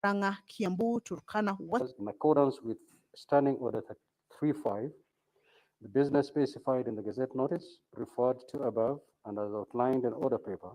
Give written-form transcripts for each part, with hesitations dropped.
Ranga, Kiambu, Turkana, In accordance with Standing Order 35, the business specified in the Gazette notice referred to above and as outlined in order paper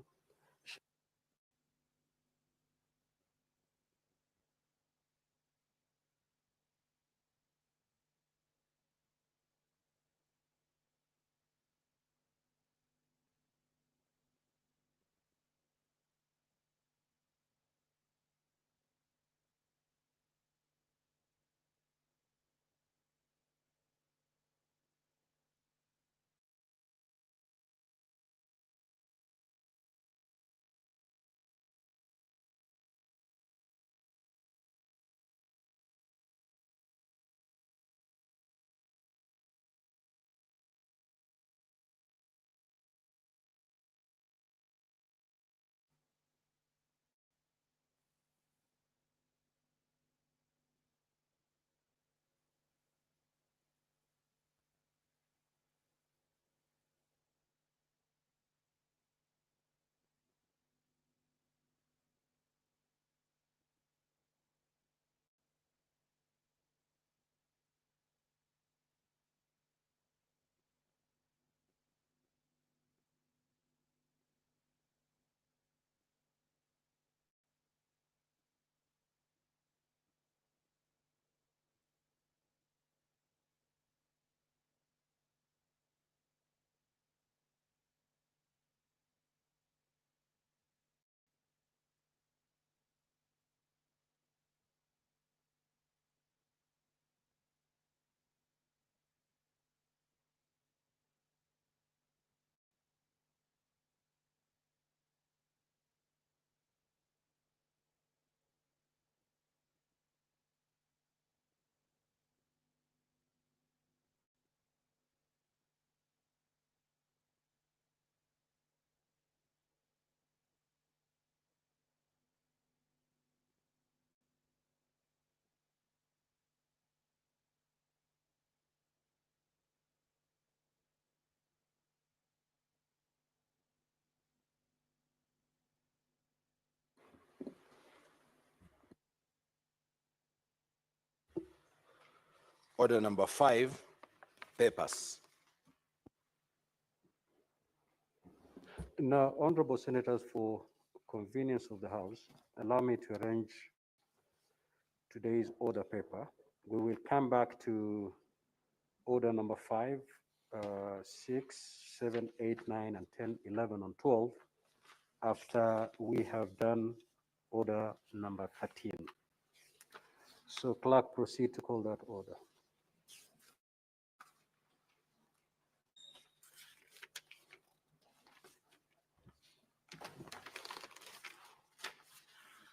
Order number 5, papers. Now, honorable senators, for convenience of the House, allow me to arrange today's order paper. We will come back to order number 5, 6, 7, 8, 9, and 10, 11, and 12 after we have done order number 13. So clerk, proceed to call that order.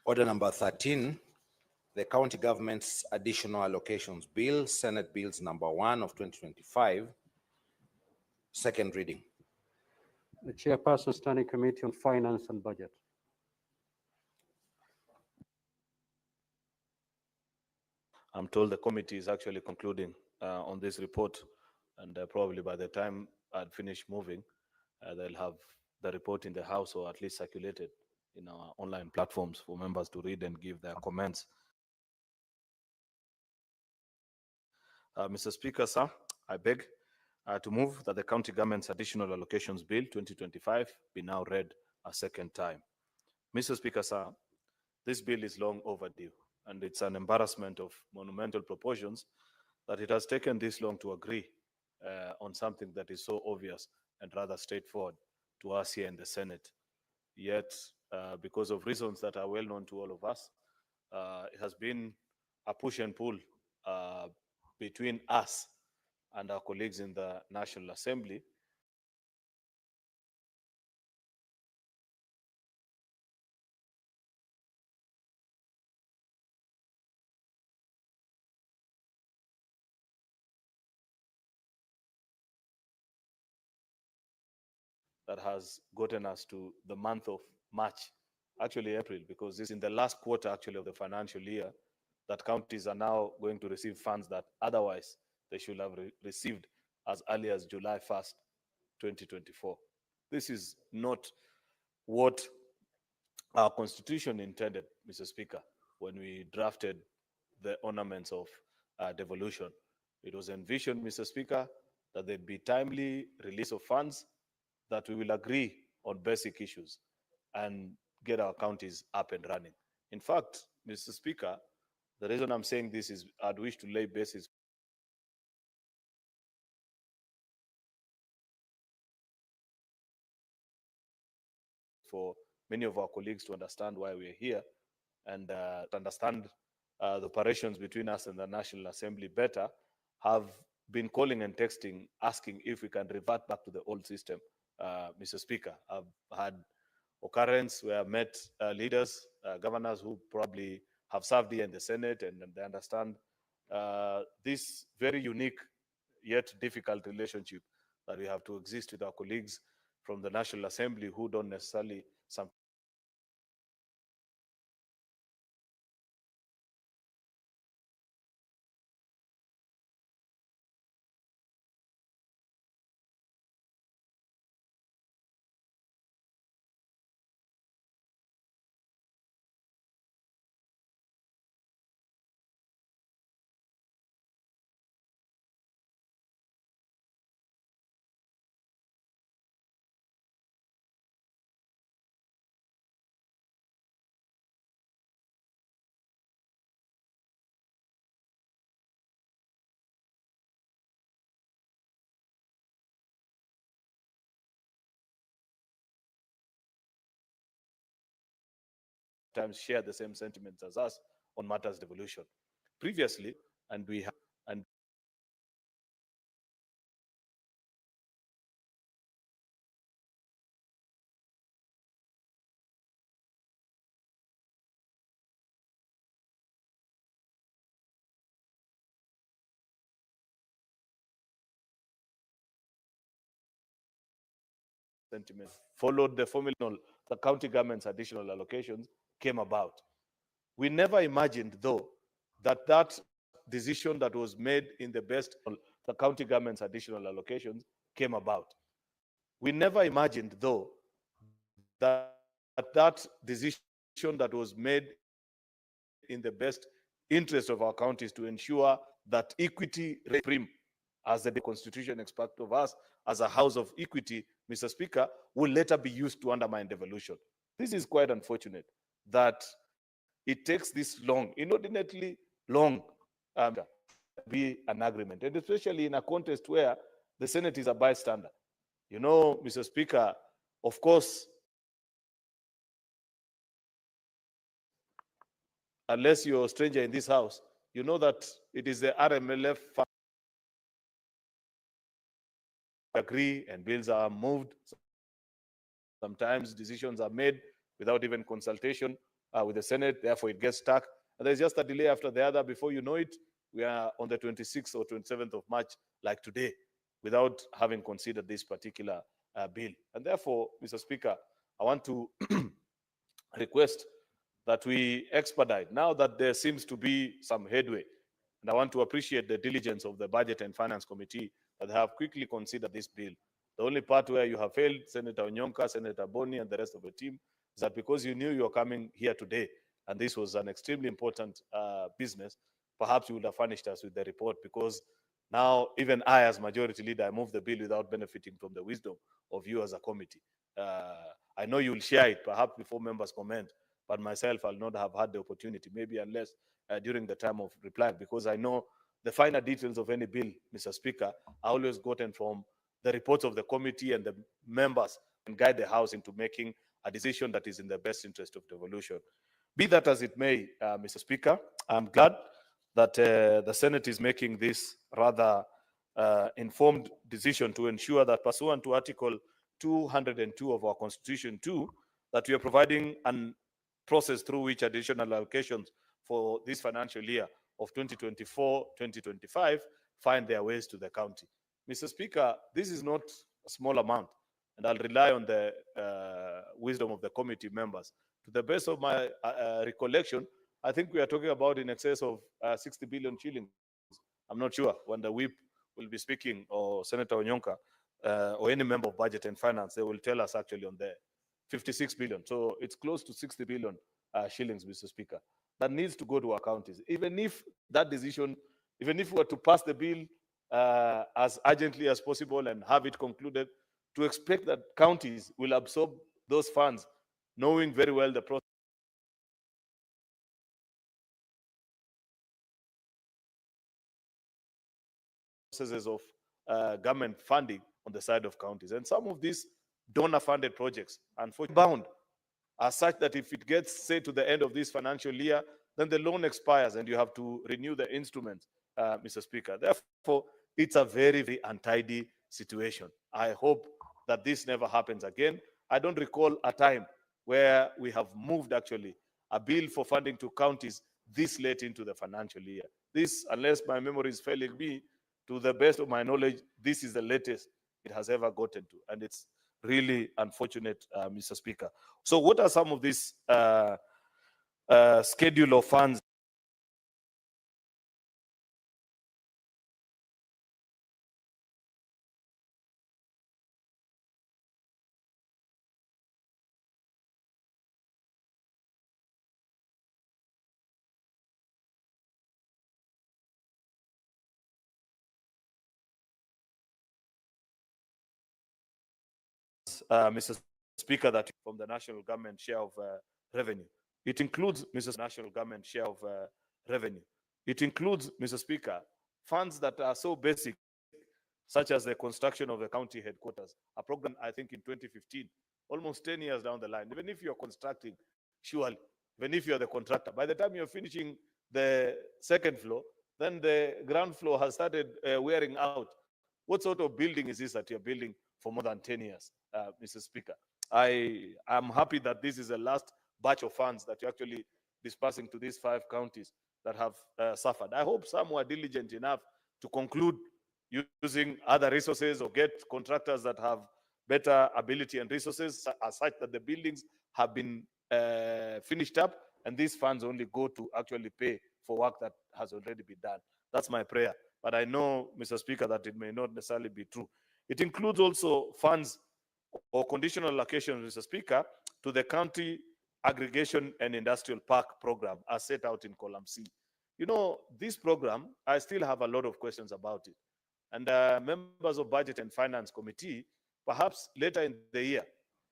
Order number 13, the County Government's Additional Allocations Bill, Senate Bills number 1 of 2025, second reading. The Chairperson, Standing Committee on Finance and Budget. I'm told the committee is actually concluding on this report, and probably by the time I'd finish moving, they'll have the report in the House, or at least circulated in our online platforms for members to read and give their comments. Mr. Speaker, sir, I beg to move that the County Government's Additional Allocations Bill 2025 be now read a second time. Mr. Speaker, sir, this bill is long overdue, and it's an embarrassment of monumental proportions that it has taken this long to agree on something that is so obvious and rather straightforward to us here in the Senate. Yet, because of reasons that are well known to all of us, it has been a push and pull between us and our colleagues in the National Assembly that has gotten us to the month of March, actually April, because this is in the last quarter actually of the financial year that counties are now going to receive funds that otherwise they should have received as early as July 1st, 2024. This is not what our constitution intended, Mr. Speaker. when we drafted the ornaments of devolution. It was envisioned, Mr. Speaker, that there'd be timely release of funds, that we will agree on basic issues and get our counties up and running. In fact, Mr. Speaker, the reason I'm saying this is I'd wish to lay basis for many of our colleagues to understand why we're here and to understand the operations between us and the National Assembly better, have been calling and texting, asking if we can revert back to the old system. Mr. Speaker, I've had occurrence where I've met leaders, governors who probably have served here in the Senate, and they understand this very unique yet difficult relationship that we have to exist with our colleagues from the National Assembly who don't necessarily sometimes share the same sentiments as us on matters devolution. Previously, and we have, and sentiment followed the formula, the county government's additional allocations came about. We never imagined, though, that that decision that was made in the best, the county government's additional allocations came about. We never imagined, though, that that decision that was made in the best interest of our counties to ensure that equity supreme, as the Constitution expects of us as a house of equity, Mr. Speaker, will later be used to undermine devolution. This is quite unfortunate that it takes this long, inordinately long, be an agreement, and especially in a context where the Senate is a bystander. You know, Mr. Speaker, of course, unless you're a stranger in this house, you know that it is the RMLF agree and bills are moved. Sometimes decisions are made without even consultation with the Senate, therefore it gets stuck. And there's just a delay after the other. Before you know it, we are on the 26th or 27th of March, like today, without having considered this particular bill. And therefore, Mr. Speaker, I want to request that we expedite now that there seems to be some headway. And I want to appreciate the diligence of the Budget and Finance Committee that have quickly considered this bill. The only part where you have failed, Senator Onyonka, Senator Boni, and the rest of the team, is that because you knew you were coming here today, and this was an extremely important business, perhaps you would have furnished us with the report, because now even I, as majority leader, I moved the bill without benefiting from the wisdom of you as a committee. I know you will share it, perhaps before members comment, but myself, I'll not have had the opportunity, maybe unless during the time of reply, because I know the finer details of any bill, Mr. Speaker, are always gotten from the reports of the committee and the members, and guide the House into making a decision that is in the best interest of devolution. Be that as it may, Mr. Speaker, I'm glad that the Senate is making this rather informed decision to ensure that, pursuant to Article 202 of our Constitution 2, that we are providing a process through which additional allocations for this financial year of 2024-2025 find their ways to the county. Mr. Speaker, this is not a small amount, and I'll rely on the wisdom of the committee members. To the best of my recollection, I think we are talking about in excess of 60 billion shillings. I'm not sure when the whip will be speaking, or Senator Onyonka, or any member of Budget and Finance, they will tell us actually on the 56 billion. So it's close to 60 billion shillings, Mr. Speaker. that needs to go to our counties. Even if that decision, even if we were to pass the bill as urgently as possible and have it concluded, to expect that counties will absorb those funds, knowing very well the processes of government funding on the side of counties. And some of these donor-funded projects, unfortunately, bound are such that if it gets, say, to the end of this financial year, then the loan expires and you have to renew the instrument, Mr. Speaker. Therefore, it's a very, very untidy situation. I hope that this never happens again. I don't recall a time where we have moved actually a bill for funding to counties this late into the financial year. This, unless my memory is failing me, to the best of my knowledge, this is the latest it has ever gotten to. And it's really unfortunate, Mr. Speaker. So what are some of these schedule of funds Mr. Speaker, that from the national government share of revenue? It includes, Mr. National government share of revenue. It includes, Mr. Speaker, funds that are so basic, such as the construction of the county headquarters, a program, I think, in 2015, almost 10 years down the line. Even if you're constructing, surely, even if you're the contractor, by the time you're finishing the second floor, then the ground floor has started wearing out. What sort of building is this that you're building for more than 10 years, Mr. Speaker? I am happy that this is the last batch of funds that you're actually dispersing to these 5 counties that have suffered. I hope some were diligent enough to conclude using other resources or get contractors that have better ability and resources as such that the buildings have been finished up, and these funds only go to actually pay for work that has already been done. That's my prayer. But I know, Mr. Speaker, that it may not necessarily be true. It includes also funds or conditional allocations, Mr. Speaker, to the county aggregation and industrial park program as set out in column C. You know, this program, I still have a lot of questions about it. And members of Budget and Finance Committee, perhaps later in the year,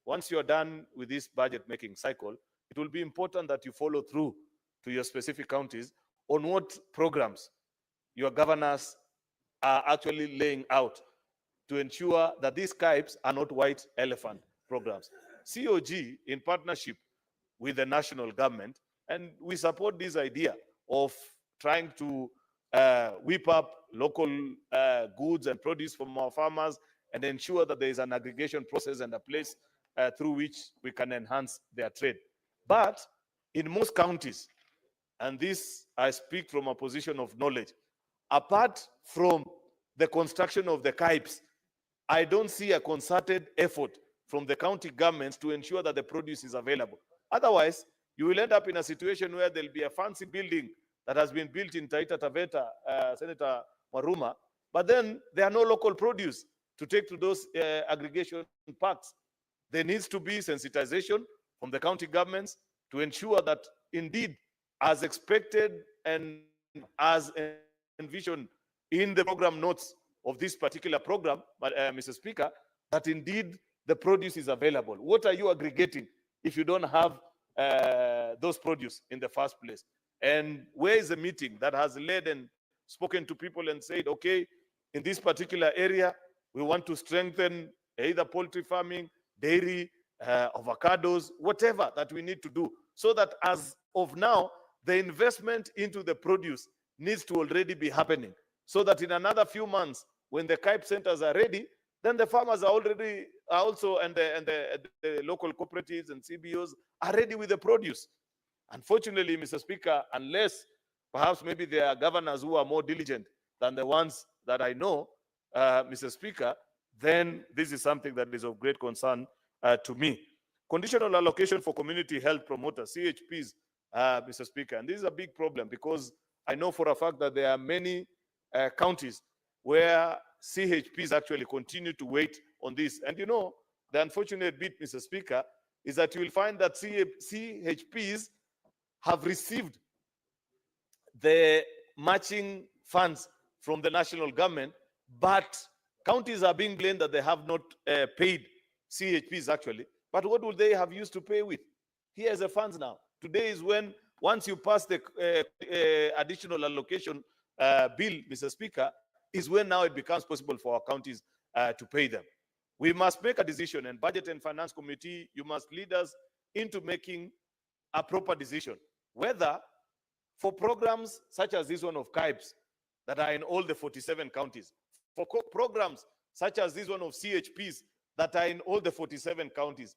once you're done with this budget making cycle, it will be important that you follow through to your specific counties on what programs your governors are actually laying out to ensure that these CAIPs are not white elephant programs. COG, in partnership with the national government, and we support this idea of trying to whip up local goods and produce from our farmers and ensure that there is an aggregation process and a place through which we can enhance their trade. But in most counties, and this I speak from a position of knowledge, apart from the construction of the CAIPs, I don't see a concerted effort from the county governments to ensure that the produce is available. Otherwise, you will end up in a situation where there'll be a fancy building that has been built in Taita Taveta, Senator Waruma, but then there are no local produce to take to those aggregation parks. There needs to be sensitization from the county governments to ensure that indeed, as expected and as envisioned in the program notes of this particular program, Mr. Speaker, that indeed the produce is available. What are you aggregating if you don't have those produce in the first place? And where is the meeting that has led and spoken to people and said, okay, in this particular area, we want to strengthen either poultry farming, dairy, avocados, whatever that we need to do, so that as of now, the investment into the produce needs to already be happening, so that in another few months, when the CAIP centers are ready, then the farmers are already also, and the local cooperatives and CBOs are ready with the produce. Unfortunately, Mr. Speaker, unless perhaps maybe there are governors who are more diligent than the ones that I know, Mr. Speaker, then this is something that is of great concern to me. Conditional allocation for community health promoters, CHPs, Mr. Speaker, and this is a big problem because I know for a fact that there are many counties where CHPs actually continue to wait on this. And you know, the unfortunate bit, Mr. Speaker, is that you will find that CHPs have received the matching funds from the national government, but counties are being blamed that they have not paid CHPs actually. But what would they have used to pay with? Here's the funds now. Today is when, once you pass the additional allocation bill, Mr. Speaker, is when now it becomes possible for our counties to pay them. We must make a decision, and Budget and Finance Committee, you must lead us into making a proper decision, whether for programs such as this one of KIPES that are in all the 47 counties, for programs such as this one of CHPs that are in all the 47 counties,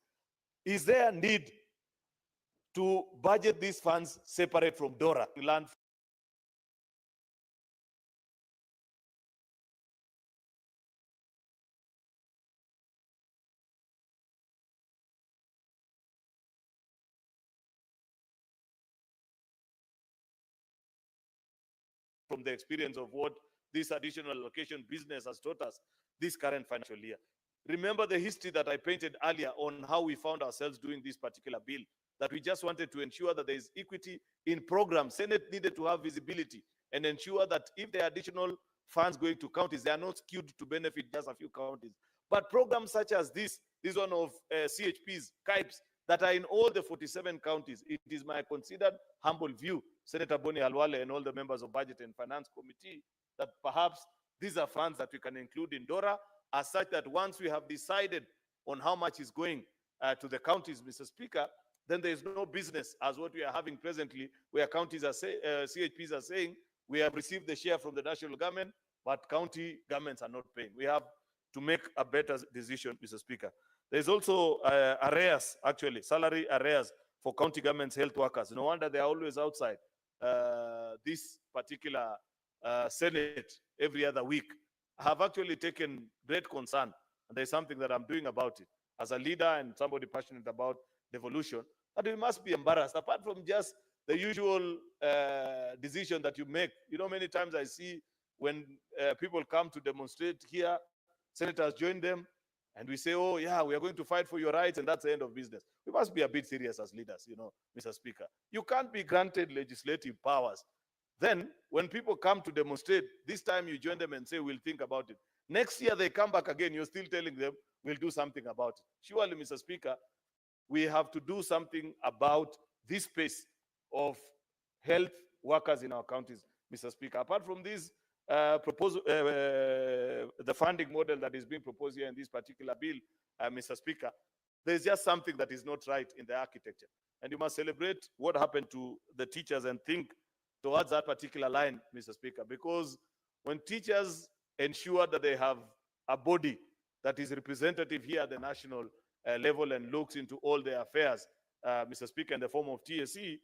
is there a need to budget these funds separate from DORA? Land from the experience of what this additional allocation business has taught us this current financial year. Remember the history that I painted earlier on how we found ourselves doing this particular bill, that we just wanted to ensure that there is equity in programs. Senate needed to have visibility and ensure that if there are additional funds going to counties, they are not skewed to benefit just a few counties. But programs such as this one of CHPs, KIPES, that are in all the 47 counties, it is my considered humble view, Senator Boni Halwale and all the members of Budget and Finance Committee, that perhaps these are funds that we can include in DORA, as such that once we have decided on how much is going to the counties, Mr. Speaker, then there is no business as what we are having presently, where counties are CHPs are saying, we have received the share from the national government, but county governments are not paying. We have to make a better decision, Mr. Speaker. There's also arrears, actually, salary arrears for county government's health workers. No wonder they are always outside this particular Senate every other week. I have actually taken great concern, and there's something that I'm doing about it as a leader and somebody passionate about devolution, that we must be embarrassed, apart from just the usual decision that you make. You know, many times I see when people come to demonstrate here, senators join them, and we say, oh, yeah, we are going to fight for your rights, and that's the end of business. We must be a bit serious as leaders, you know, Mr. Speaker. You can't be granted legislative powers. Then, when people come to demonstrate, this time you join them and say, we'll think about it. Next year, they come back again, you're still telling them, we'll do something about it. Surely, Mr. Speaker, we have to do something about this space of health workers in our counties, Mr. Speaker. Apart from this proposal, the funding model that is being proposed here in this particular bill, Mr. Speaker, there's just something that is not right in the architecture. And you must celebrate what happened to the teachers and think towards that particular line, Mr. Speaker, because when teachers ensure that they have a body that is representative here at the national level and looks into all their affairs, Mr. Speaker, in the form of TSE,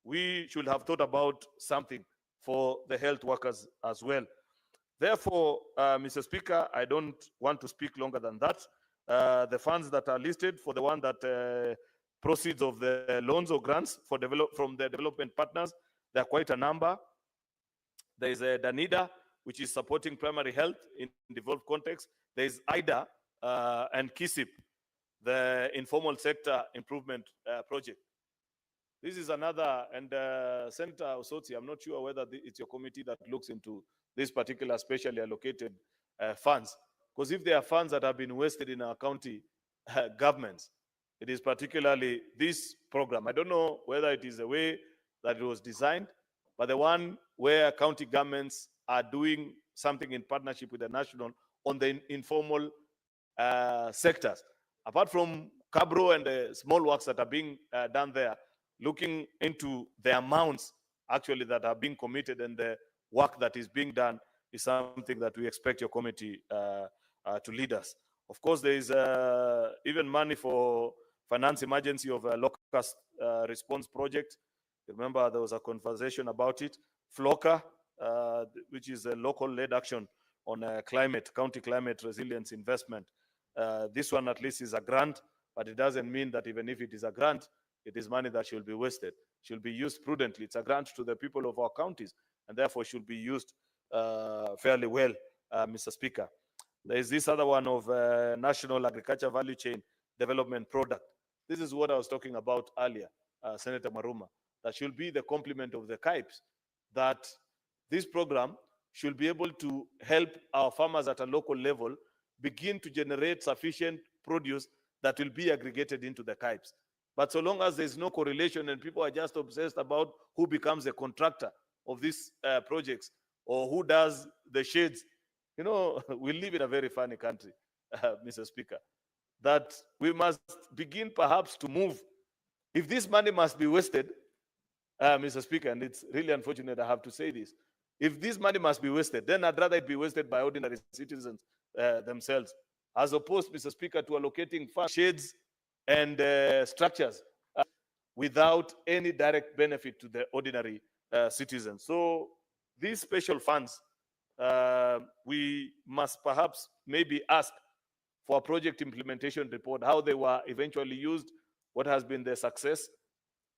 we should have thought about something for the health workers as well. Therefore, Mr. Speaker, I don't want to speak longer than that. The funds that are listed for the one that proceeds of the loans or grants for from the development partners, there are quite a number. There is a DANIDA, which is supporting primary health in devolved context. There is IDA and KISIP, the informal sector improvement project. This is another, and Senator Osotsi, I'm not sure whether it's your committee that looks into this particular specially allocated funds. Because if there are funds that have been wasted in our county governments, it is particularly this program. I don't know whether it is the way that it was designed, but the one where county governments are doing something in partnership with the national on the informal sectors. Apart from Cabro and the small works that are being done there, looking into the amounts actually that are being committed and the work that is being done is something that we expect your committee to lead us. Of course, there is even money for finance emergency of a locust response project. Remember, there was a conversation about it. FLOCA, which is a local-led action on climate, county climate resilience investment. This one at least is a grant, but it doesn't mean that even if it is a grant, it is money that should be wasted. Should be used prudently. It's a grant to the people of our counties, and therefore should be used fairly well, Mr. Speaker. There is this other one of National Agriculture Value Chain Development Product. This is what I was talking about earlier, Senator Maruma. That should be the complement of the KIPES. that this program should be able to help our farmers at a local level begin to generate sufficient produce that will be aggregated into the KIPES. But so long as there's no correlation and people are just obsessed about who becomes a contractor of these projects or who does the shades, you know, we live in a very funny country, Mr. Speaker, that we must begin perhaps to move. If this money must be wasted, Mr. Speaker, and it's really unfortunate I have to say this, if this money must be wasted, then I'd rather it be wasted by ordinary citizens themselves, as opposed, Mr. Speaker, to allocating shades and structures without any direct benefit to the ordinary citizens. So these special funds, we must perhaps maybe ask for a project implementation report, how they were eventually used, what has been their success.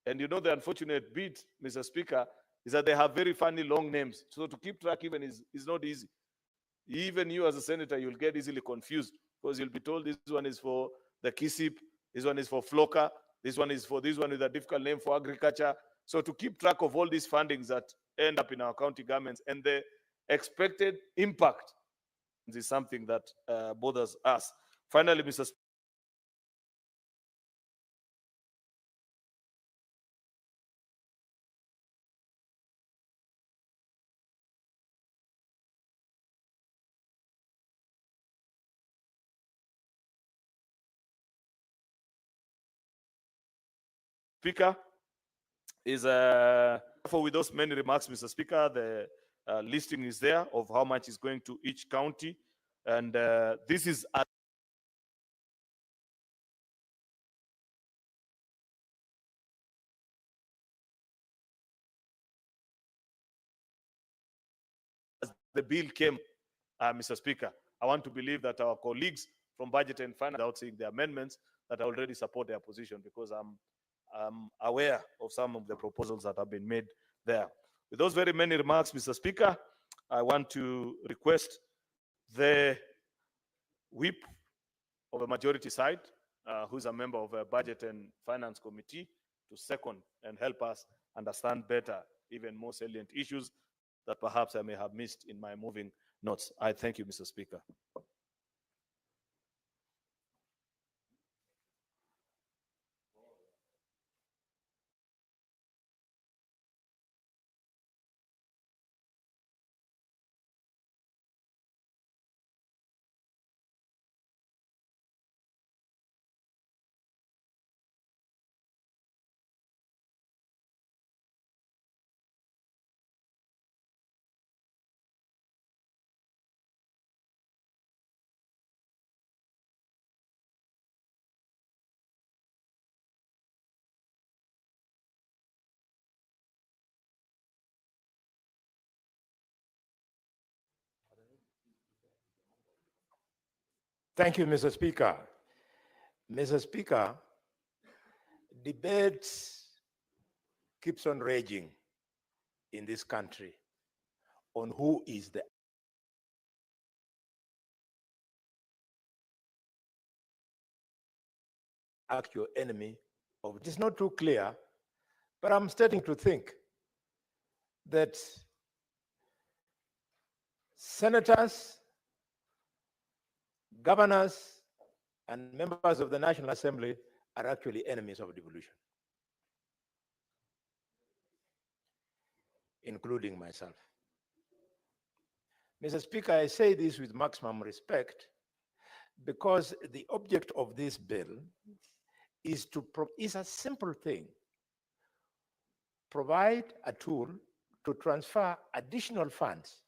And you know, the unfortunate bit, Mr. Speaker, is that they have very funny long names. So to keep track even is not easy. Even you as a senator, you'll get easily confused because you'll be told this one is for the KISIP, this one is for FLOCA, this one is for this one with a difficult name for agriculture. So to keep track of all these fundings that end up in our county governments and the expected impact is something that bothers us. Finally, Mr. Speaker, is with those many remarks, Mr. Speaker, the listing is there of how much is going to each county, and this is as the bill came, Mr. Speaker. I want to believe that our colleagues from Budget and Finance, without seeing the amendments, that already support their position, because I'm aware of some of the proposals that have been made there. With those very many remarks, Mr. Speaker, I want to request the whip of a majority side, who's a member of a Budget and Finance Committee, to second and help us understand better even more salient issues that perhaps I may have missed in my moving notes. I thank you, Mr. Speaker. Thank you, Mr. Speaker. Mr. Speaker, debate keeps on raging in this country on who is the actual enemy of it. It's not too clear, but I'm starting to think that senators, governors, and members of the National Assembly are actually enemies of devolution, including myself. Mr. Speaker, I say this with maximum respect because the object of this bill is a simple thing. Provide a tool to transfer additional funds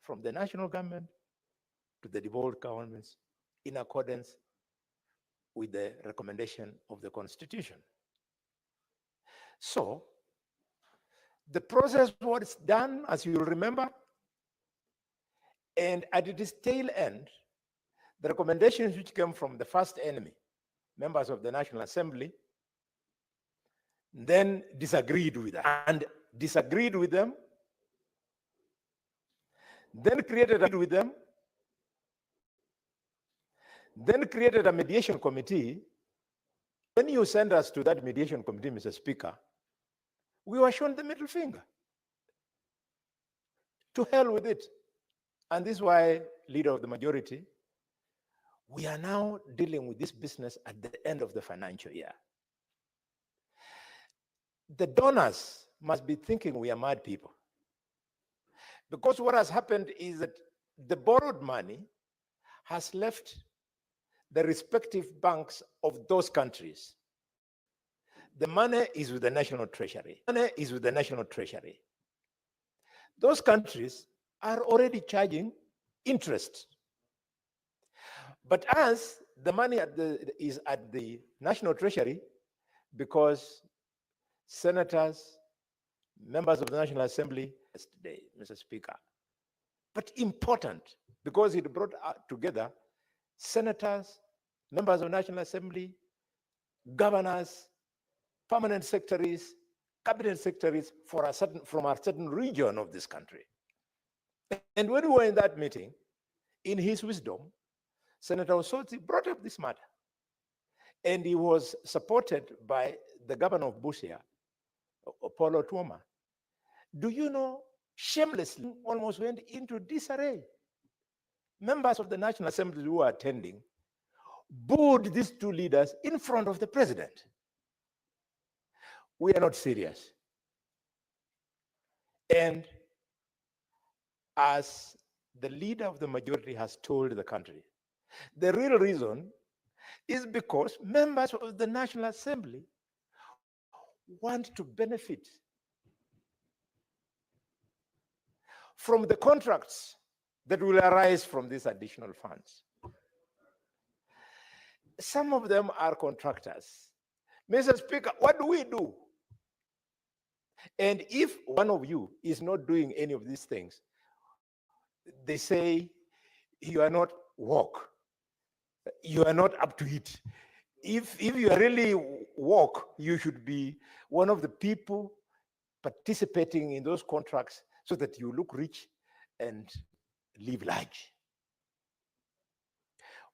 from the national government to the devolved governments in accordance with the recommendation of the Constitution. So the process was done, as you will remember, and at its tail end, the recommendations which came from the first enemy, members of the National Assembly, then disagreed with them, then created a mediation committee. When you send us to that mediation committee, Mr. Speaker, we were shown the middle finger. To hell with it. And this is why, leader of the majority, we are now dealing with this business at the end of the financial year. The donors must be thinking we are mad people. Because what has happened is that the borrowed money has left the respective banks of those countries. The money is with the national treasury. Money is with the national treasury. Those countries are already charging interest. But as the money is at the national treasury, because senators, members of the National Assembly yesterday, Mr. Speaker, but important because it brought together senators, members of the National Assembly, governors, permanent secretaries, cabinet secretaries from a certain region of this country. And when we were in that meeting, in his wisdom, Senator Osotsi brought up this matter. And he was supported by the governor of Busia, Paulo Tuoma. Do you know, shamelessly almost went into disarray. Members of the National Assembly who were attending booed these two leaders in front of the president. We are not serious. And as the leader of the majority has told the country, the real reason is because members of the National Assembly want to benefit from the contracts that will arise from these additional funds. Some of them are contractors. Mr. Speaker, what do we do? And if one of you is not doing any of these things, they say you are not woke. You are not up to it. If you are really woke, you should be one of the people participating in those contracts so that you look rich and live large.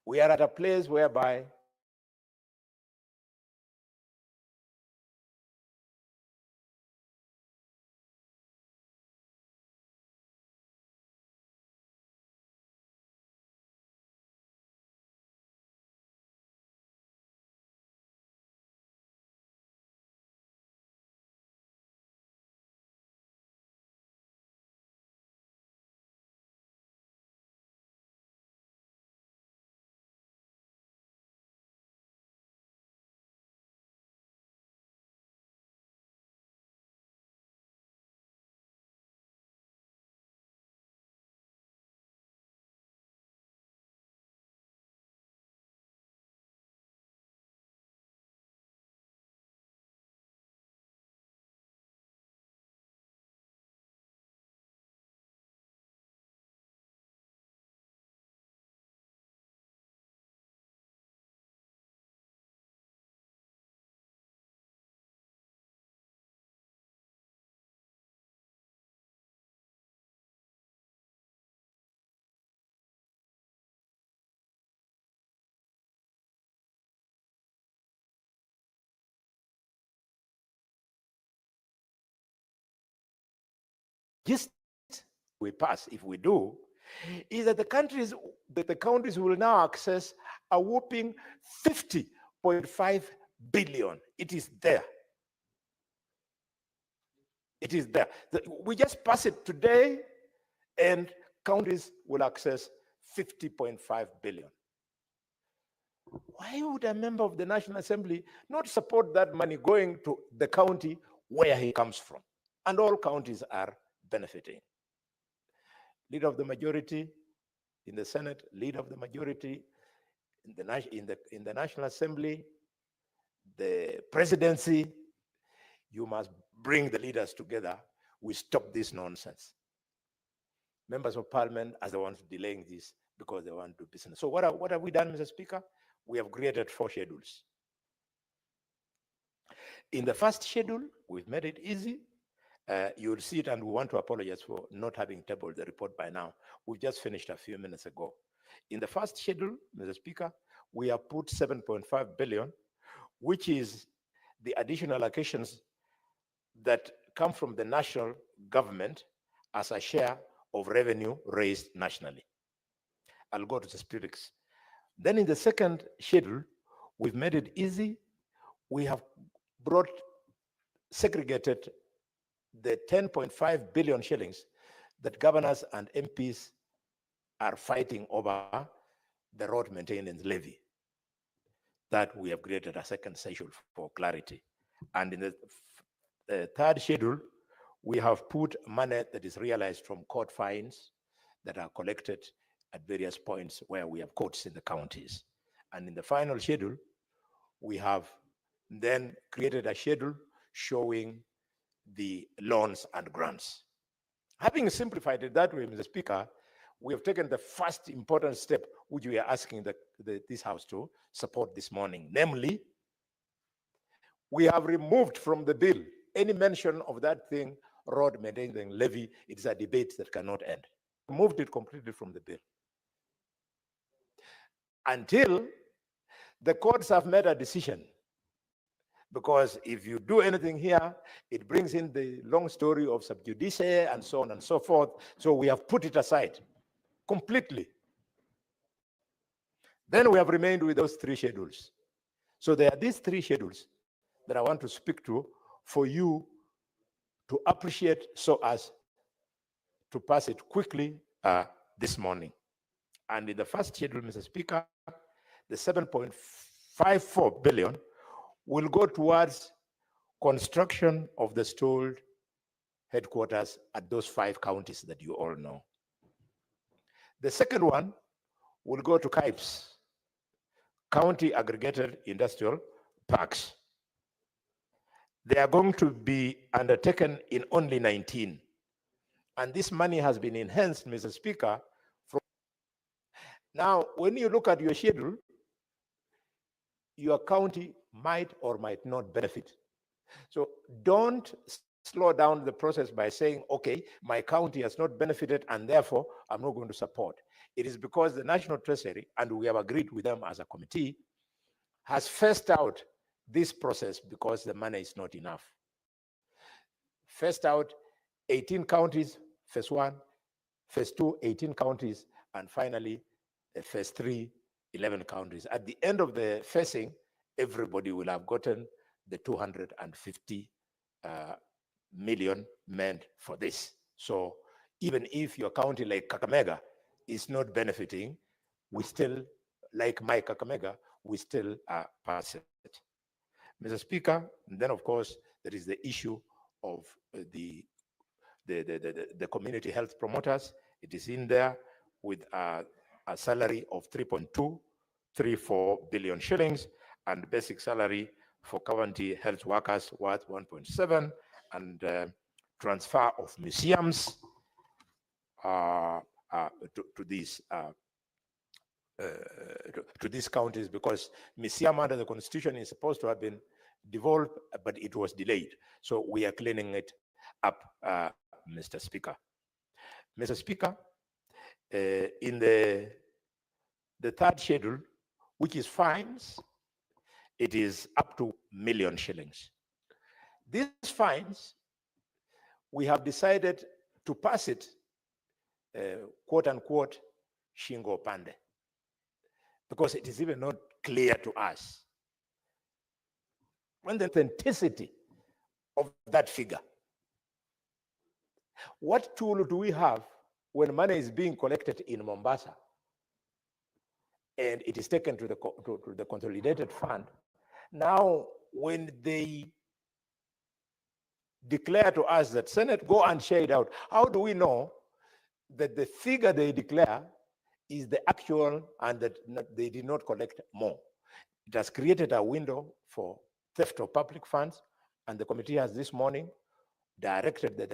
We are at a place whereby just we pass, if we do, is that the countries will now access a whopping 50.5 billion. It is there. It is there. We just pass it today, and countries will access 50.5 billion. Why would a member of the National Assembly not support that money going to the county where he comes from? And all counties are benefiting. Leader of the majority in the Senate, leader of the majority in the National Assembly, the presidency, you must bring the leaders together. We stop this nonsense. Members of parliament are the ones delaying this because they want to do business. So what have we done, Mr. Speaker? We have created 4 schedules. In the first schedule, we've made it easy. You'll see it, and we want to apologize for not having tabled the report by now. We just finished a few minutes ago. In the first schedule, Mr. Speaker, we have put 7.5 billion, which is the additional allocations that come from the national government as a share of revenue raised nationally. I'll go to the specifics. Then in the second schedule, we've made it easy. We have segregated the 10.5 billion shillings that governors and MPs are fighting over the road maintenance levy that we have created a second schedule for clarity. And in the third schedule, we have put money that is realized from court fines that are collected at various points where we have courts in the counties. And in the final schedule, we have then created a schedule showing the loans and grants. Having simplified it that way, Mr. Speaker, we have taken the first important step which we are asking this House to support this morning. Namely, we have removed from the bill any mention of that thing, road maintenance levy. It's a debate that cannot end. Removed it completely from the bill until the courts have made a decision. Because if you do anything here, it brings in the long story of sub judice and so on and so forth. So we have put it aside completely. Then we have remained with those three schedules. So there are these three schedules that I want to speak to for you to appreciate so as to pass it quickly this morning. And in the first schedule, Mr. Speaker, the 7.54 billion will go towards construction of the stalled headquarters at those 5 counties that you all know. The second one will go to CAIPs, County Aggregated Industrial Parks. They are going to be undertaken in only 19. And this money has been enhanced, Mr. Speaker. Now, when you look at your schedule, your county might or might not benefit. So don't slow down the process by saying, okay, my county has not benefited and therefore I'm not going to support. It is because the National Treasury, and we have agreed with them as a committee, has phased out this process because the money is not enough. Phased out 18 counties, phase 1, phase 2, 18 counties, and finally, phase 3, 11 counties. At the end of the phasing, everybody will have gotten the 250 million meant for this. So even if your county like Kakamega is not benefiting, we still, like my Kakamega, we still pass it. Mr. Speaker, and then of course, there is the issue of the community health promoters. It is in there with a salary of 3.234 billion shillings and basic salary for county health workers worth 1.7, and transfer of museums to these counties, because museum under the constitution is supposed to have been devolved, but it was delayed. So we are cleaning it up, Mr. Speaker. Mr. Speaker, in the third schedule, which is fines, it is up to million shillings. These fines, we have decided to pass it, quote unquote, shingo pande, because it is even not clear to us when the authenticity of that figure. What tool do we have when money is being collected in Mombasa and it is taken to the consolidated fund? Now, when they declare to us that Senate, go and share it out, how do we know that the figure they declare is the actual and that they did not collect more? It has created a window for theft of public funds, and the committee has this morning directed that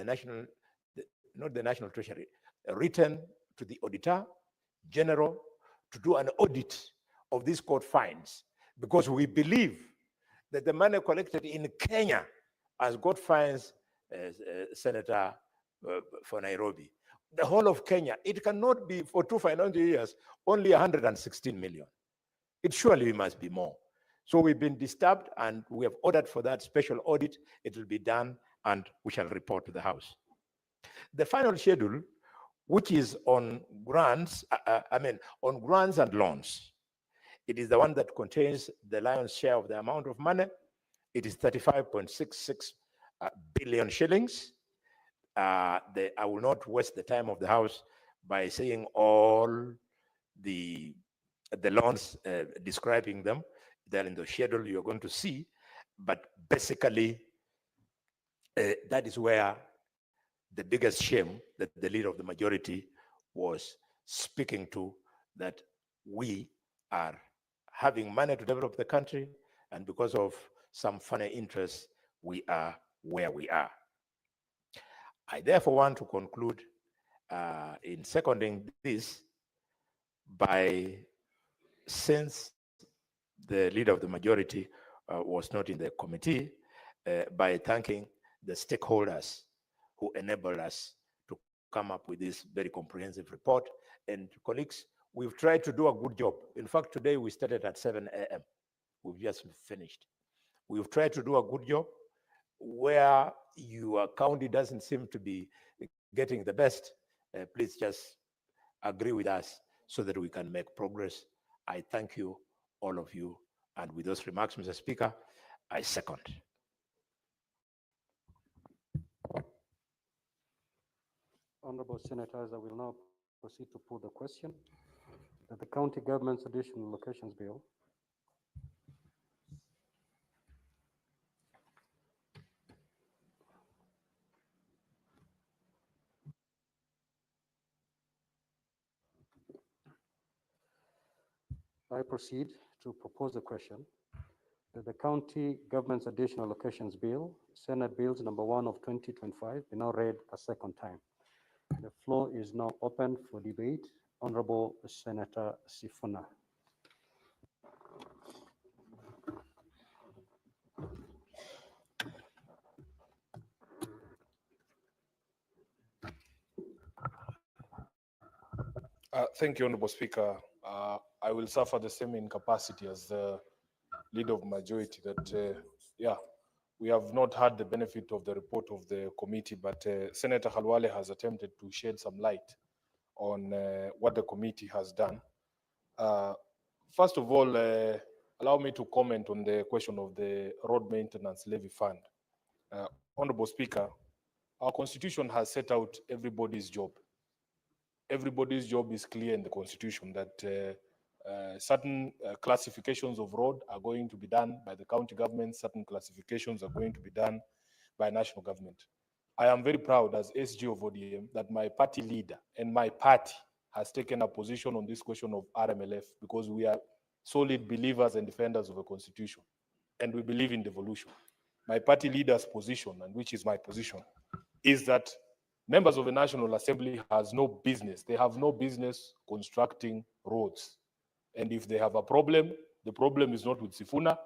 not the National Treasury, written to the Auditor General to do an audit of these court fines, because we believe that the money collected in Kenya has got fines, Senator, for Nairobi. The whole of Kenya, it cannot be for 2 financial years, only 116 million. It surely must be more. So we've been disturbed and we have ordered for that special audit. It will be done and we shall report to the House. The final schedule which is on grants, on grants and loans. It is the one that contains the lion's share of the amount of money. It is 35.66 billion shillings. I will not waste the time of the House by saying all the loans, describing them. They're in the schedule you're going to see, but basically that is where the biggest shame that the leader of the majority was speaking to, that we are having money to develop the country, and because of some funny interests, we are where we are. I therefore want to conclude in seconding this by, since the leader of the majority was not in the committee, by thanking the stakeholders who enabled us to come up with this very comprehensive report. And colleagues, we've tried to do a good job. In fact, today we started at 7 a.m. We've just finished. We've tried to do a good job. Where your county doesn't seem to be getting the best, please just agree with us so that we can make progress. I thank you, all of you. And with those remarks, Mr. Speaker, I second. Honorable Senators, I will now proceed to put the question that the County Government's Additional Locations Bill I proceed to propose the question that the County Government's Additional Locations Bill, Senate Bills number 1 of 2025, be now read a second time. The floor is now open for debate. Honorable Senator Sifuna. Thank you, Honorable Speaker. I will suffer the same incapacity as the leader of majority that, we have not had the benefit of the report of the committee, but Senator Khalwale has attempted to shed some light on what the committee has done. First of all, allow me to comment on the question of the road maintenance levy fund. Honorable Speaker, our constitution has set out everybody's job. Everybody's job is clear in the constitution that certain classifications of road are going to be done by the county government, certain classifications are going to be done by national government. I am very proud as SG of ODM that my party leader and my party has taken a position on this question of RMLF, because we are solid believers and defenders of the constitution, and we believe in devolution. My party leader's position, and which is my position, is that members of the National Assembly has no business. They have no business constructing roads. And if they have a problem, the problem is not with Sifuna.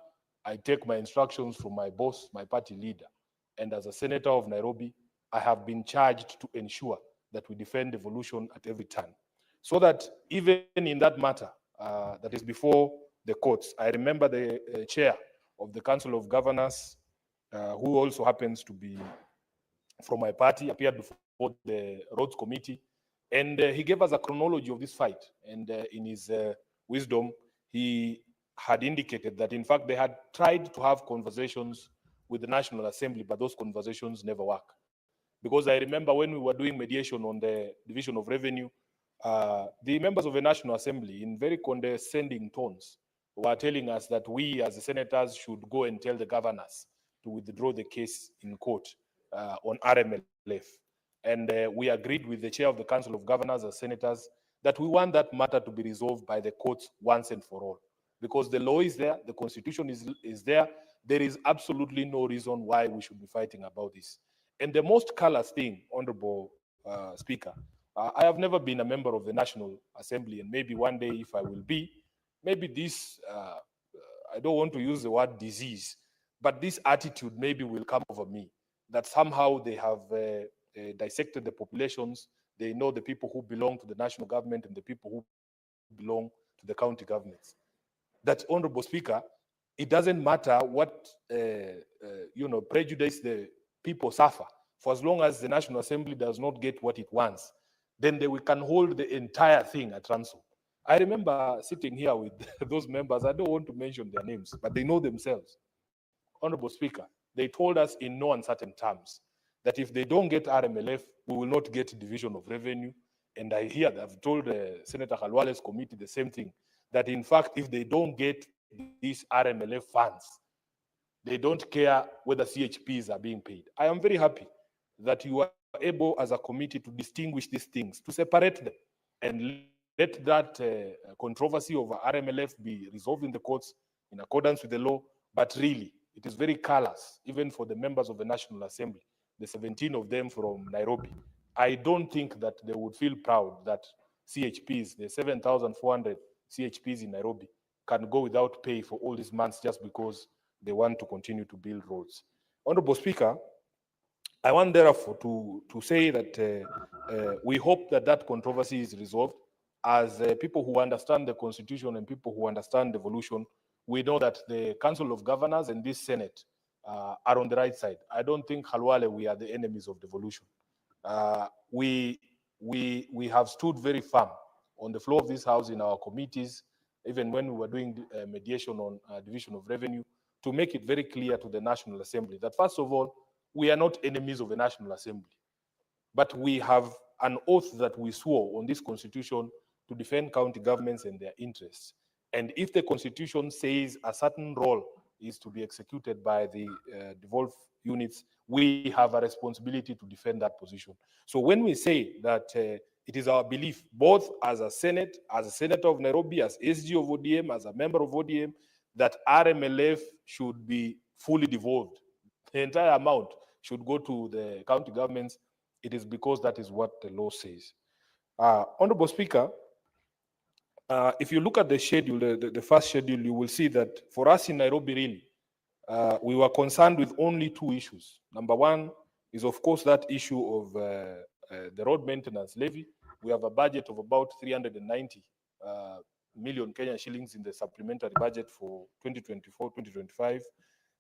I take my instructions from my boss, my party leader. And as a senator of Nairobi, I have been charged to ensure that we defend devolution at every turn. So that even in that matter that is before the courts, I remember the chair of the Council of Governors, who also happens to be from my party, appeared before the Roads Committee, and he gave us a chronology of this fight. And in his wisdom, he had indicated that, in fact, they had tried to have conversations with the National Assembly, but those conversations never worked. Because I remember when we were doing mediation on the division of revenue, the members of the National Assembly, in very condescending tones, were telling us that we as the senators should go and tell the governors to withdraw the case in court on RMLF. And we agreed with the chair of the Council of Governors as senators that we want that matter to be resolved by the courts once and for all. Because the law is there, the constitution is there, there is absolutely no reason why we should be fighting about this. And the most callous thing, Honorable Speaker, I have never been a member of the National Assembly, and maybe one day if I will be, maybe this, I don't want to use the word disease, but this attitude maybe will come over me, that somehow they have dissected the populations, they know the people who belong to the national government and the people who belong to the county governments. That, Honorable Speaker, it doesn't matter what prejudice the people suffer, for as long as the National Assembly does not get what it wants, then we can hold the entire thing at ransom. I remember sitting here with those members. I don't want to mention their names, but they know themselves. Honorable Speaker, they told us in no uncertain terms that if they don't get RMLF, we will not get division of revenue. And I hear that I've told Senator Khalwale's committee the same thing, that in fact, if they don't get these RMLF funds, they don't care whether CHPs are being paid. I am very happy that you are able as a committee to distinguish these things, to separate them, and let that controversy over RMLF be resolved in the courts in accordance with the law. But really, it is very callous, even for the members of the National Assembly, the 17 of them from Nairobi. I don't think that they would feel proud that CHPs, the 7,400 CHPs in Nairobi, can go without pay for all these months just because they want to continue to build roads. Honorable Speaker, I want therefore to say that we hope that that controversy is resolved. As people who understand the Constitution and people who understand devolution, we know that the Council of Governors and this Senate are on the right side. I don't think, Khalwale, we are the enemies of devolution. We have stood very firm on the floor of this House in our committees, even when we were doing mediation on division of revenue, to make it very clear to the National Assembly that, first of all, we are not enemies of the National Assembly, but we have an oath that we swore on this Constitution to defend county governments and their interests. And if the Constitution says a certain role is to be executed by the devolved units, we have a responsibility to defend that position. So when we say that it is our belief, both as a Senate, as a Senator of Nairobi, as SG of ODM, as a member of ODM, that RMLF should be fully devolved, the entire amount should go to the county governments, it is because that is what the law says. Honorable Speaker, if you look at the schedule, the first schedule, you will see that for us in Nairobi, really, we were concerned with only two issues. Number one is, of course, that issue of the road maintenance levy. We have a budget of about 390 million Kenyan shillings in the supplementary budget for 2024-2025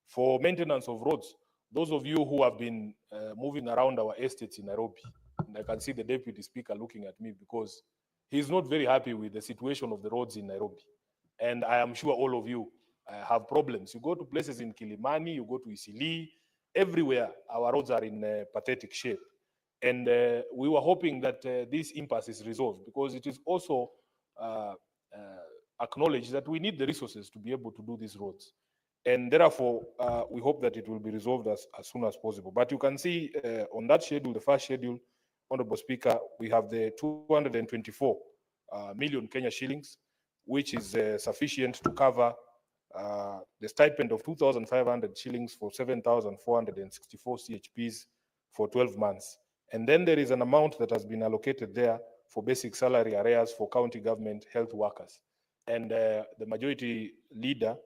for maintenance of roads. Those of you who have been moving around our estates in Nairobi, and I can see the Deputy Speaker looking at me because he's not very happy with the situation of the roads in Nairobi. And I am sure all of you have problems. You go to places in Kilimani, you go to Isili, everywhere our roads are in pathetic shape. And we were hoping that this impasse is resolved because it is also acknowledged that we need the resources to be able to do these roads. And therefore, we hope that it will be resolved as soon as possible. But you can see on that schedule, the first schedule, Honorable Speaker, we have the 224 million Kenya shillings, which is sufficient to cover the stipend of 2,500 shillings for 7,464 CHPs for 12 months. And then there is an amount that has been allocated there for basic salary arrears for county government health workers. And the majority leader,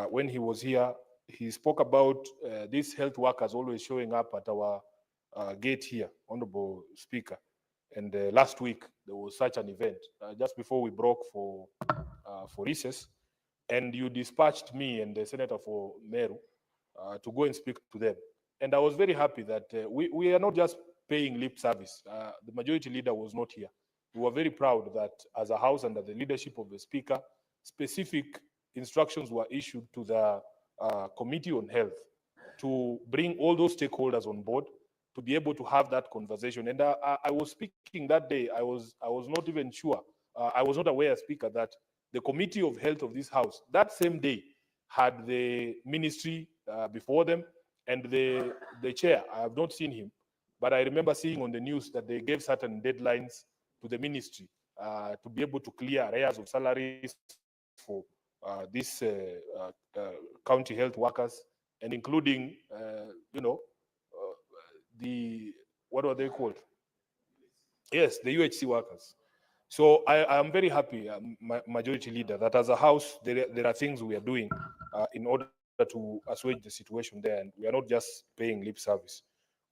when he was here, he spoke about these health workers always showing up at our gate here, Honorable Speaker. And last week, there was such an event, just before we broke for recess, and you dispatched me and the Senator for Meru to go and speak to them. And I was very happy that we are not just paying lip service. The majority leader was not here. We were very proud that as a House, under the leadership of the Speaker, specific instructions were issued to the Committee on Health to bring all those stakeholders on board to be able to have that conversation. And I was speaking that day, I was not even sure, I was not aware, Speaker, that the Committee of Health of this House, that same day, had the ministry before them, and the chair, I have not seen him, but I remember seeing on the news that they gave certain deadlines to the ministry to be able to clear arrears of salaries for these county health workers, and including, what are they called? Yes, the UHC workers. So I am very happy, Majority Leader, that as a House, there are things we are doing in order to assuage the situation there, and we are not just paying lip service.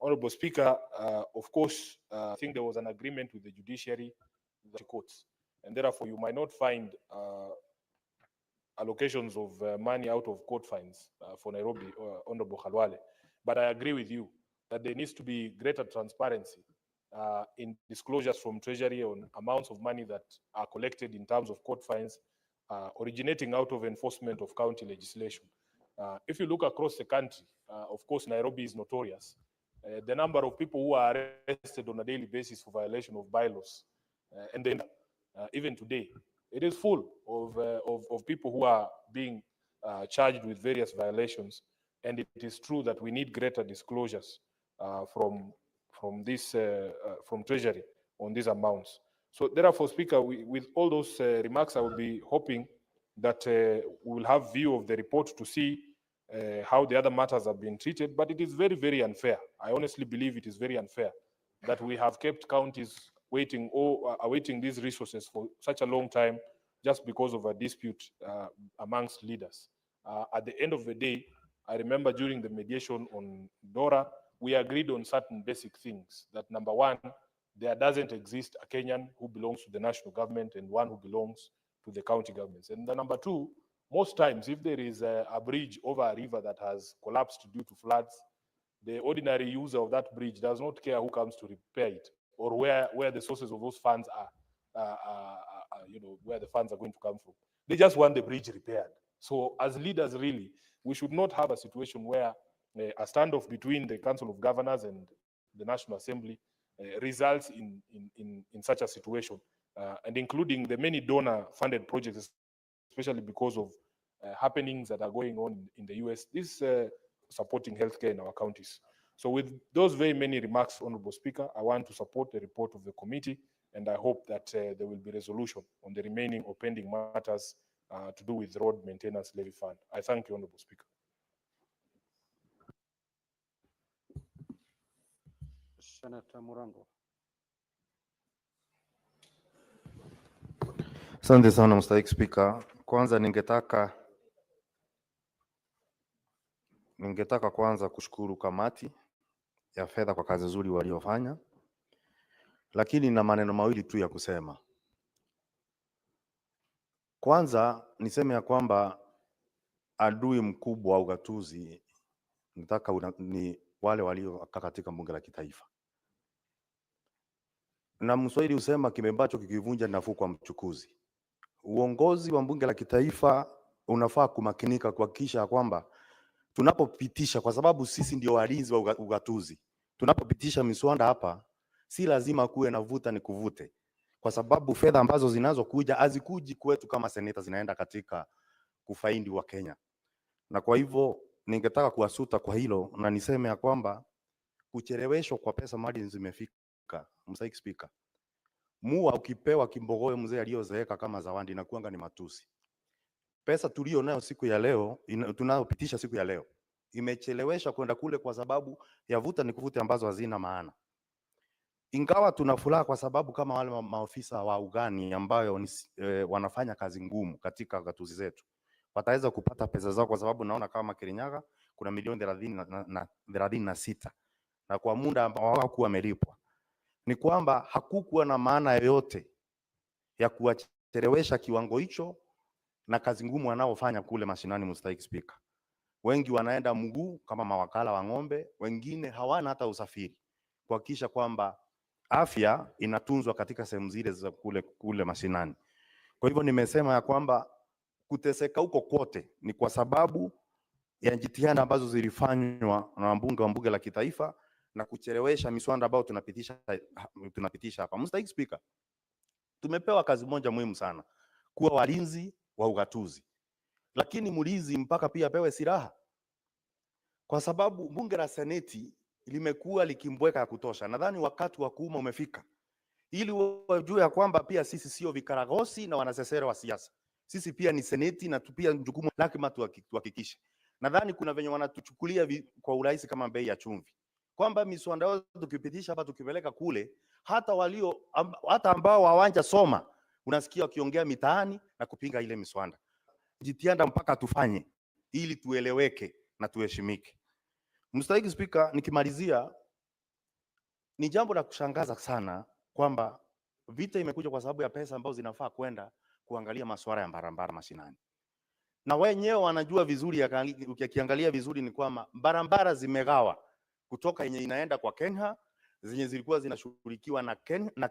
Honorable Speaker, of course, I think there was an agreement with the judiciary, the courts, and therefore you might not find allocations of money out of court fines for Nairobi, Honorable Khalwale. But I agree with you that there needs to be greater transparency in disclosures from Treasury on amounts of money that are collected in terms of court fines originating out of enforcement of county legislation. If you look across the country, of course, Nairobi is notorious. The number of people who are arrested on a daily basis for violation of bylaws, and then even today, it is full of people who are being charged with various violations. And it is true that we need greater disclosures from Treasury on these amounts. So therefore, Speaker, with all those remarks, I will be hoping that we will have view of the report to see how the other matters have been treated. But it is very, very unfair. I honestly believe it is very unfair that we have kept counties waiting or awaiting these resources for such a long time just because of a dispute amongst leaders. At the end of the day, I remember during the mediation on DORA, we agreed on certain basic things. That number one, there doesn't exist a Kenyan who belongs to the national government and one who belongs to the county governments. And the number two, most times if there is a bridge over a river that has collapsed due to floods, the ordinary user of that bridge does not care who comes to repair it or where the sources of those funds are, where the funds are going to come from. They just want the bridge repaired. So as leaders, really, we should not have a situation where a standoff between the Council of Governors and the National Assembly results in such a situation, and including the many donor-funded projects, especially because of happenings that are going on in the US, this supporting healthcare in our counties. So with those very many remarks, Honorable Speaker, I want to support the report of the committee, and I hope that there will be resolution on the remaining or pending matters to do with road maintenance levy fund. I thank you, Honorable Speaker. Senator Murango. Asante sana Mstahiki Spika. Kwanza ningetaka kwanza kushukuru kamati ya fedha kwa kazi nzuri waliofanya, lakini na maneno mawili tu ya kusema. Kwanza niseme ya kwamba adui mkubwa wa ugatuzi ni wale walio katika bunge la kitaifa. Na Mswahili husema kimembacho kikivunja nafuu kwa mchukuzi. Uongozi wa bunge la kitaifa unafaa kumakinika kuhakikisha kwamba tunapopitisha, kwa sababu sisi ndio walinzi wa ugatuzi, tunapopitisha miswada hapa si lazima kuwe na vuta ni kuvute, kwa sababu fedha ambazo zinazokuja hazikuji kwetu kama seneta, zinaenda katika kufaidi wa Kenya. Na kwa hivyo ningetaka kuwasuta kwa hilo, na niseme ya kwamba kucheleweshwa kwa pesa mali zimefika. Mstahiki Spika, mua ukipewa kimbogoyo mzee aliyozeeka kama zawadi na kuanga ni matusi. Pesa tulio nayo siku ya leo, tunayopitisha siku ya leo, imechelewesha kwenda kule kwa sababu ya vuta ni kuvute ambazo hazina maana. Ingawa tunafuraha kwa sababu kama wale maofisa wa ugani ambayo wanafanya kazi ngumu katika gatuzi zetu wataweza kupata pesa zao, kwa sababu naona kama Kirinyaga kuna milioni 36 na kwa muda ambao hawakuwa wamelipwa. Ni kwamba hakukuwa na maana yoyote ya kuwachelewesha kiwango hicho na kazi ngumu wanaofanya kule mashinani. Mstahiki Spika, wengi wanaenda mguu kama mawakala wa ng'ombe, wengine hawana hata usafiri kuhakikisha kwamba afya inatunzwa katika sehemu zile za kule mashinani. Kwa hivyo nimesema ya kwamba kuteseka huko kote ni kwa sababu ya jitihada ambazo zilifanywa na wabunge wa bunge la kitaifa na kuchelewesha miswada ambayo tunapitisha hapa. Mstahiki Spika, tumepewa kazi moja muhimu sana, kuwa walinzi wa ugatuzi, lakini mlinzi mpaka pia apewe silaha, kwa sababu bunge la seneti limekuwa likimbweka ya kutosha. Nadhani wakati wa kuuma umefika, ili wajue ya kwamba pia sisi sio vikaragosi na wanasesere wa siasa. Sisi pia ni seneti na pia jukumu lazima tuhakikishe. Nadhani kuna venye wanatuchukulia kwa urahisi kama bei ya chumvi, kwamba miswada yao tukipitisha hapa tukipeleka kule, hata ambao hawanja soma unasikia wakiongea mitaani na kupinga ile miswada. Jitihada mpaka tufanye ili tueleweke na tuheshimike. Mstahiki Spika, nikimalizia, ni jambo la kushangaza sana kwamba vita imekuja kwa sababu ya pesa ambazo zinafaa kwenda kuangalia masuala ya barabara mashinani. Na wenyewe wanajua vizuri, ukiangalia vizuri ni kwamba barabara zimegawa kutoka yenye inaenda kwa Kenya zenye zilikuwa zinashughulikiwa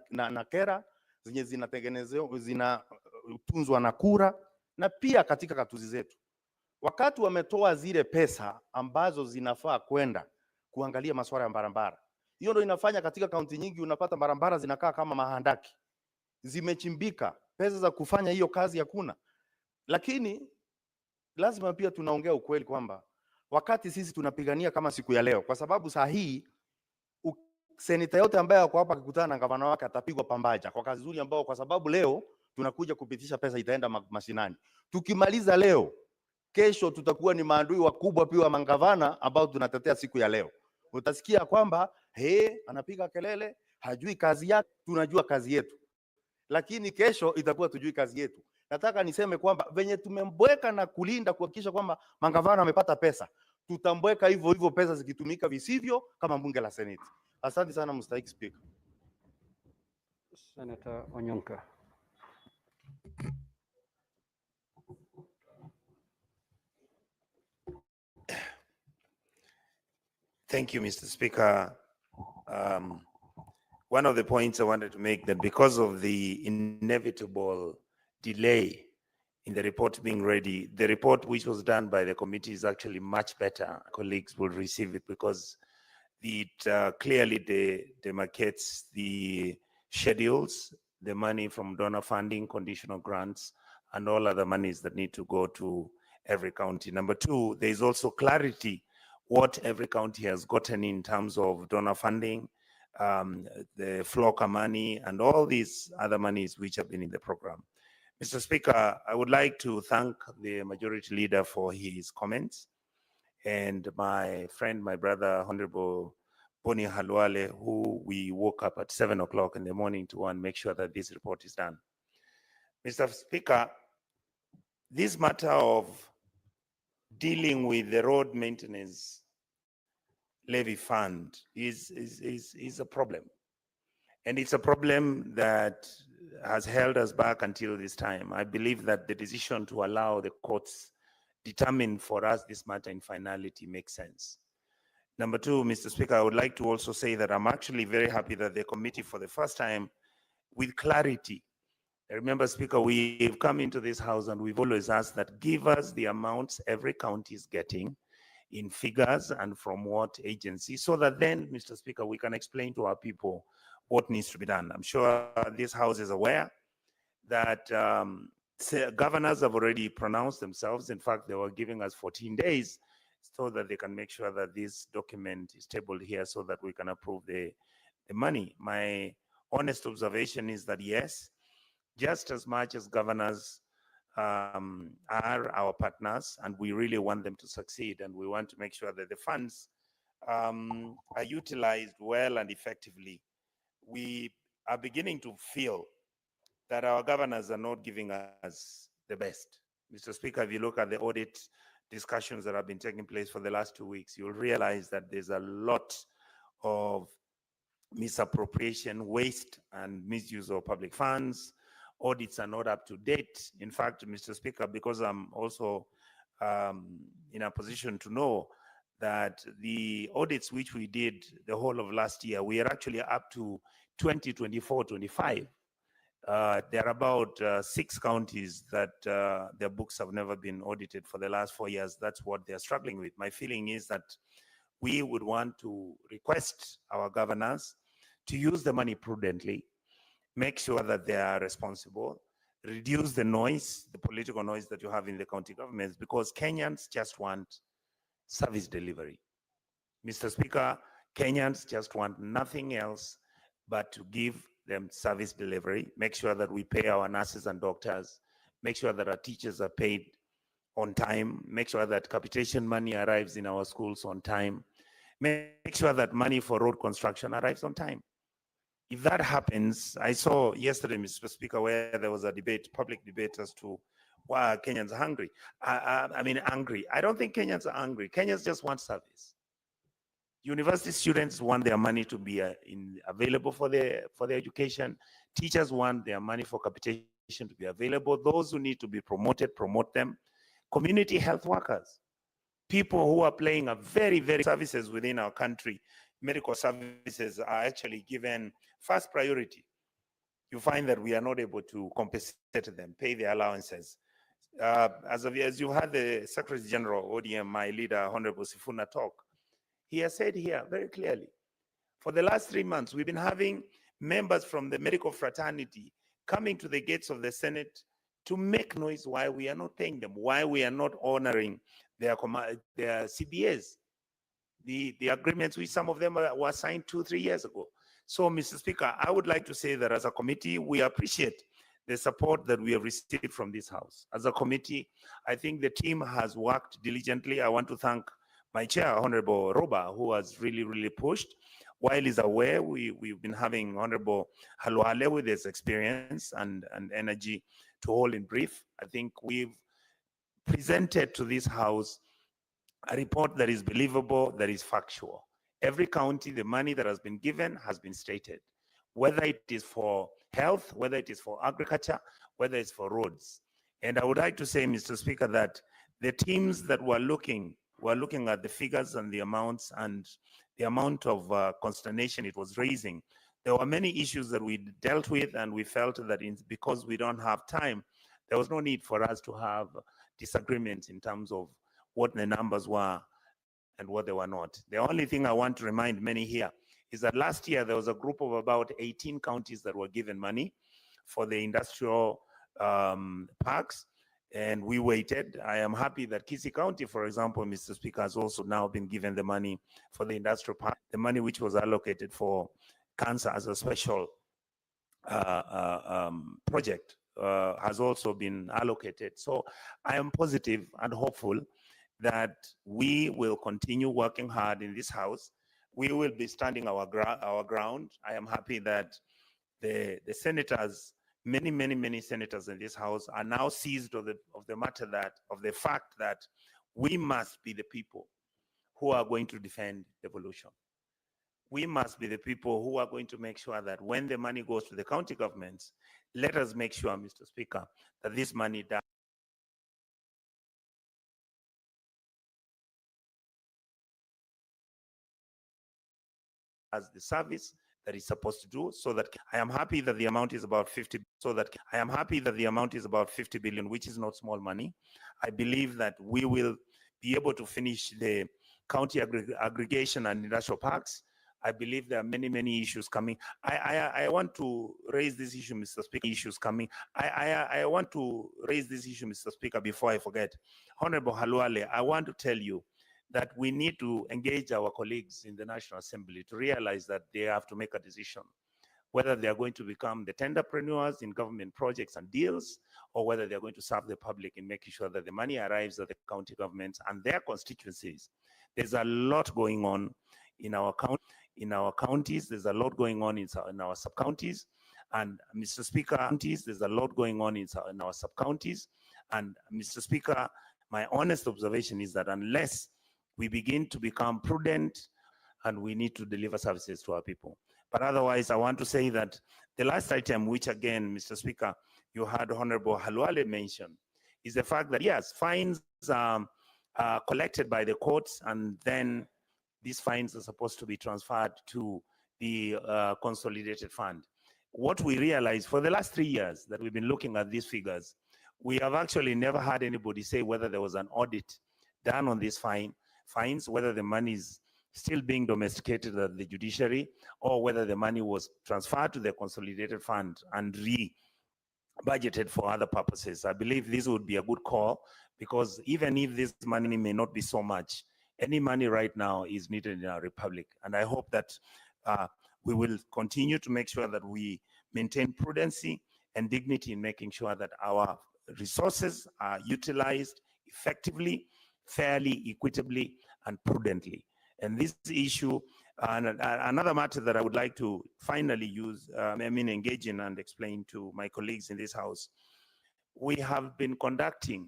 na kera, zenye zinatengenezewa, zinatunzwa na kura, na pia katika katuzi zetu. Wakati wametoa zile pesa ambazo zinafaa kwenda kuangalia masuala ya barabara, hiyo ndio inafanya katika kaunti nyingi unapata barabara zinakaa kama mahandaki, zimechimbika, pesa za kufanya hiyo kazi hakuna. Lakini lazima pia tunaongea ukweli kwamba wakati sisi tunapigania kama siku ya leo, kwa sababu saa hii seneta yote ambaye ako hapa akikutana na gavana wake atapigwa pambaja kwa kazi nzuri ambao, kwa sababu leo tunakuja kupitisha pesa itaenda mashinani. Tukimaliza leo, kesho tutakuwa ni maadui wakubwa pia wa mangavana ambao tunatetea siku ya leo. Utasikia kwamba anapiga kelele, hajui kazi yake, tunajua kazi yetu, lakini kesho itakuwa tujui kazi yetu. Nataka niseme kwamba venye tumembweka na kulinda kuhakikisha kwamba mangavana wamepata pesa, tutambweka hivyo hivyo pesa zikitumika visivyo kama bunge la Seneti. Asante sana Mr. Speaker. Senator Onyonka. Thank you, Mr. Speaker. One of the points I wanted to make that because of the inevitable delay in the report being ready, the report which was done by the committee is actually much better. Colleagues will receive it because it clearly demarcates the schedules, the money from donor funding, conditional grants, and all other monies that need to go to every county. Number two, there is also clarity what every county has gotten in terms of donor funding, the FLOCA money, and all these other monies which have been in the program. Mr. Speaker, I would like to thank the majority leader for his comments, and my friend, my brother, Honorable Boni Halwale, who we woke up at 7 o'clock in the morning to want to make sure that this report is done. Mr. Speaker, this matter of dealing with the road maintenance levy fund is a problem. And it's a problem that has held us back until this time. I believe that the decision to allow the courts determine for us this matter in finality makes sense. Number two, Mr. Speaker, I would like to also say that I'm actually very happy that the committee for the first time with clarity. Remember, Speaker, we've come into this house and we've always asked that give us the amounts every county is getting in figures and from what agency, so that then, Mr. Speaker, we can explain to our people what needs to be done. I'm sure this house is aware that governors have already pronounced themselves. In fact, they were giving us 14 days so that they can make sure that this document is tabled here so that we can approve the money. My honest observation is that yes, just as much as governors are our partners and we really want them to succeed and we want to make sure that the funds are utilized well and effectively, we are beginning to feel that our governors are not giving us the best. Mr. Speaker, if you look at the audit discussions that have been taking place for the last 2 weeks, you'll realize that there's a lot of misappropriation, waste, and misuse of public funds. Audits are not up to date. In fact, Mr. Speaker, because I'm also in a position to know that the audits which we did the whole of last year, we are actually up to 2024-25. There are about 6 counties that their books have never been audited for the last 4 years. That's what they're struggling with. My feeling is that we would want to request our governors to use the money prudently, make sure that they are responsible, reduce the noise, the political noise that you have in the county governments, because Kenyans just want service delivery. Mr. Speaker, Kenyans just want nothing else but to give them service delivery, make sure that we pay our nurses and doctors, make sure that our teachers are paid on time, make sure that capitation money arrives in our schools on time, make sure that money for road construction arrives on time. If that happens, I saw yesterday, Mr. Speaker, where there was a debate, public debate as to why Kenyans are hungry. I mean, angry. I don't think Kenyans are angry. Kenyans just want service. University students want their money to be available for their education. Teachers want their money for capitation to be available. Those who need to be promoted, promote them. Community health workers, people who are playing a very, very services within our country. medical services are actually given first priority, you find that we are not able to compensate them, pay their allowances. As you had the Secretary General, ODM, my leader, Honorable Sifuna, talk, he has said here very clearly, for the last 3 months, we've been having members from the medical fraternity coming to the gates of the Senate to make noise why we are not paying them, why we are not honoring their CBAs, the agreements which some of them were signed 2-3 years ago. So, Mr. Speaker, I would like to say that as a committee, we appreciate the support that we have received from this House. As a committee, I think the team has worked diligently. I want to thank my chair, Honorable Roba, who has really pushed. While he's aware, we've been having Honorable Halwale with his experience and energy to hold in brief. I think we've presented to this House a report that is believable, that is factual. Every county, the money that has been given has been stated, whether it is for health, whether it is for agriculture, whether it's for roads. And I would like to say, Mr. Speaker, that the teams that were looking at the figures and the amounts and the amount of consternation it was raising. There were many issues that we dealt with, and we felt that because we don't have time, there was no need for us to have disagreements in terms of what the numbers were and what they were not. The only thing I want to remind many here is that last year there was a group of about 18 counties that were given money for the industrial parks, and we waited. I am happy that Kisii County, for example, Mr. Speaker, has also now been given the money for the industrial park, the money which was allocated for cancer as a special project has also been allocated. So I am positive and hopeful that we will continue working hard in this House. We will be standing our ground. I am happy that the senators, many senators in this House are now seized of the matter of the fact that we must be the people who are going to defend devolution. We must be the people who are going to make sure that when the money goes to the county governments, let us make sure, Mr. Speaker, that this money does as the service that is supposed to do, so that I am happy that the amount is about 50, billion, which is not small money. I believe that we will be able to finish the county aggregation and industrial parks. I believe there are many issues coming. I want to raise this issue, Mr. Speaker. I want to raise this issue, Mr. Speaker, before I forget. Honorable Halwale, I want to tell you that we need to engage our colleagues in the National Assembly to realize that they have to make a decision whether they are going to become the tenderpreneurs in government projects and deals, or whether they are going to serve the public in making sure that the money arrives at the county governments and their constituencies. There's a lot going on in our counties. There's a lot going on in our sub-counties. And Mr. Speaker, there's a lot going on in our sub-counties. And Mr. Speaker, my honest observation is that unless we begin to become prudent, and we need to deliver services to our people. But otherwise, I want to say that the last item, which again, Mr. Speaker, you had Honorable Halwale mention, is the fact that yes, fines are collected by the courts, and then these fines are supposed to be transferred to the consolidated fund. What we realized for the last 3 years that we've been looking at these figures, we have actually never had anybody say whether there was an audit done on these fines, whether the money is still being domesticated at the judiciary, or whether the money was transferred to the consolidated fund and budgeted for other purposes. I believe this would be a good call, because even if this money may not be so much, any money right now is needed in our republic. And I hope that we will continue to make sure that we maintain prudency and dignity in making sure that our resources are utilized effectively, fairly, equitably, and prudently. And this issue, another matter that I would like to finally engage in and explain to my colleagues in this House, we have been conducting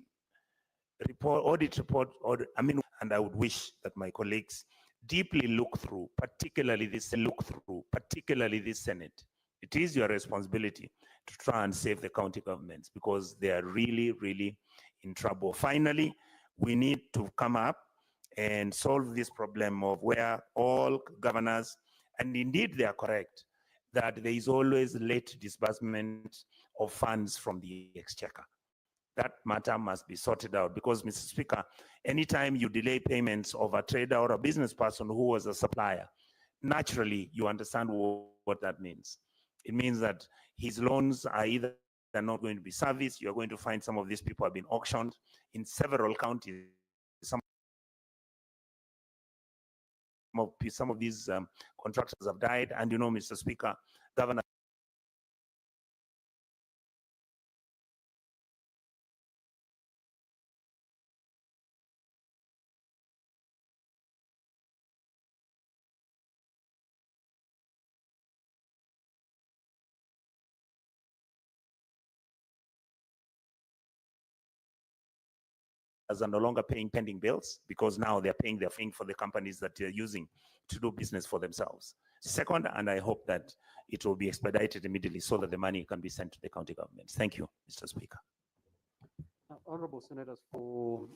audit report, and I would wish that my colleagues deeply look through, particularly this Senate. It is your responsibility to try and save the county governments, because they are really in trouble. Finally, we need to come up and solve this problem of where all governors, and indeed they are correct, that there is always late disbursement of funds from the exchequer. That matter must be sorted out because, Mr. Speaker, anytime you delay payments of a trader or a business person who was a supplier, naturally you understand what that means. It means that his loans are either not going to be serviced. You're going to find some of these people have been auctioned in several counties. Some of these contractors have died, and Mr. Speaker, Governor are no longer paying pending bills because now they're paying for the companies that they're using to do business for themselves. Second, and I hope that it will be expedited immediately so that the money can be sent to the county governments. Thank you, Mr. Speaker. Honorable Senators, for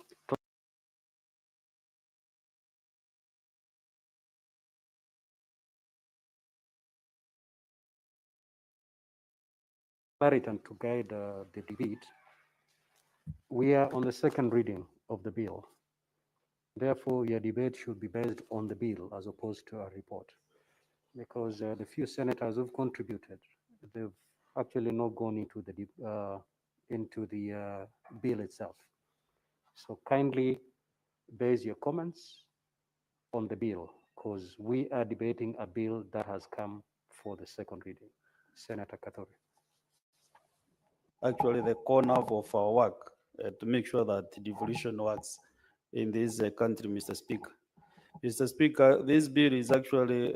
clarity and to guide the debate, we are on the second reading of the bill. Therefore, your debate should be based on the bill as opposed to a report, because the few senators who've contributed, they've actually not gone into the bill itself. So kindly base your comments on the bill, because we are debating a bill that has come for the second reading. Senator Katori. Actually the core nerve of our work to make sure that devolution works in this country, Mr. Speaker. Mr. Speaker, this bill is actually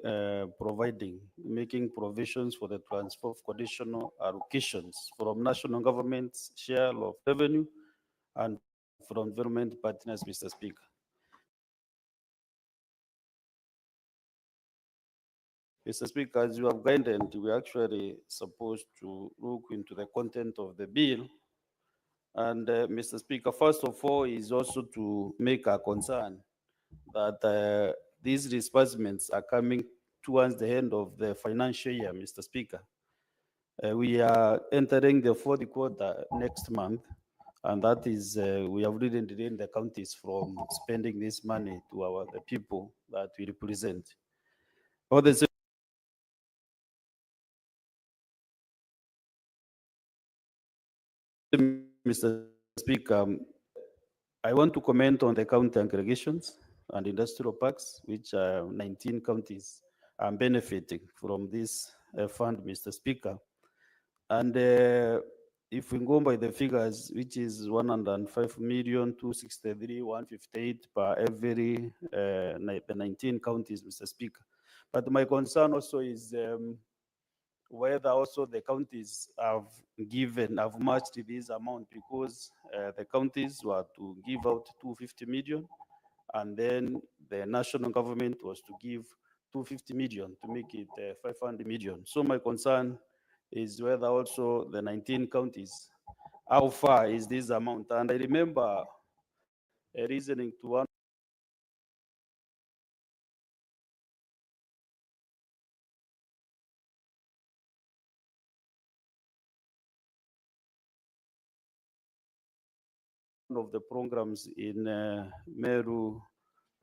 making provisions for the transfer of conditional allocations from national government's share of revenue and from government partners, Mr. Speaker. Mr. Speaker, as you have guided, we are actually supposed to look into the content of the bill. And Mr. Speaker, first of all, is also to make a concern that these disbursements are coming towards the end of the financial year, Mr. Speaker. We are entering the fourth quarter next month, and that is, we have really drained the counties from spending this money to the people that we represent. All the Mr. Speaker, I want to comment on the county aggregations and industrial parks, which 19 counties are benefiting from this fund, Mr. Speaker. And if we go by the figures, which is 105,263,158 per every the 19 counties, Mr. Speaker. But my concern also is whether also the counties have matched this amount, because the counties were to give out 250 million, and then the national government was to give 250 million to make it 500 million. So my concern is whether also the 19 counties, how far is this amount? And I remember reasoning to one of the programs in Meru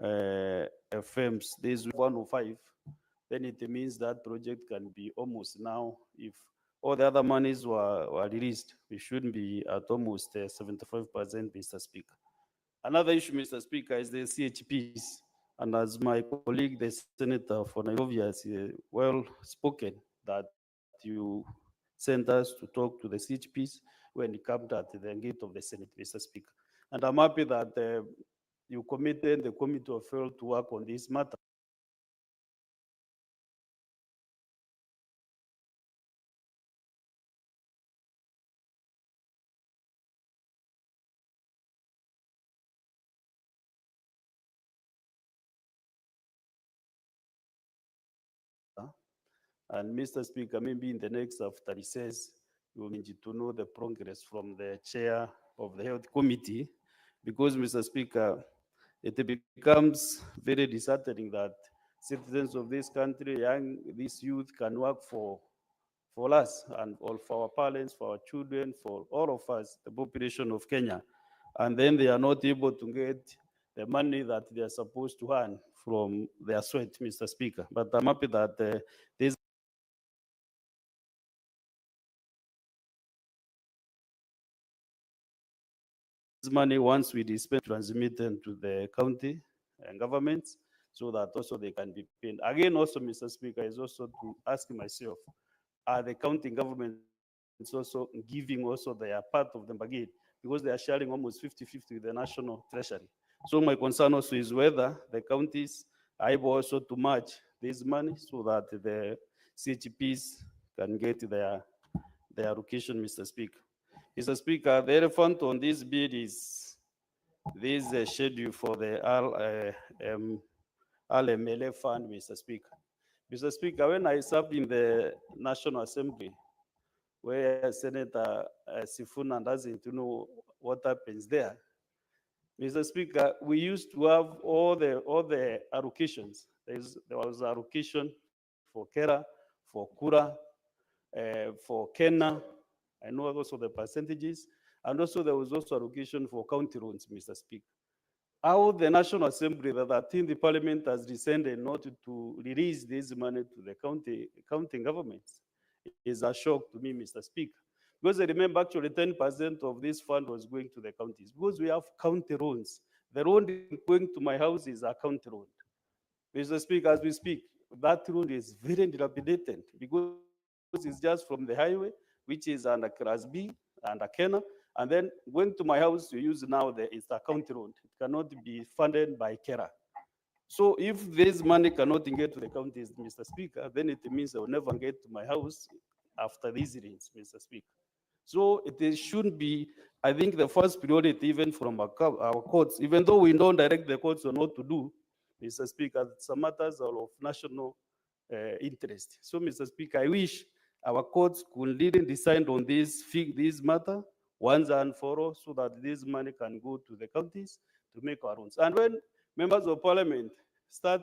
FMs, there's 105, then it means that project can be almost now, if all the other monies were released, we shouldn't be at almost 75%, Mr. Speaker. Another issue, Mr. Speaker, is the CHPs. And as my colleague, the Senator for Nairobi, has well spoken, that you sent us to talk to the CHPs when it comes at the gate of the Senate, Mr. Speaker. And I'm happy that you committed the Committee of Health to work on this matter. And Mr. Speaker, maybe in the next after recess, we will need to know the progress from the chair of the Health Committee, because, Mr. Speaker, it becomes very disheartening that citizens of this country, this youth can work for us and all for our parents, for our children, for all of us, the population of Kenya. And then they are not able to get the money that they are supposed to earn from their sweat, Mr. Speaker. But I'm happy that this money, once we dispense, transmitted to the county and governments so that also they can be paid. Again, also, Mr. Speaker, is also to ask myself, are the county governments also giving also their part of the bargain? Because they are sharing almost 50-50 with the national treasury. So my concern also is whether the counties are able also to match this money so that the CHPs can get their allocation, Mr. Speaker. Mr. Speaker, the elephant on this bill is this schedule for the RMLA fund, Mr. Speaker. Mr. Speaker, when I served in the National Assembly, where Senator Sifuna doesn't know what happens there, Mr. Speaker, we used to have all the allocations. There was allocation for Kera, for Kura, for Kenya. I know also the percentages, and also there was also allocation for county roads, Mr. Speaker. How the National Assembly, that I think the Parliament has decided not to release this money to the county governments is a shock to me, Mr. Speaker. Because I remember actually 10% of this fund was going to the counties. Because we have county roads. The road going to my house is a county road. Mr. Speaker, as we speak, that road is very dilapidated because it's just from the highway, which is under Class B, under Kenya, and then going to my house to use now it's a county road. It cannot be funded by Kera. So if this money cannot get to the counties, Mr. Speaker, then it means I will never get to my house after these rains, Mr. Speaker. So should be, I think, the first priority, even from our courts, even though we don't direct the courts on what to do, Mr. Speaker, some matters are of national interest. So, Mr. Speaker, I wish our courts could really decide on this matter once and for all so that this money can go to the counties to make our own. And when members of parliament start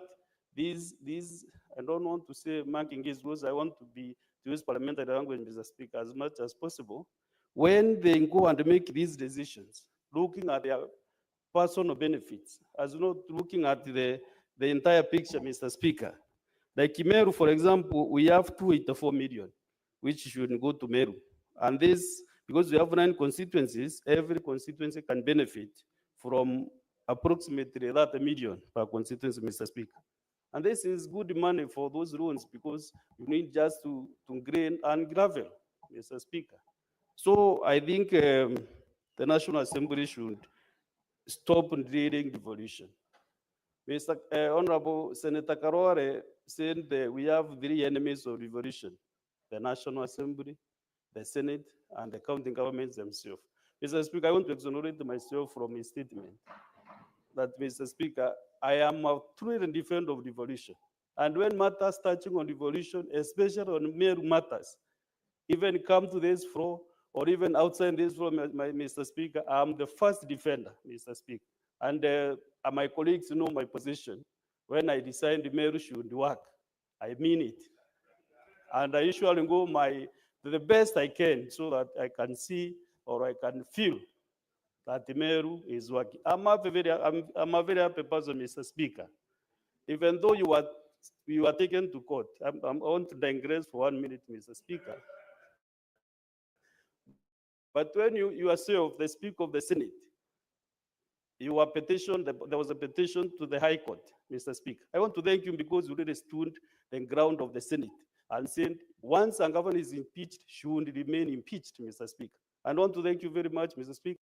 these I don't want to say marking is because I want to use parliamentary language, Mr. Speaker, as much as possible. When they go and make these decisions, looking at their personal benefits, as not looking at the entire picture, Mr. Speaker. Like Meru, for example, we have 284 million, which should go to Meru. And this, because we have 9 constituencies, every constituency can benefit from approximately that million per constituency, Mr. Speaker. And this is good money for those roads because you need just to grain and gravel, Mr. Speaker. So I think the National Assembly should stop drilling devolution. Mr. Honorable Senator Karore said that we have 3 enemies of devolution: the National Assembly, the Senate, and the county governments themselves. Mr. Speaker, I want to exonerate myself from a statement that, Mr. Speaker, I am a true defender of devolution. And when matters touching on devolution, especially on mere matters, even come to this floor or even outside this floor, Mr. Speaker, I'm the first defender, Mr. Speaker. And my colleagues know my position. When I decide the mayor should work, I mean it. And I usually go the best I can so that I can see or I can feel that the mayor is working. I'm a very happy person, Mr. Speaker. Even though you are taken to court, I want to digress for 1 minute, Mr. Speaker. But when you yourself, the Speaker of the Senate, your petition, there was a petition to the High Court, Mr. Speaker. I want to thank you because you really stood the ground of the Senate and said once a governor is impeached, she will remain impeached, Mr. Speaker. And I want to thank you very much, Mr. Speaker.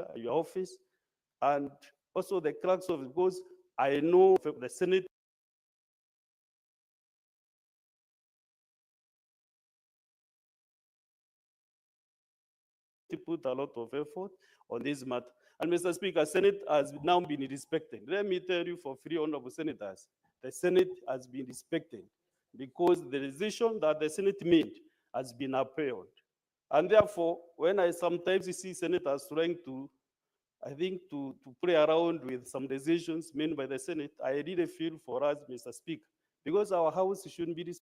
Speaker, your office, and also the clerks of, because I know the Senate put a lot of effort on this matter. And Mr. Speaker, Senate has now been respected. Let me tell you for free, honorable senators, the Senate has been respected because the decision that the Senate made has been upheld. And therefore, when I sometimes see senators trying to, I think, to play around with some decisions made by the Senate, I really feel for us, Mr. Speaker, because our house shouldn't be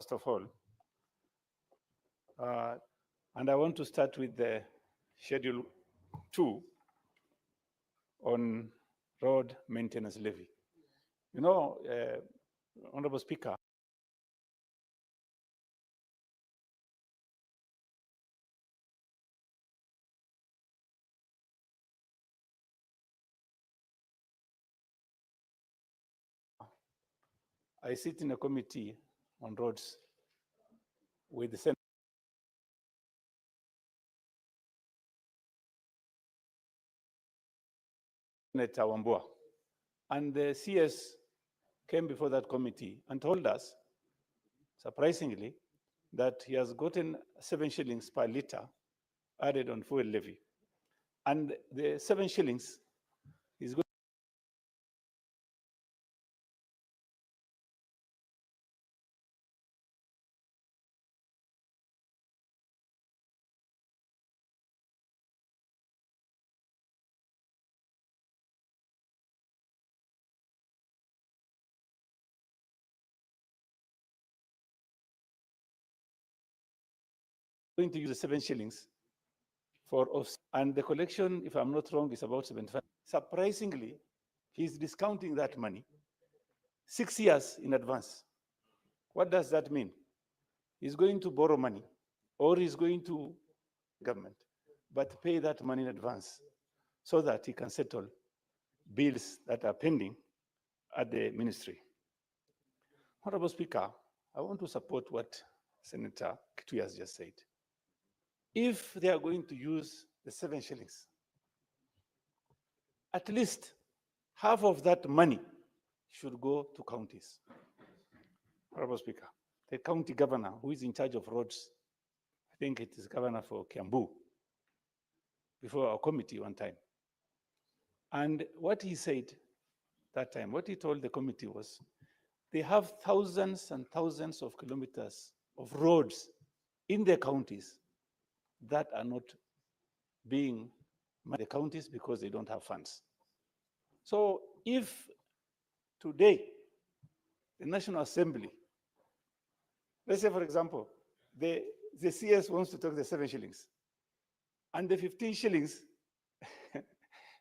First of all, and I want to start with the Schedule 2 on road maintenance levy. You know, Honorable Speaker, I sit in a committee on roads with the Senator Wambua. And the CS came before that committee and told us, surprisingly, that he has gotten 7 shillings per litre added on fuel levy. And the 7 shillings is going to use the 7 shillings for off, and the collection, if I'm not wrong, is about 75. Surprisingly, he's discounting that money 6 years in advance. What does that mean? He's going to borrow money, or he's going to government, but pay that money in advance so that he can settle bills that are pending at the ministry. Honorable Speaker, I want to support what Senator Kitui has just said. If they are going to use the 7 shillings, at least half of that money should go to counties. Honorable Speaker, the county governor who is in charge of roads, I think it is governor for Kiambu, before our committee one time. And what he said that time, what he told the committee was, they have thousands and thousands of kilometers of roads in their counties that are not being the counties because they don't have funds. So if today the National Assembly, let's say for example, the CS wants to take the 7 shillings and the 15 shillings,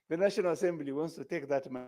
the National Assembly wants to take that money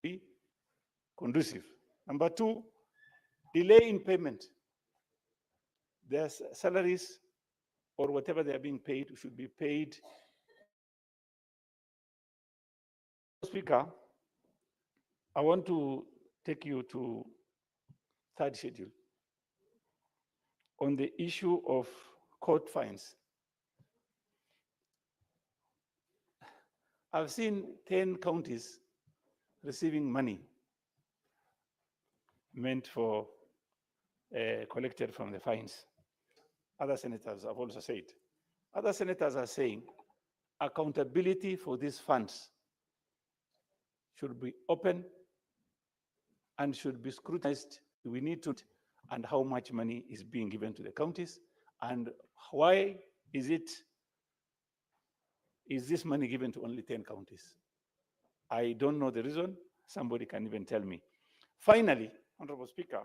be conducive. Number two, delay in payment. Their salaries or whatever they are being paid should be paid. Speaker, I want to take you to third schedule on the issue of court fines. I've seen 10 counties receiving money meant for collected from the fines. Other senators have also said. Other senators are saying accountability for these funds should be open and should be scrutinized. We need to, and how much money is being given to the counties, and why is this money given to only 10 counties? I don't know the reason. Somebody can even tell me. Finally, Honorable Speaker,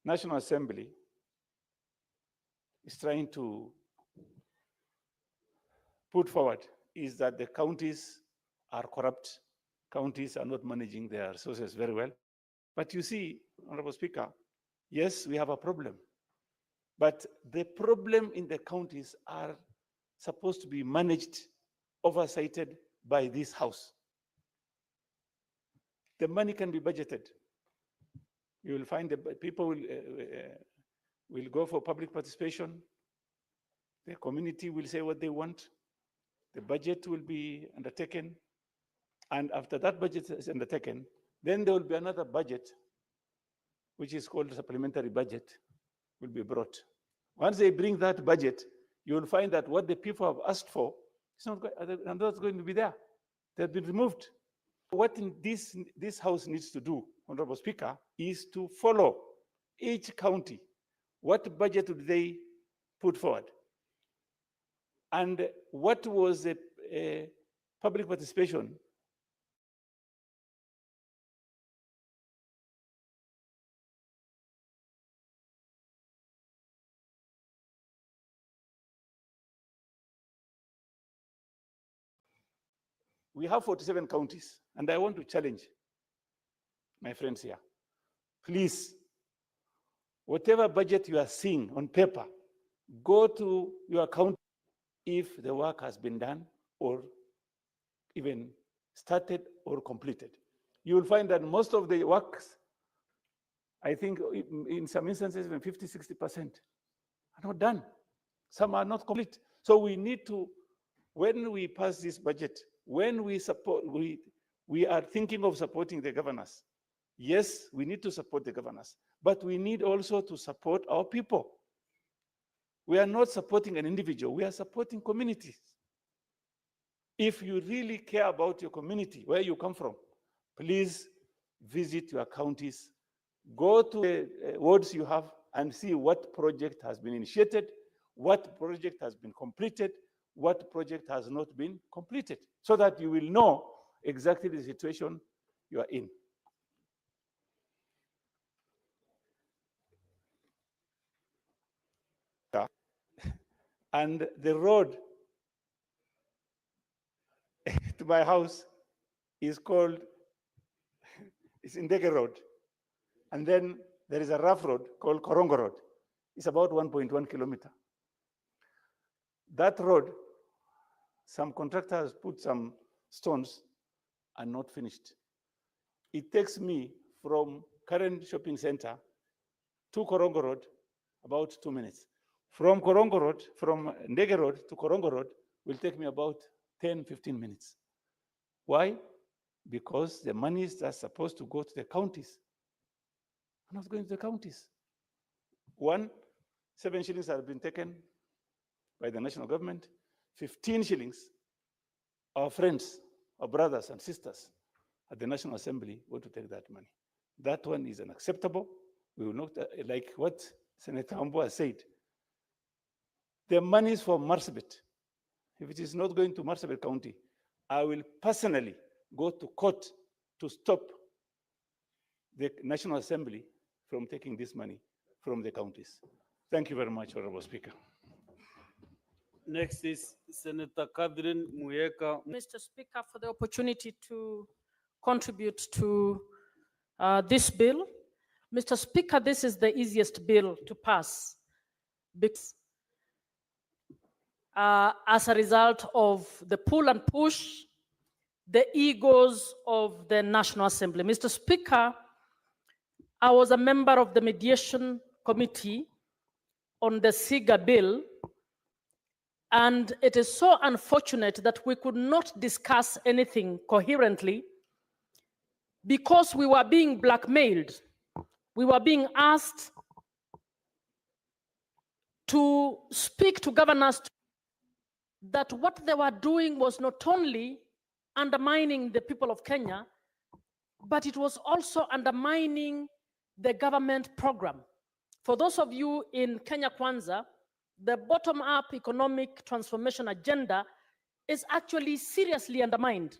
National Assembly is trying to put forward is that the counties are corrupt. Counties are not managing their resources very well. But you see, Honorable Speaker, yes, we have a problem. But the problem in the counties are supposed to be managed, oversighted by this House. The money can be budgeted. You will find that people will go for public participation. The community will say what they want. The budget will be undertaken. And after that budget is undertaken, then there will be another budget, which is called supplementary budget, will be brought. Once they bring that budget, you will find that what the people have asked for is not going to be there. They've been removed. What this House needs to do, Honorable Speaker, is to follow each county. What budget would they put forward? And what was the public participation? We have 47 counties, and I want to challenge my friends here. Please, whatever budget you are seeing on paper, go to your county if the work has been done or even started or completed. You will find that most of the works, I think in some instances, even 50, 60% are not done. Some are not complete. So we need to, when we pass this budget, when we support, we are thinking of supporting the governors. Yes, we need to support the governors, but we need also to support our people. We are not supporting an individual, we are supporting communities. If you really care about your community, where you come from, please visit your counties, go to the wards you have and see what project has been initiated, what project has been completed, what project has not been completed, so that you will know exactly the situation you are in. And the road to my house is called, it's Indege Road. And then there is a rough road called Korongo Road. It's about 1.1 kilometer. That road, some contractors put some stones and not finished. It takes me from current shopping center to Korongo Road about 2 minutes. From Korongo Road, from Ndege Road to Korongo Road will take me about 10, 15 minutes. Why? Because the monies that are supposed to go to the counties are not going to the counties. 7 shillings have been taken by the national government. 15 shillings, our friends, our brothers and sisters at the National Assembly want to take that money. That one is unacceptable. We will not, like what Senator Ambo said, the money is for Marsabit. If it is not going to Marsabit County, I will personally go to court to stop the National Assembly from taking this money from the counties. Thank you very much, Honorable Speaker. Next is Senator Catherine Muyeka. Mr. Speaker, for the opportunity to contribute to this bill. Mr. Speaker, this is the easiest bill to pass because, as a result of the pull and push, the egos of the National Assembly. Mr. Speaker, I was a member of the mediation committee on the SIGA bill, and it is so unfortunate that we could not discuss anything coherently because we were being blackmailed. We were being asked to speak to governors that what they were doing was not only undermining the people of Kenya, but it was also undermining the government program. For those of you in Kenya Kwanza, the bottom-up economic transformation agenda is actually seriously undermined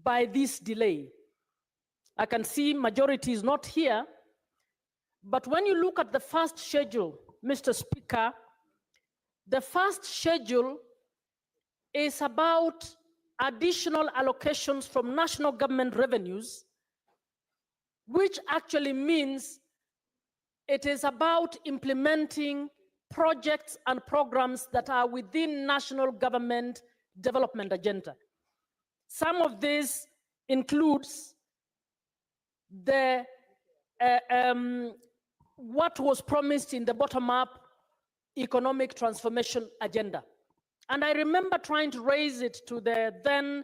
by this delay. I can see majority is not here, but when you look at the first schedule, Mr. Speaker, the first schedule is about additional allocations from national government revenues, which actually means it is about implementing projects and programs that are within national government development agenda. Some of this includes the what was promised in the bottom-up economic transformation agenda. And I remember trying to raise it to the then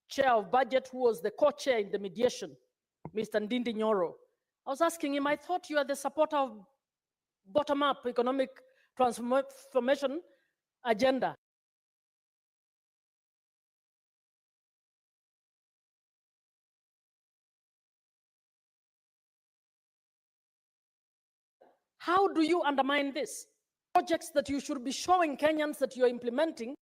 chair of budget, who was the co-chair in the mediation, Mr. Ndindi Nyoro. I was asking him, I thought you are the supporter of bottom-up economic transformation agenda. How do you undermine this? Projects that you should be showing Kenyans that you're implementing.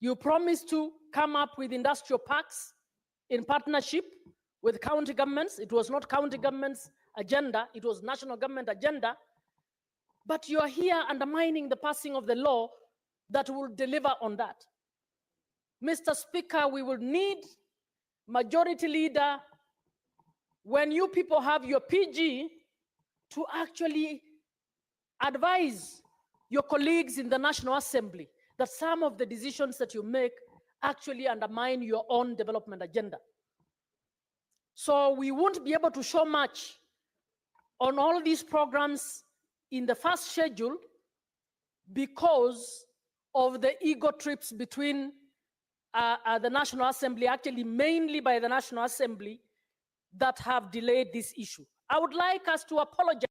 You promised to come up with industrial parks in partnership with county governments. It was not county government's agenda, it was national government agenda. But you are here undermining the passing of the law that will deliver on that. Mr. Speaker, we will need majority leader, when you people have your PG, to actually advise your colleagues in the National Assembly that some of the decisions that you make actually undermine your own development agenda. So we won't be able to show much on all these programs in the first schedule because of the ego trips between the National Assembly, actually mainly by the National Assembly, that have delayed this issue. I would like us to apologize.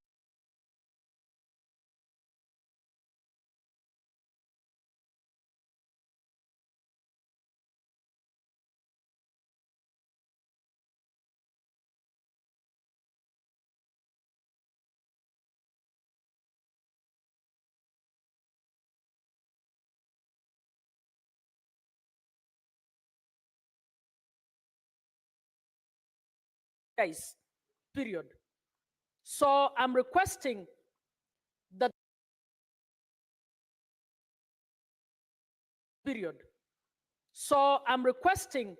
Period. So I'm requesting that period. So I'm requesting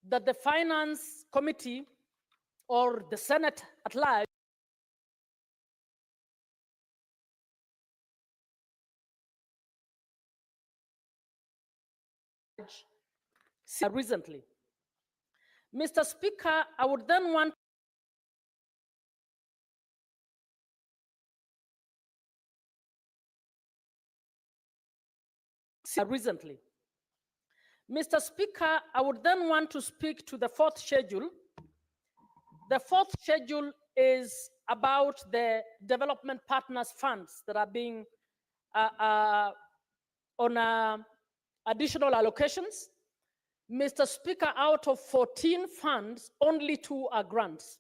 that the Finance Committee or the Senate at large recently. Mr. Speaker, I would then want recently. Mr. Speaker, I would then want to speak to the fourth schedule. The fourth schedule is about the development partners funds that are being on additional allocations. Mr. Speaker, out of 14 funds, only 2 are grants.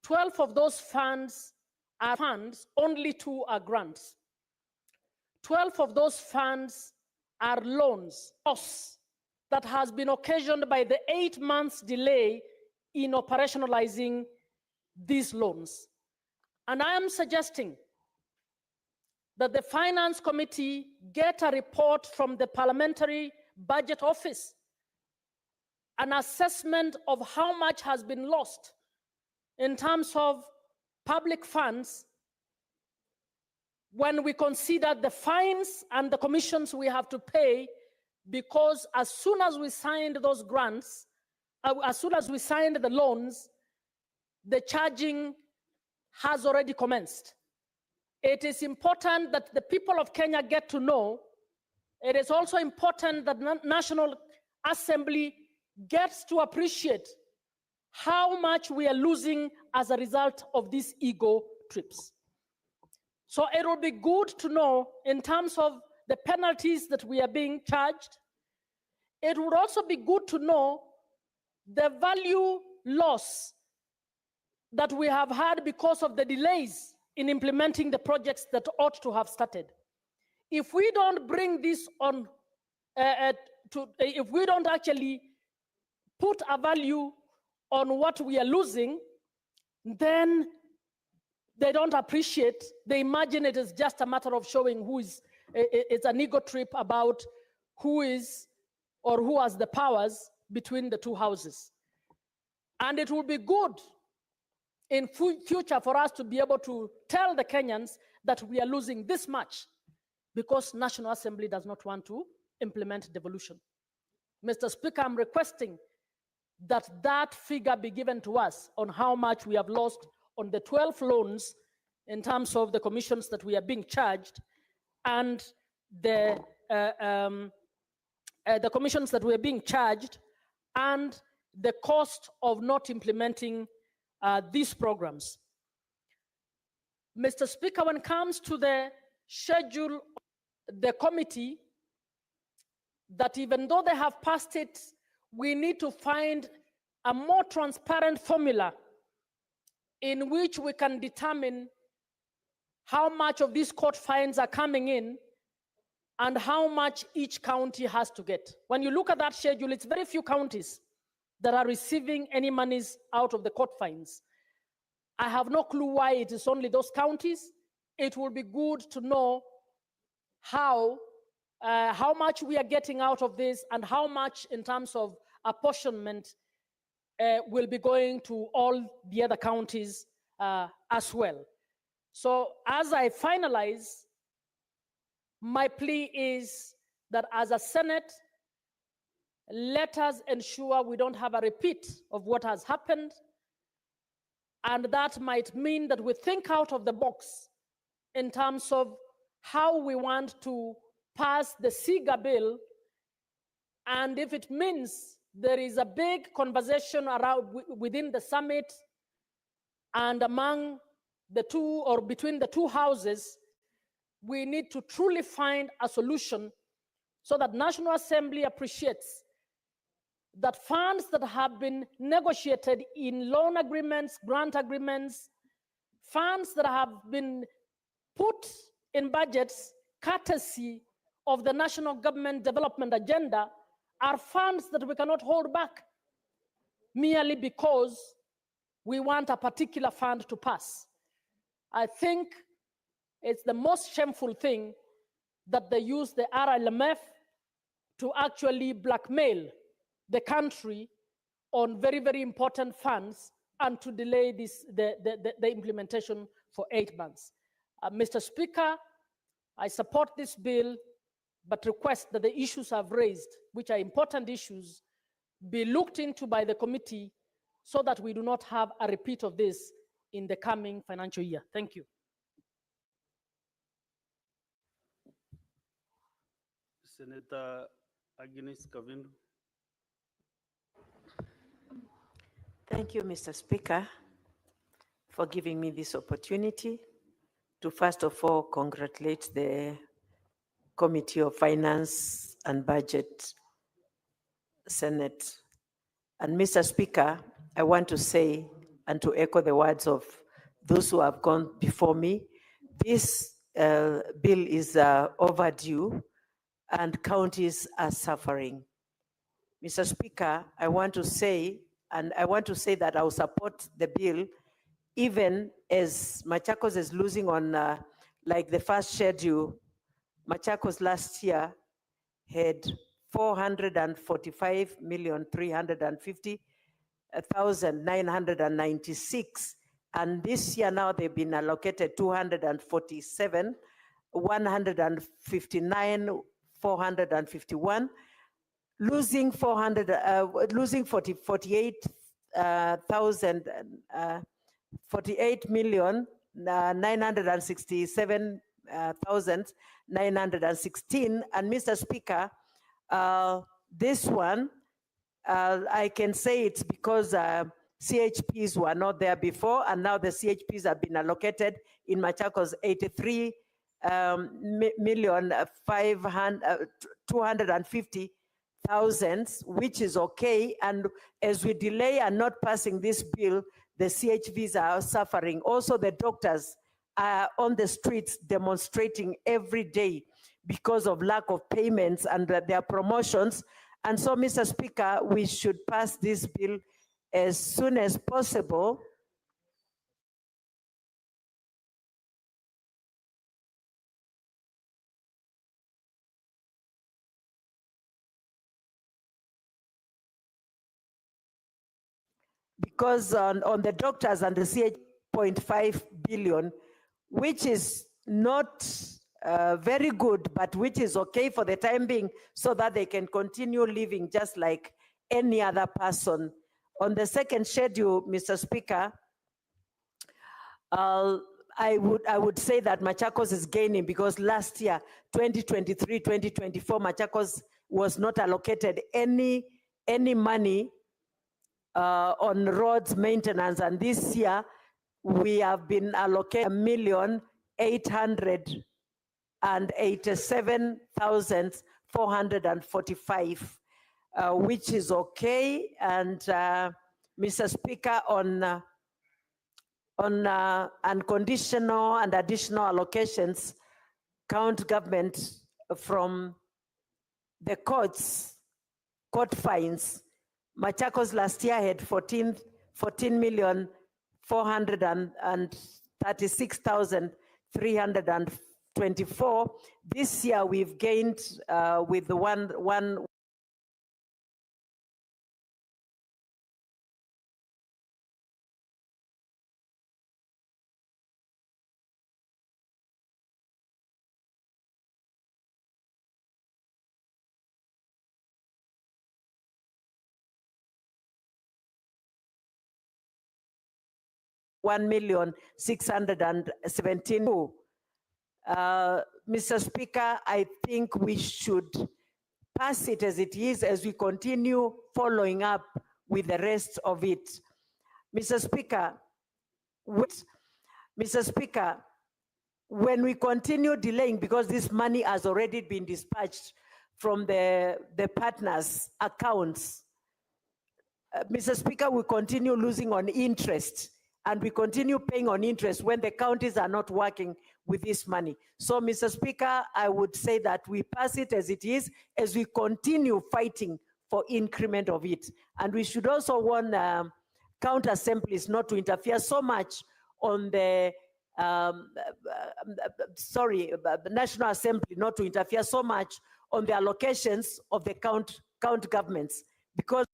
12 of those funds are funds, only 2 are grants. 12 of those funds are loans, loss that has been occasioned by the 8 months delay in operationalizing these loans. And I am suggesting that the Finance Committee get a report from the Parliamentary Budget Office, an assessment of how much has been lost in terms of public funds when we consider the fines and the commissions we have to pay, because as soon as we signed those grants, as soon as we signed the loans, the charging has already commenced. It is important that the people of Kenya get to know. It is also important that the National Assembly gets to appreciate how much we are losing as a result of these ego trips. So it will be good to know in terms of the penalties that we are being charged. It would also be good to know the value loss that we have had because of the delays in implementing the projects that ought to have started. If we don't bring this on, if we don't actually put a value on what we are losing, then they don't appreciate. They imagine it is just a matter of showing who is, it's an ego trip about who is or who has the powers between the two houses. And it will be good in future for us to be able to tell the Kenyans that we are losing this much because National Assembly does not want to implement devolution. Mr. Speaker, I'm requesting that that figure be given to us on how much we have lost on the 12 loans in terms of the commissions that we are being charged and the commissions that we are being charged and the cost of not implementing these programs. Mr. Speaker, when it comes to the schedule, the committee, that even though they have passed it, we need to find a more transparent formula in which we can determine how much of these court fines are coming in and how much each county has to get. When you look at that schedule, it's very few counties that are receiving any monies out of the court fines. I have no clue why it is only those counties. It will be good to know how much we are getting out of this and how much in terms of apportionment will be going to all the other counties as well. So as I finalize, my plea is that as a Senate, let us ensure we don't have a repeat of what has happened. And that might mean that we think out of the box in terms of how we want to pass the SIGA bill. And if it means there is a big conversation around within the summit and among the two or between the two houses, we need to truly find a solution so that National Assembly appreciates that funds that have been negotiated in loan agreements, grant agreements, funds that have been put in budgets courtesy of the national government development agenda are funds that we cannot hold back merely because we want a particular fund to pass. I think it's the most shameful thing that they use the RLMF to actually blackmail the country on very, very important funds and to delay this, the implementation for 8 months. Mr. Speaker, I support this bill, but request that the issues I've raised, which are important issues, be looked into by the committee so that we do not have a repeat of this in the coming financial year. Thank you. Senator Agnes Kavindu. Thank you, Mr. Speaker, for giving me this opportunity to first of all congratulate the Committee of Finance and Budget Senate. And Mr. Speaker, I want to say and to echo the words of those who have gone before me, this bill is overdue and counties are suffering. Mr. Speaker, I want to say that I will support the bill even as Machakos is losing on like the first schedule. Machakos last year had 445,350,996. And this year now they've been allocated 247,159,451, losing 48,967,916. And Mr. Speaker, this one, I can say it's because CHPs were not there before, and now the CHPs have been allocated in Machakos 83,250,000, which is okay. And as we delay and not passing this bill, the CHVs are suffering. Also, the doctors are on the streets demonstrating every day because of lack of payments and their promotions. And so, Mr. Speaker, we should pass this bill as soon as possible. Because on the doctors and the CH.5 billion, which is not very good, but which is okay for the time being, so that they can continue living just like any other person. On the second schedule, Mr. Speaker, I would say that Machakos is gaining, because last year, 2023-2024, Machakos was not allocated any money on roads maintenance, and this year we have been allocated 1,887,445, which is okay. And Mr. Speaker, on unconditional and additional allocations, county government from the court fines. Machakos last year had 14,336,324. This year we've gained with the one 1,617,000. Mr. Speaker, I think we should pass it as it is, as we continue following up with the rest of it. Mr. Speaker, when we continue delaying, because this money has already been dispatched from the partners' accounts, Mr. Speaker, we continue losing on interest, and we continue paying on interest when the counties are not working with this money. So, Mr. Speaker, I would say that we pass it as it is, as we continue fighting for increment of it. And we should also warn county assemblies not to interfere so much on the the National Assembly not to interfere so much on the allocations of the county governments, because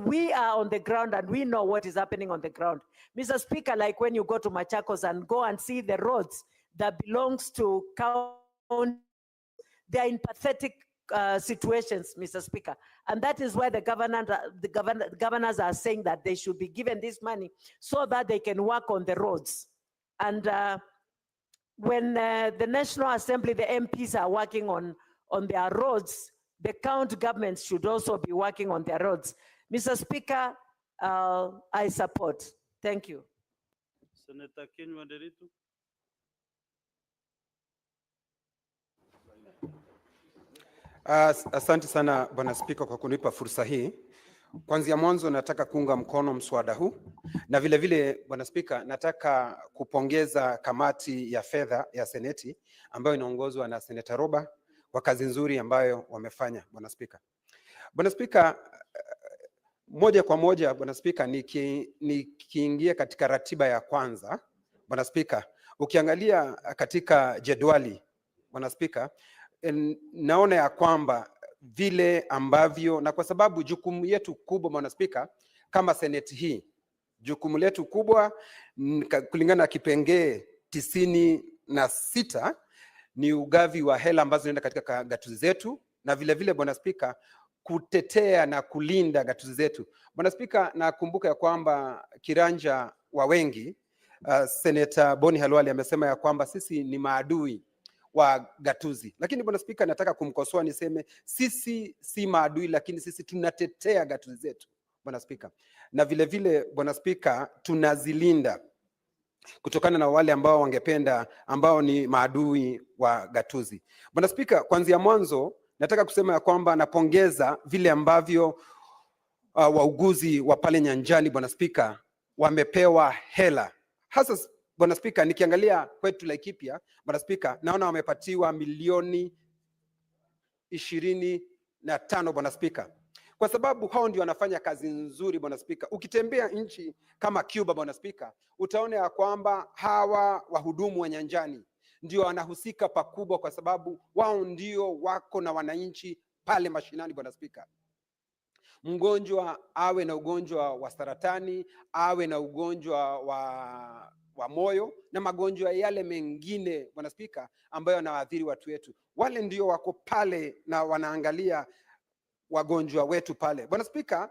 we are on the ground and we know what is happening on the ground. Mr. Speaker, like when you go to Machakos and go and see the roads that belongs to county, they are in pathetic situations, Mr. Speaker. And that is why the governors are saying that they should be given this money so that they can work on the roads. And when the National Assembly, the MPs are working on their roads, the county governments should also be working on their roads. Mr. Speaker, I support. Thank you. Senator Kinyua Nderitu. Asante sana Bwana Spika kwa kunipa fursa hii. Kwanza mwanzo nataka kuunga mkono mswada huu na vile vile Bwana Spika, nataka kupongeza kamati ya fedha ya Seneti ambayo inaongozwa na Senator Roba kwa kazi nzuri ambayo wamefanya Bwana Spika. Bwana Spika, moja kwa moja Bwana Spika, nikiingia katika ratiba ya kwanza Bwana Spika, ukiangalia katika jedwali Bwana Spika, naona ya kwamba vile ambavyo, na kwa sababu jukumu yetu kubwa Bwana Spika kama Seneti hii, jukumu letu kubwa kulingana na kipengee 96 ni ugavi wa hela ambazo zinaenda katika gatuzi zetu, na vile vile Bwana Spika kutetea na kulinda gatuzi zetu. Bwana Spika, nakumbuka ya kwamba kiranja wa wengi Senator Boni Halwali amesema ya kwamba sisi ni maadui wa gatuzi, lakini Bwana Spika, nataka kumkosoa niseme sisi si maadui, lakini sisi tunatetea gatuzi zetu Bwana Spika, na vile vile Bwana Spika tunazilinda kutokana na wale ambao wangependa ambao ni maadui wa gatuzi. Bwana Spika, kuanzia mwanzo nataka kusema ya kwamba napongeza vile ambavyo wauguzi wa pale nyanjani Bwana Spika wamepewa hela, hasa Bwana Spika nikiangalia kwetu Laikipia Bwana Spika naona wamepatiwa milioni 25 Bwana Spika, kwa sababu hao ndio wanafanya kazi nzuri Bwana Spika. Ukitembea nchi kama Cuba Bwana Spika, utaona ya kwamba hawa wahudumu wa nyanjani ndio wanahusika pakubwa, kwa sababu wao ndio wako na wananchi pale mashinani Bwana Spika. Mgonjwa awe na ugonjwa wa saratani, awe na ugonjwa wa moyo na magonjwa yale mengine Bwana Spika ambayo yanaathiri watu wetu, wale ndio wako pale na wanaangalia wagonjwa wetu pale Bwana Spika.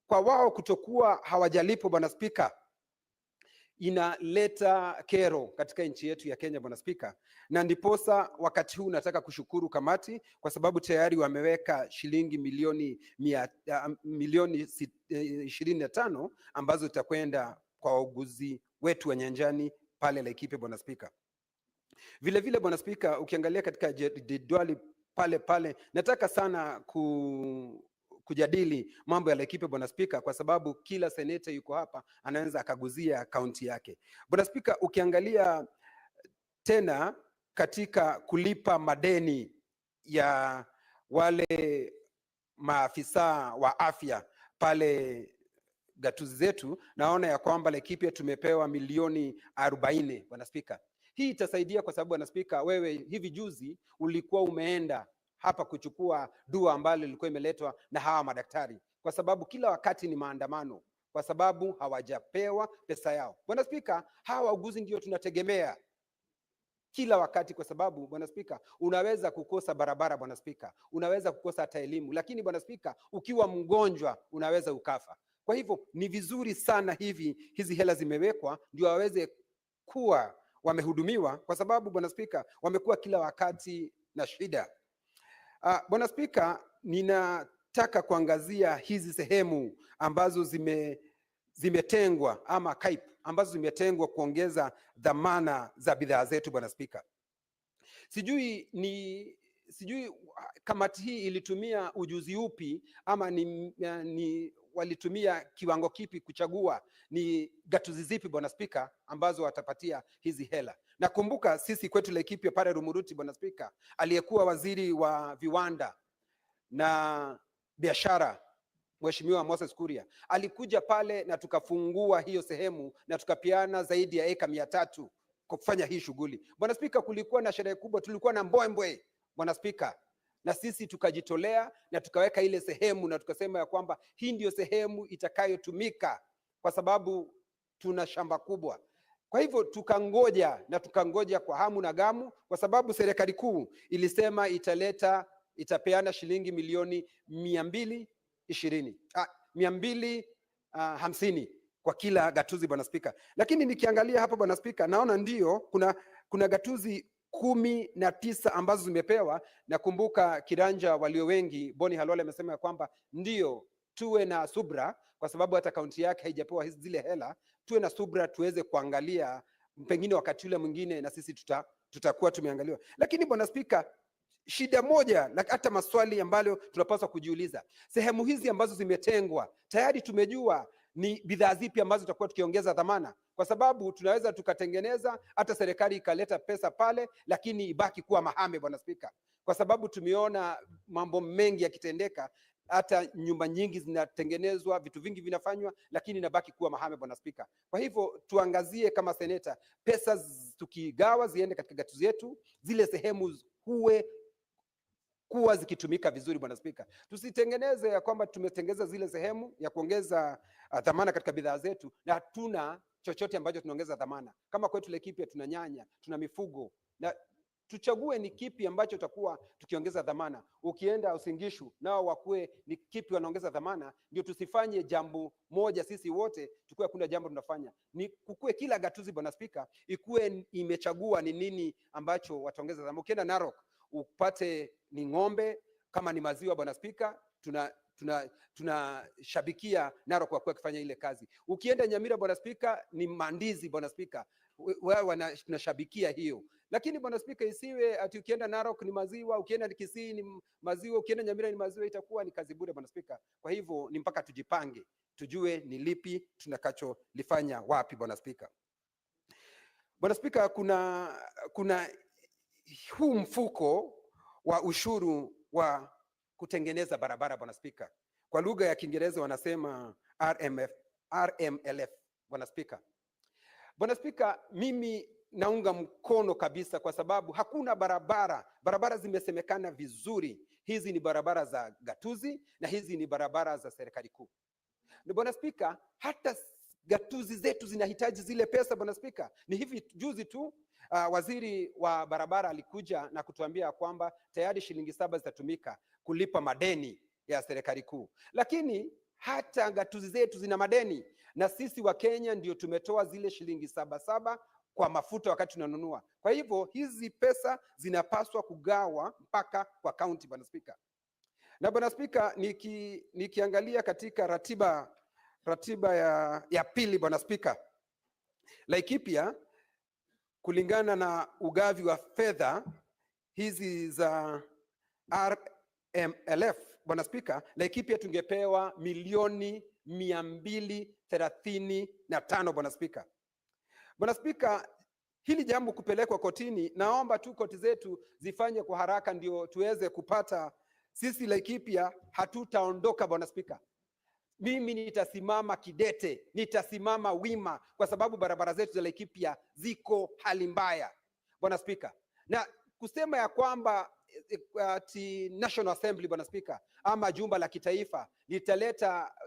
Kwa wao kutokuwa hawajalipo Bwana Spika inaleta kero katika nchi yetu ya Kenya Bwana Spika, na ndiposa wakati huu nataka kushukuru kamati kwa sababu tayari wameweka shilingi milioni 25 ambazo zitakwenda kwa wauguzi wetu wa nyanjani pale Laikipia Bwana Spika. Vile vile Bwana Spika, ukiangalia katika jedwali pale nataka sana kujadili mambo ya Laikipia Bwana Spika, kwa sababu kila seneta yuko hapa anaweza akaguzia kaunti yake Bwana Spika. Ukiangalia tena katika kulipa madeni ya wale maafisa wa afya pale gatuzi zetu, naona ya kwamba Laikipia tumepewa milioni 40 Bwana Spika. Hii itasaidia kwa sababu Bwana Spika, wewe hivi juzi ulikuwa umeenda hapa kuchukua dua ambalo lilikuwa imeletwa na hawa madaktari, kwa sababu kila wakati ni maandamano kwa sababu hawajapewa pesa yao Bwana Spika. Hawa wauguzi ndio tunategemea kila wakati, kwa sababu Bwana Spika unaweza kukosa barabara Bwana Spika, unaweza kukosa hata elimu, lakini Bwana Spika ukiwa mgonjwa unaweza ukafa. Kwa hivyo ni vizuri sana hizi hela zimewekwa ndio waweze kuwa wamehudumiwa, kwa sababu Bwana Spika wamekuwa kila wakati na shida. Bwana Spika, ninataka kuangazia hizi sehemu ambazo zimetengwa ama KAIP ambazo zimetengwa kuongeza dhamana za bidhaa zetu Bwana Spika. Sijui kamati hii ilitumia ujuzi upi ama ni walitumia kiwango kipi kuchagua ni gatuzi zipi Bwana Spika ambazo watapatia hizi hela. Nakumbuka sisi kwetu Laikipia pale Rumuruti Bwana Spika, aliyekuwa waziri wa viwanda na biashara Mheshimiwa Moses Kuria alikuja pale na tukafungua hiyo sehemu na tukapiana zaidi ya eka 300 kufanya hii shughuli Bwana Spika. Kulikuwa na sherehe kubwa, tulikuwa na mbwembwe Bwana Spika, na sisi tukajitolea na tukaweka ile sehemu na tukasema ya kwamba hii ndio sehemu itakayotumika kwa sababu tuna shamba kubwa. Kwa hivyo tukangoja kwa hamu na gamu, kwa sababu serikali kuu ilisema itapeana shilingi milioni 250 kwa kila gatuzi Bwana Spika. Lakini nikiangalia hapa Bwana Spika, naona ndio kuna gatuzi 19 ambazo zimepewa. Nakumbuka kiranja walio wengi Boni Halwale amesema ya kwamba ndio tuwe na subra, kwa sababu hata kaunti yake haijapewa zile hela. Tuwe na subra tuweze kuangalia, pengine wakati ule mwingine na sisi tutakuwa tumeangaliwa. Lakini Bwana Spika, shida moja na hata maswali ambayo tunapaswa kujiuliza, sehemu hizi ambazo zimetengwa tayari tumejua ni bidhaa zipi ambazo tutakuwa tukiongeza dhamana, kwa sababu tunaweza tukatengeneza hata serikali ikaleta pesa pale, lakini ibaki kuwa mahame Bwana Spika, kwa sababu tumeona mambo mengi yakitendeka, hata nyumba nyingi zinatengenezwa, vitu vingi vinafanywa, lakini inabaki kuwa mahame Bwana Spika. Kwa hivyo tuangazie kama seneta, pesa tukigawa ziende katika gatuzi yetu, zile sehemu kuwa zikitumika vizuri Bwana Spika. Tusitengeneze ya kwamba tumetengeza zile sehemu ya kuongeza dhamana katika bidhaa zetu na hatuna chochote ambacho tunaongeza dhamana. Kama kwetu Laikipia tuna nyanya, tuna mifugo, na tuchague ni kipi ambacho tutakuwa tukiongeza dhamana. Ukienda Uasin Gishu nao wakue ni kipi wanaongeza dhamana, ndio tusifanye jambo moja sisi wote tukue kuna jambo tunafanya. Ni kukue kila gatuzi Bwana Spika ikue imechagua ni nini ambacho wataongeza dhamana. Ukienda Narok upate ni ng'ombe, kama ni maziwa Bwana Spika, tunashabikia Narok kwa kufanya ile kazi. Ukienda Nyamira Bwana Spika ni mandizi Bwana Spika, wao tunashabikia hiyo. Lakini Bwana Spika, isiwe ati ukienda Narok ni maziwa, ukienda Kisii ni maziwa, ukienda Nyamira ni maziwa, itakuwa ni kazi bure Bwana Spika. Kwa hivyo ni mpaka tujipange, tujue ni lipi tunakacholifanya wapi Bwana Spika. Bwana Spika, kuna huu mfuko wa ushuru wa kutengeneza barabara Bwana Spika. Kwa lugha ya Kiingereza wanasema RMLF Bwana Spika. Bwana Spika, mimi naunga mkono kabisa, kwa sababu hakuna barabara zimesemekana vizuri. Hizi ni barabara za gatuzi na hizi ni barabara za serikali kuu. Na Bwana Spika, hata gatuzi zetu zinahitaji zile pesa Bwana Spika. Ni hivi juzi tu waziri wa barabara alikuja na kutuambia kwamba tayari shilingi 7 zitatumika kulipa madeni ya serikali kuu. Lakini hata gatuzi zetu zina madeni, na sisi wa Kenya ndio tumetoa zile shilingi 7 kwa mafuta wakati tunanunua. Kwa hivyo hizi pesa zinapaswa kugawa mpaka kwa kaunti Bwana Spika. Na Bwana Spika, nikiangalia katika ratiba ya pili Bwana Spika, Laikipia kulingana na ugavi wa fedha hizi za RMLF Bwana Spika, Laikipia tungepewa milioni 235 Bwana Spika. Bwana Spika, hili jambo kupelekwa kotini, naomba tu koti zetu zifanye kwa haraka ndio tuweze kupata. Sisi Laikipia hatutaondoka Bwana Spika. Mimi nitasimama kidete, nitasimama wima, kwa sababu barabara zetu za Laikipia ziko hali mbaya Bwana Spika. Na kusema ya kwamba National Assembly Bwana Spika ama jumba la kitaifa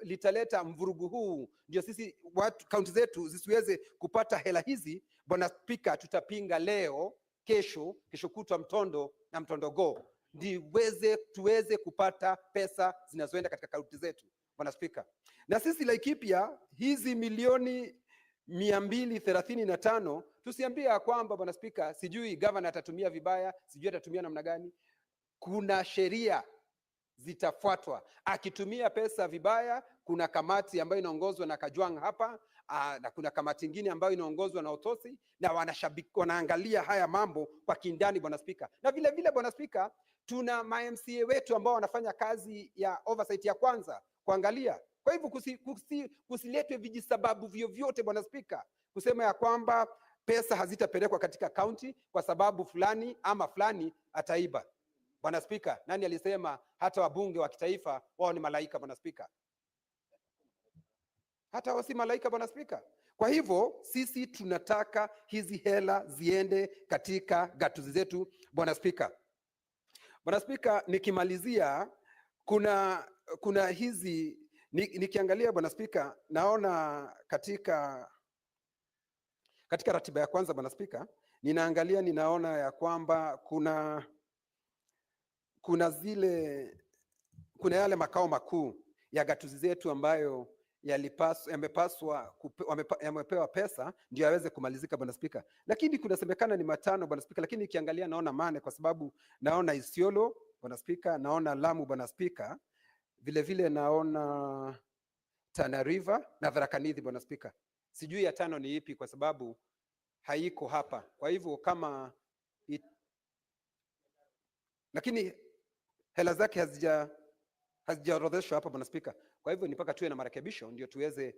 litaleta mvurugu huu, ndio sisi watu kaunti zetu zisiweze kupata hela hizi Bwana Spika, tutapinga leo, kesho kutwa Mtondo na Mtondogo, tuweze kupata pesa zinazoenda katika kaunti zetu Bwana Spika. Na sisi Laikipia hizi milioni 235 tusiambia kwamba Bwana Spika sijui governor atatumia vibaya, sijui atatumia namna gani. Kuna sheria zitafuatwa. Akitumia pesa vibaya, kuna kamati ambayo inaongozwa na Kajwang hapa, na kuna kamati nyingine ambayo inaongozwa na Otosi, na wanaangalia haya mambo kwa kindani Bwana Spika. Na vile vile Bwana Spika, tuna MCA wetu ambao wanafanya kazi ya oversight ya kwanza kuangalia. Kwa hivyo kusiletwe vijisababu vyovyote Bwana Spika kusema ya kwamba pesa hazitapelekwa katika kaunti kwa sababu fulani ama fulani ataiba. Bwana Spika, nani alisema hata wabunge wa kitaifa wao ni malaika Bwana Spika? Hata wao si malaika Bwana Spika. Kwa hivyo sisi tunataka hizi hela ziende katika gatuzi zetu Bwana Spika. Bwana Spika, nikimalizia kuna hizi nikiangalia Bwana Spika, naona katika ratiba ya kwanza Bwana Spika, ninaona ya kwamba kuna yale makao makuu ya gatuzi zetu ambayo yamepewa pesa ndio yaweze kumalizika, Bwana Spika. Lakini kunasemekana ni matano, Bwana Spika, lakini ikiangalia naona mane, kwa sababu naona Isiolo, Bwana Spika, naona Lamu, Bwana Spika, vile vile naona Tana River na Tharaka Nithi, Bwana Spika. Sijui ya tano ni ipi kwa sababu haiko hapa. Kwa hivyo kama lakini hela zake hazijaorodheshwa hapa, Bwana Spika. Kwa hivyo ni mpaka tuwe na marekebisho ndio tuweze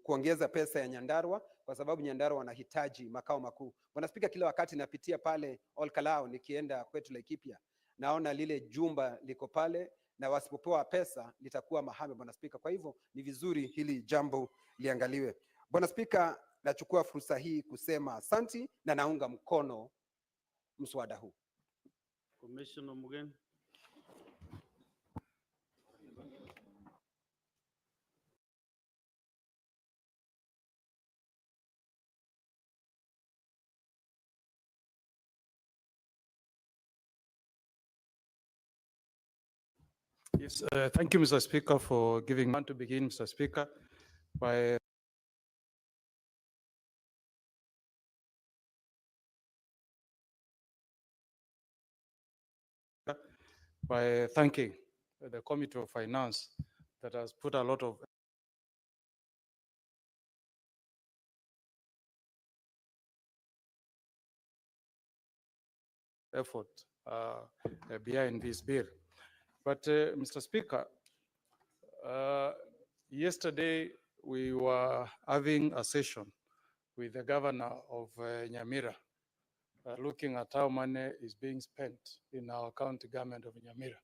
kuongeza pesa ya Nyandarua, kwa sababu Nyandarua wanahitaji makao makuu. Bwana Spika, kila wakati napitia pale Olkalao nikienda kwetu Laikipia, naona lile jumba liko pale, na wasipopewa pesa litakuwa mahame, Bwana Spika. Kwa hivyo ni vizuri hili jambo liangaliwe. Bwana Spika, nachukua fursa hii kusema asanti na naunga mkono mswada huu. Commissioner Mugen. Yes, thank you, Mr. Speaker, for giving me to begin, Mr. Speaker, by thanking the Committee of Finance that has put a lot of effort behind this bill. But Mr. Speaker, yesterday we were having a session with the governor of Nyamira, looking at how money is being spent in our county government of Nyamira.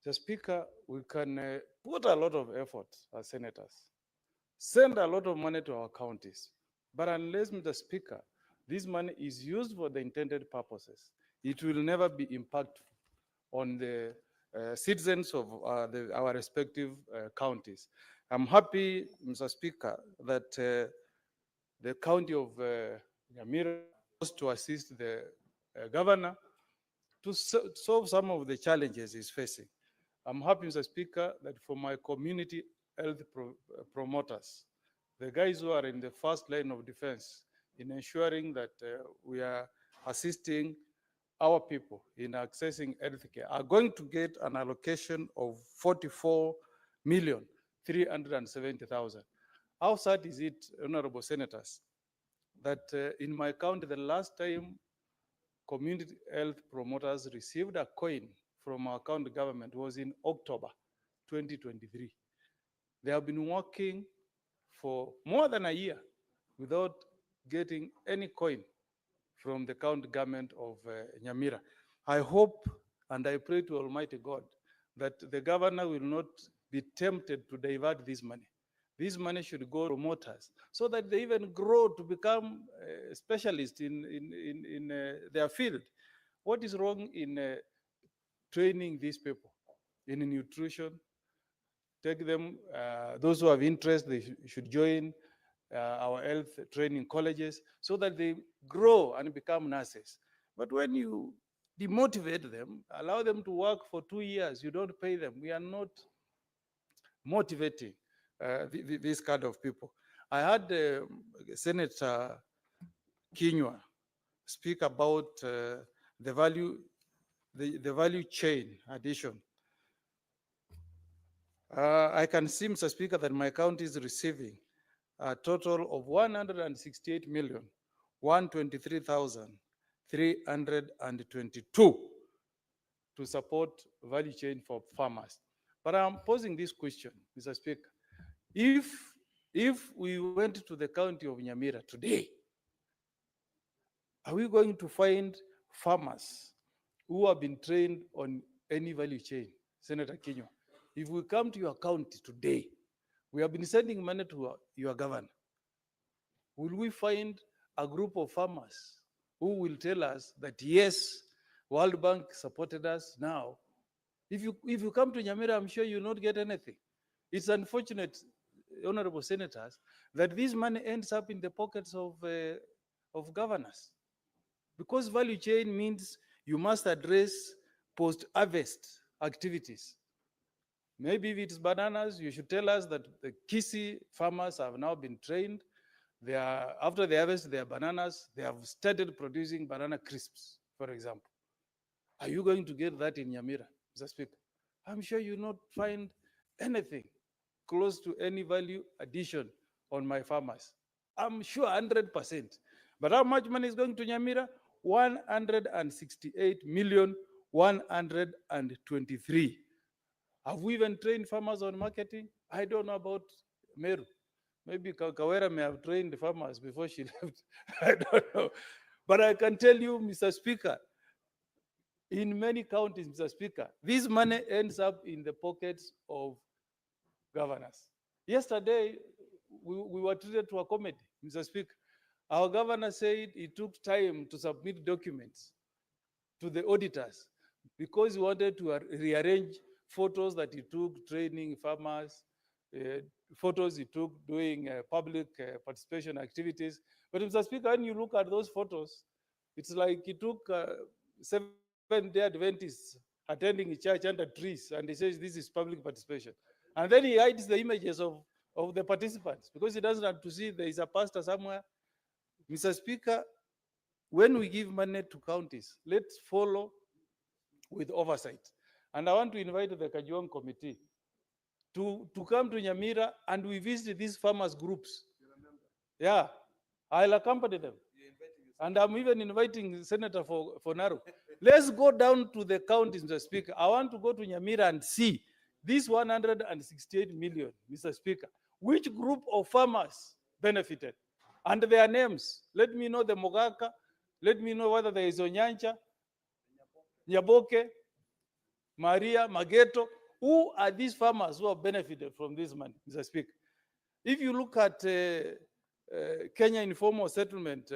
The Speaker, we can put a lot of effort as senators, send a lot of money to our counties, but unless, Mr. Speaker, this money is used for the intended purposes, it will never be impactful on the citizens of our respective counties. I'm happy, Mr. Speaker, that the county of Nyamira was to assist the governor to solve some of the challenges he's facing. I'm happy, Mr. Speaker, that for my community health promoters, the guys who are in the first line of defense in ensuring that we are assisting our people in accessing healthcare, are going to get an allocation of 44,370,000. How sad is it, honorable senators, that in my county, the last time community health promoters received a coin from our county government was in October 2023. They have been working for more than a year without getting any coin from the county government of Nyamira. I hope and I pray to Almighty God that the governor will not be tempted to divert this money. This money should go to promoters so that they even grow to become specialists in their field. What is wrong in training these people in nutrition? Take them, those who have interest, they should join our health training colleges so that they grow and become nurses. But when you demotivate them, allow them to work for 2 years, you don't pay them. We are not motivating this kind of people. I had Senator Kinyua speak about the value chain addition. I can see, Mr. Speaker, that my county is receiving a total of 168,123,322 to support value chain for farmers. But I'm posing this question, Mr. Speaker. If we went to the county of Nyamira today, are we going to find farmers who have been trained on any value chain? Senator Kinyua, if we come to your county today, we have been sending money to your governor. Will we find a group of farmers who will tell us that, yes, World Bank supported us now? If you come to Nyamira, I'm sure you'll not get anything. It's unfortunate, honorable senators, that this money ends up in the pockets of governors. Because value chain means you must address post-harvest activities. Maybe if it's bananas, you should tell us that the Kisii farmers have now been trained. They are, after they harvest their bananas, they have started producing banana crisps, for example. Are you going to get that in Nyamira, Mr. Speaker? I'm sure you will not find anything close to any value addition on my farmers. I'm sure 100%. But how much money is going to Nyamira? 168,123,000. Have we even trained farmers on marketing? I don't know about Meru. Maybe Kawera may have trained the farmers before she left. I don't know. But I can tell you, Mr. Speaker, in many counties, Mr. Speaker, this money ends up in the pockets of governors. Yesterday, we were treated to a comedy, Mr. Speaker. Our governor said it took time to submit documents to the auditors because he wanted to rearrange photos that he took training farmers, photos he took doing public participation activities. But Mr. Speaker, when you look at those photos, it's like he took Seventh-day Adventists attending a church under trees, and he says this is public participation. And then he hides the images of the participants because he doesn't have to see there is a pastor somewhere. Mr. Speaker, when we give money to counties, let's follow with oversight. And I want to invite the Kajuang committee to come to Nyamira and we visit these farmers groups. Yeah, I'll accompany them. And I'm even inviting Senator for Narok. Let's go down to the counties, Mr. Speaker. I want to go to Nyamira and see this 168 million, Mr. Speaker. Which group of farmers benefited? And their names. Let me know the Mogaka. Let me know whether there is Onyancha, Nyaboke, Maria, Mageto. Who are these farmers who have benefited from this money, Mr. Speaker? If you look at Kenya Informal Settlement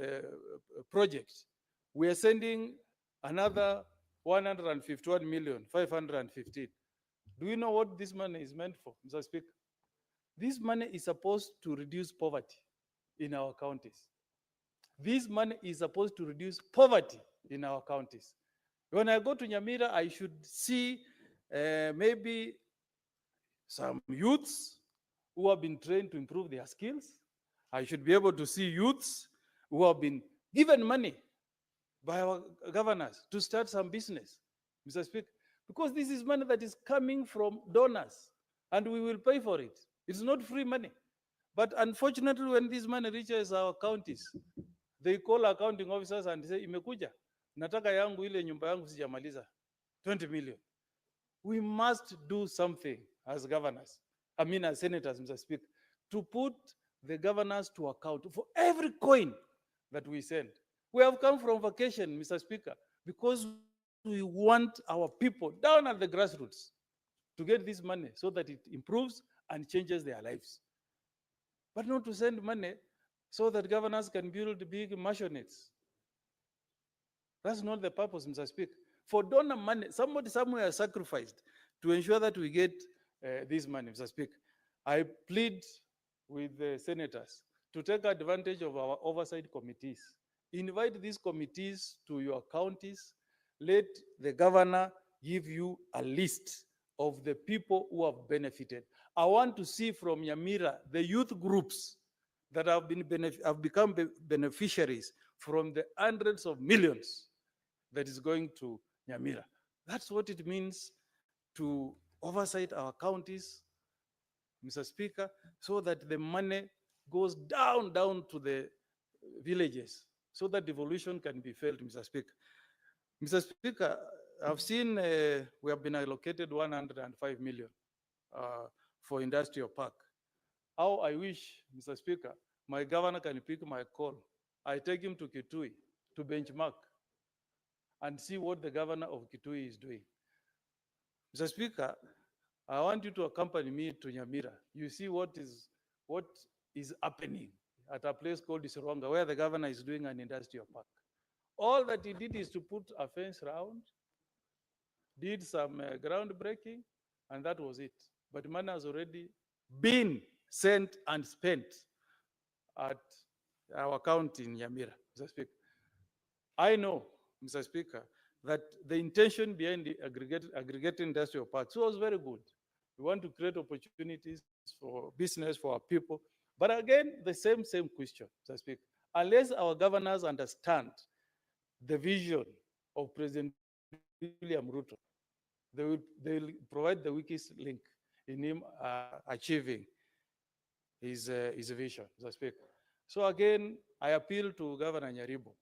Project, we are sending another 151,515,000. Do you know what this money is meant for, Mr. Speaker? This money is supposed to reduce poverty in our counties. This money is supposed to reduce poverty in our counties. When I go to Nyamira, I should see maybe some youths who have been trained to improve their skills. I should be able to see youths who have been given money by our governors to start some business, Mr. Speaker, because this is money that is coming from donors and we will pay for it. It's not free money. But unfortunately, when this money reaches our counties, they call accounting officers and say, imekuja, nataka yangu ile nyumba yangu sijamaliza, 20 million. We must do something as governors, as senators, Mr. Speaker, to put the governors to account for every coin that we send. We have come from vacation, Mr. Speaker, because we want our people down at the grassroots to get this money so that it improves and changes their lives. But not to send money so that governors can build big mansionettes. That's not the purpose, Mr. Speaker. For donor money, somebody somewhere has sacrificed to ensure that we get this money, Mr. Speaker. I plead with the senators to take advantage of our oversight committees. Invite these committees to your counties. Let the governor give you a list of the people who have benefited. I want to see from Nyamira the youth groups that have become beneficiaries from the hundreds of millions that is going to Nyamira. That's what it means to oversight our counties, Mr. Speaker, so that the money goes down to the villages, so that devolution can be felt, Mr. Speaker. Mr. Speaker, I've seen we have been allocated 105 million for industrial park. How I wish, Mr. Speaker, my governor can pick my call. I take him to Kitui to benchmark and see what the governor of Kitui is doing. Mr. Speaker, I want you to accompany me to Nyamira. You see what is happening at a place called Isironga, where the governor is doing an industrial park. All that he did is to put a fence around, did some groundbreaking, and that was it. But money has already been sent and spent at our county in Nyamira, Mr. Speaker. I know, Mr. Speaker, that the intention behind the aggregate industrial parks was very good. We want to create opportunities for business for our people. But again, the same question, Mr. Speaker. Unless our governors understand the vision of President William Ruto, they will provide the weakest link in him achieving his vision, Mr. Speaker. So again, I appeal to Governor Nyaribo.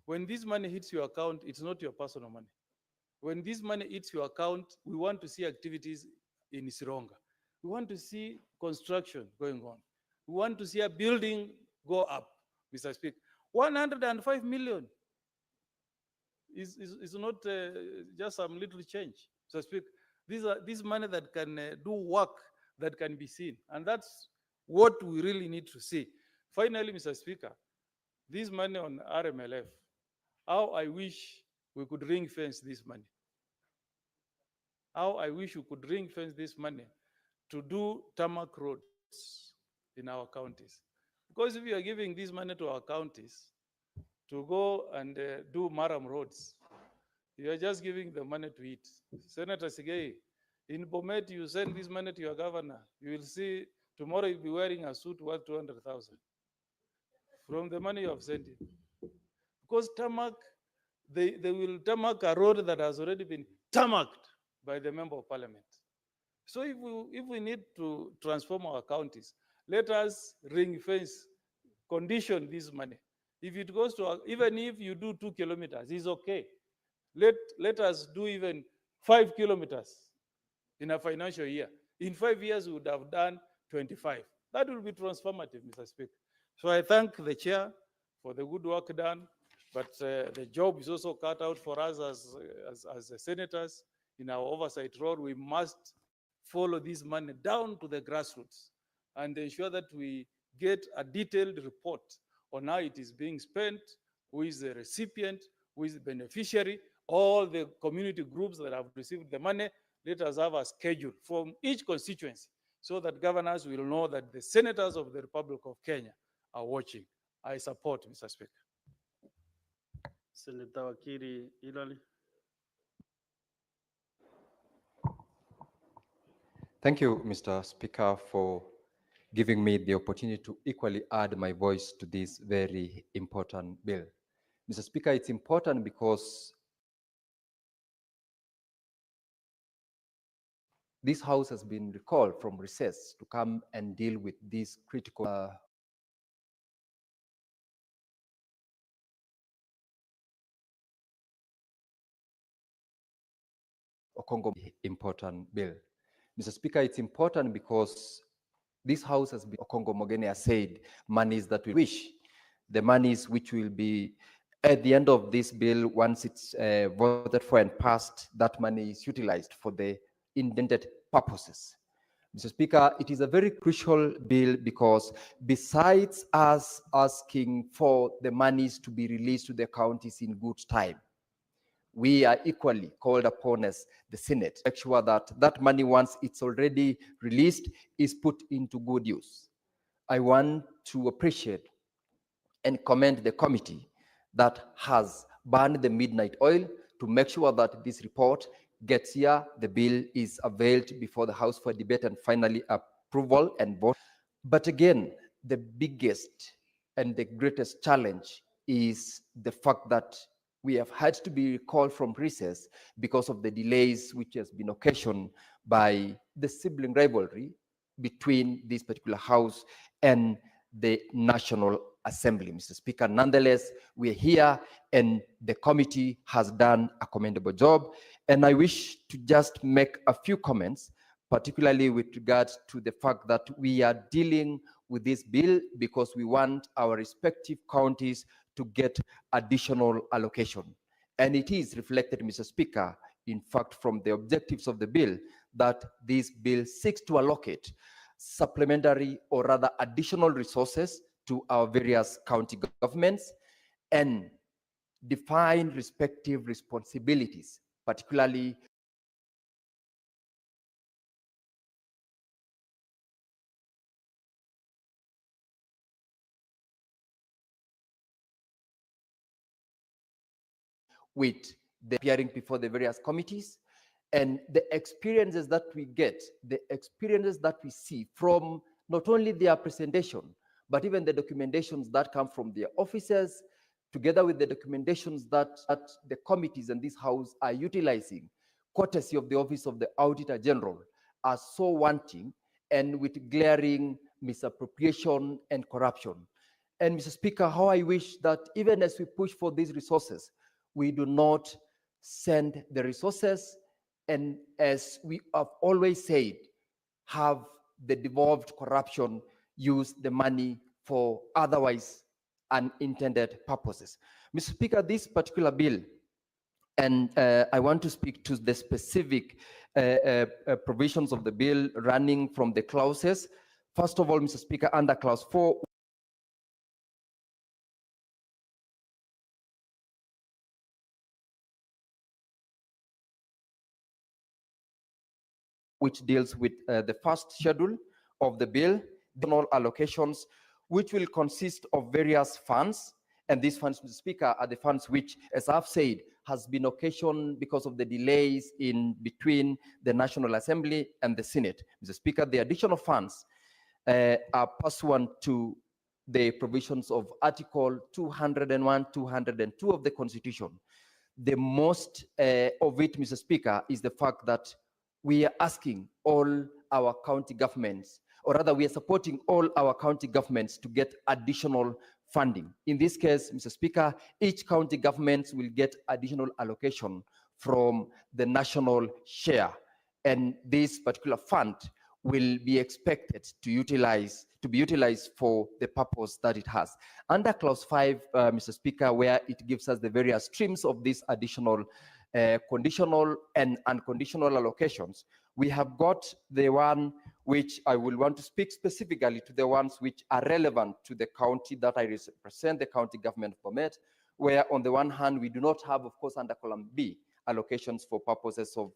When this money hits your account, it's not your personal money. When this money hits your account, we want to see activities in Sironga. We want to see construction going on. We want to see a building go up, Mr. Speaker. 105 million is not just some little change, Mr. Speaker. This money that can do work that can be seen. And that's what we really need to see. Finally, Mr. Speaker, this money on RMLF, how I wish we could ring fence this money. How I wish we could ring fence this money to do tarmac roads in our counties. Because if we are giving this money to our counties to go and do Maram roads, you are just giving the money to it. Senator Sigei, in Bomet, you send this money to your governor. You will see tomorrow you'll be wearing a suit worth 200,000 from the money you have sent him. Because tarmac, they will tarmac a road that has already been tarmacked by the member of parliament. So if we need to transform our counties, let us ring fence, condition this money. If it goes to, even if you do 2 kilometers, it's okay. Let us do even 5 kilometers in a financial year. In 5 years, we would have done 25. That will be transformative, Mr. Speaker. So I thank the chair for the good work done, but the job is also cut out for us as senators. In our oversight role, we must follow this money down to the grassroots and ensure that we get a detailed report on how it is being spent, who is the recipient, who is the beneficiary, all the community groups that have received the money. Let us have a schedule from each constituency so that governors will know that the senators of the Republic of Kenya are watching. I support, Mr. Speaker. Senator Wakiri Ilali. Thank you, Mr. Speaker, for giving me the opportunity to equally add my voice to this very important bill. Mr. Speaker, it's important because this House has been recalled from recess to come and deal with this critical Congo important bill. Mr. Speaker, it's important because this House has been, Congo Mogene has said, monies that we wish, the monies which will be at the end of this bill, once it's voted for and passed, that money is utilized for the intended purposes. Mr. Speaker, it is a very crucial bill because besides us asking for the monies to be released to the counties in good time, we are equally called upon as the Senate to make sure that that money, once it's already released, is put into good use. I want to appreciate and commend the committee that has burned the midnight oil to make sure that this report gets here, the bill is availed before the House for debate and finally approval and vote. But again, the biggest and the greatest challenge is the fact that we have had to be recalled from recess because of the delays which has been occasioned by the sibling rivalry between this particular House and the National Assembly, Mr. Speaker. Nonetheless, we are here and the committee has done a commendable job. And I wish to just make a few comments, particularly with regard to the fact that we are dealing with this bill because we want our respective counties to get additional allocation. And it is reflected, Mr. Speaker, in fact, from the objectives of the bill, that this bill seeks to allocate supplementary or rather additional resources to our various county governments and define respective responsibilities, particularly with the appearing before the various committees And the experiences that we get, the experiences that we see from not only their presentation, but even the documentations that come from their offices, together with the documentations that the committees in this house are utilizing, courtesy of the Office of the Auditor General, are so wanting and with glaring misappropriation and corruption. And Mr. Speaker, how I wish that even as we push for these resources, we do not send the resources, and as we have always said, have the devolved corruption use the money for otherwise unintended purposes. Mr. Speaker, this particular bill, and I want to speak to the specific provisions of the bill running from the clauses. First of all, Mr. Speaker, under clause 4, which deals with the first schedule of the bill, general allocations, which will consist of various funds. And these funds, Mr. Speaker, are the funds which, as I've said, has been occasioned because of the delays in between the National Assembly and the Senate. Mr. Speaker, the additional funds are pursuant to the provisions of Article 201, 202 of the Constitution. The most of it, Mr. Speaker, is the fact that we are asking all our county governments, or rather we are supporting all our county governments to get additional funding. In this case, Mr. Speaker, each county government will get additional allocation from the national share. And this particular fund will be expected to be utilized for the purpose that it has. Under clause 5, Mr. Speaker, where it gives us the various streams of these additional conditional and unconditional allocations, we have got the one which I will want to speak specifically to the ones which are relevant to the county that I represent, the county government of Bomet, where on the one hand, we do not have, of course, under column B, allocations for purposes of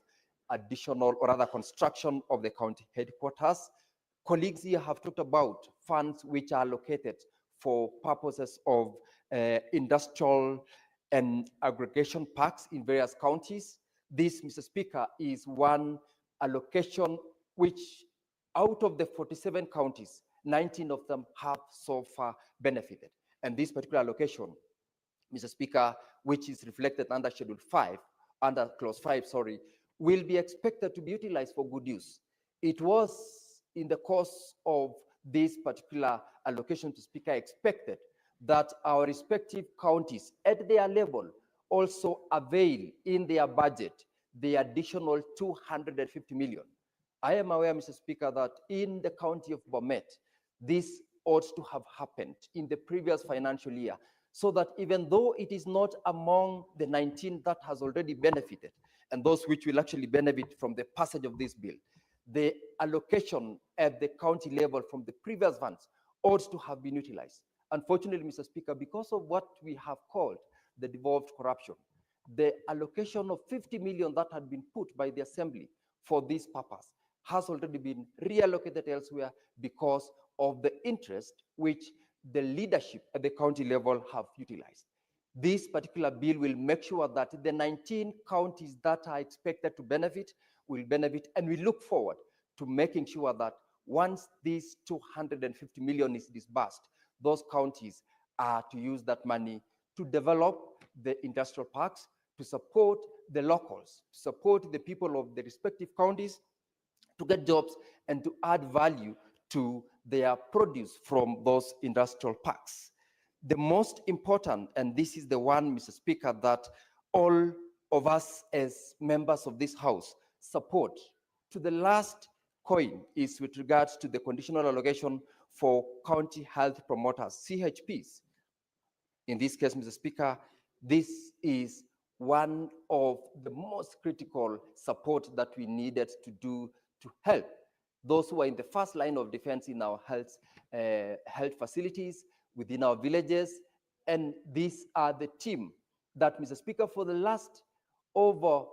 additional or other construction of the county headquarters. Colleagues here have talked about funds which are allocated for purposes of industrial and aggregation parks in various counties. This, Mr. Speaker, is one allocation which out of the 47 counties, 19 of them have so far benefited. And this particular allocation, Mr. Speaker, which is reflected under Schedule 5, under Clause 5, sorry, will be expected to be utilized for good use. It was in the course of this particular allocation, Mr. Speaker, expected that our respective counties at their level also avail in their budget the additional 250 million. I am aware, Mr. Speaker, that in the county of Bomet, this ought to have happened in the previous financial year, so that even though it is not among the 19 that has already benefited, and those which will actually benefit from the passage of this bill, the allocation at the county level from the previous funds ought to have been utilized. Unfortunately, Mr. Speaker, because of what we have called the devolved corruption, the allocation of 50 million that had been put by the Assembly for this purpose has already been reallocated elsewhere because of the interest which the leadership at the county level have utilized. This particular bill will make sure that the 19 counties that are expected to benefit will benefit, and we look forward to making sure that once this 250 million is disbursed, those counties are to use that money to develop the industrial parks, to support the locals, to support the people of the respective counties, to get jobs and to add value to their produce from those industrial parks. The most important, and this is the one, Mr. Speaker, that all of us as members of this House support to the last coin, is with regards to the conditional allocation for county health promoters, CHPs. In this case, Mr. Speaker, this is one of the most critical support that we needed to do to help those who are in the first line of defense in our health facilities, within our villages. And these are the team that, Mr. Speaker, for the last over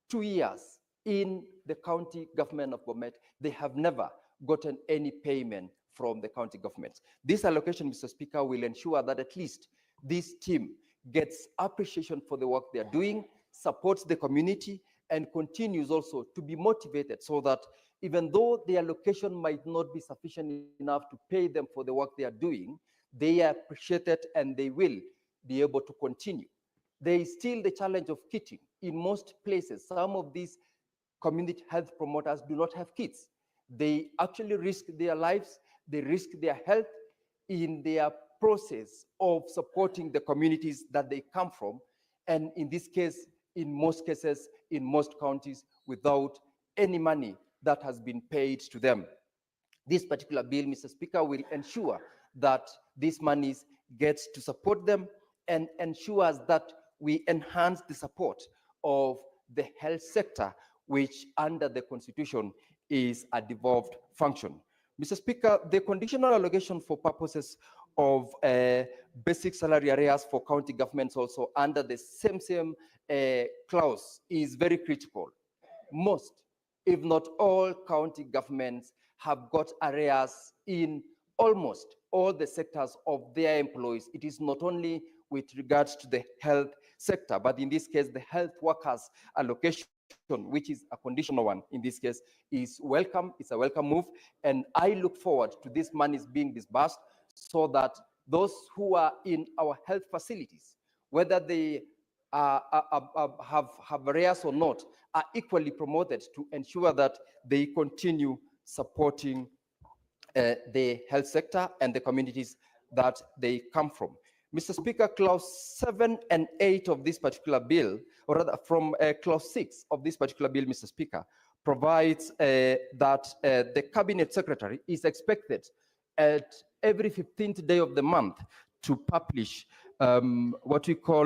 2 years in the county government of Bomet, they have never gotten any payment from the county governments. This allocation, Mr. Speaker, will ensure that at least this team gets appreciation for the work they're doing, supports the community, and continues also to be motivated so that even though the allocation might not be sufficient enough to pay them for the work they are doing, they are appreciated and they will be able to continue. There is still the challenge of kitting. In most places, some of these community health promoters do not have kids. They actually risk their lives, they risk their health in their process of supporting the communities that they come from. And in this case, in most cases, in most counties, without any money that has been paid to them. This particular bill, Mr. Speaker, will ensure that these monies get to support them and ensures that we enhance the support of the health sector, which under the Constitution is a devolved function. Mr. Speaker, the conditional allocation for purposes of basic salary arrears for county governments also under the same clause is very critical. Most, if not all, county governments have got arrears in almost all the sectors of their employees. It is not only with regards to the health sector, but in this case, the health workers allocation, which is a conditional one in this case, is welcome. It's a welcome move. And I look forward to this monies being disbursed so that those who are in our health facilities, whether they have arrears or not, are equally promoted to ensure that they continue supporting the health sector and the communities that they come from. Mr. Speaker, clause 7 and 8 of this particular bill, or rather from clause 6 of this particular bill, Mr. Speaker, provides that the cabinet secretary is expected at every 15th day of the month to publish what we call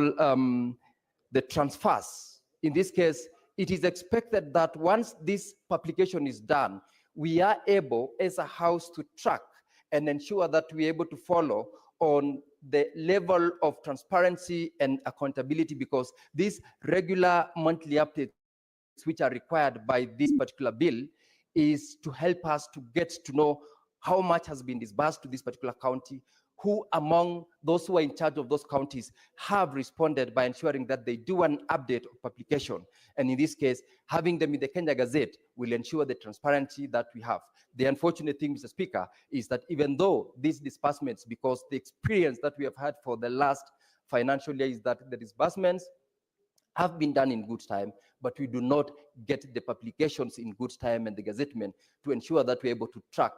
the transfers. In this case, it is expected that once this publication is done, we are able as a house to track and ensure that we're able to follow on the level of transparency and accountability, because these regular monthly updates which are required by this particular bill is to help us to get to know how much has been disbursed to this particular county, who among those who are in charge of those counties have responded by ensuring that they do an update of publication. And in this case, having them in the Kenya Gazette will ensure the transparency that we have. The unfortunate thing, Mr. Speaker, is that even though these disbursements, because the experience that we have had for the last financial year is that the disbursements have been done in good time, but we do not get the publications in good time and the gazettement to ensure that we're able to track,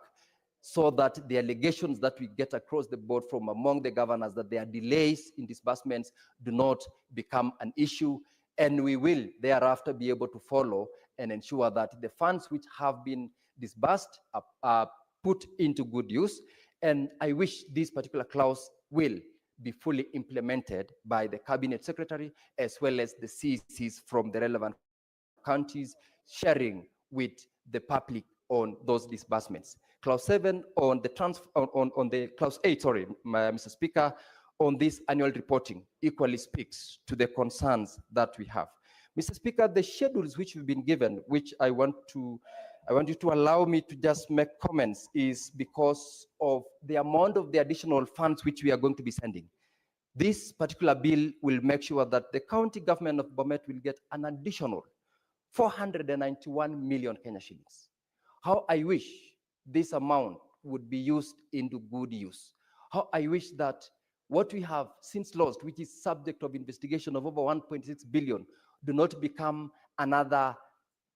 so that the allegations that we get across the board from among the governors that there are delays in disbursements do not become an issue, and we will thereafter be able to follow and ensure that the funds which have been disbursed are put into good use. And I wish this particular clause will be fully implemented by the cabinet secretary as well as the CECs from the relevant counties, sharing with the public on those disbursements. Clause 7 on the clause 8, sorry, Mr. Speaker, on this annual reporting equally speaks to the concerns that we have. Mr. Speaker, the schedules which we've been given, which I want you to allow me to just make comments, is because of the amount of the additional funds which we are going to be sending. This particular bill will make sure that the county government of Bomet will get an additional 491 million Kenya shillings. How I wish this amount would be used into good use. How I wish that what we have since lost, which is subject of investigation of over 1.6 billion, do not become another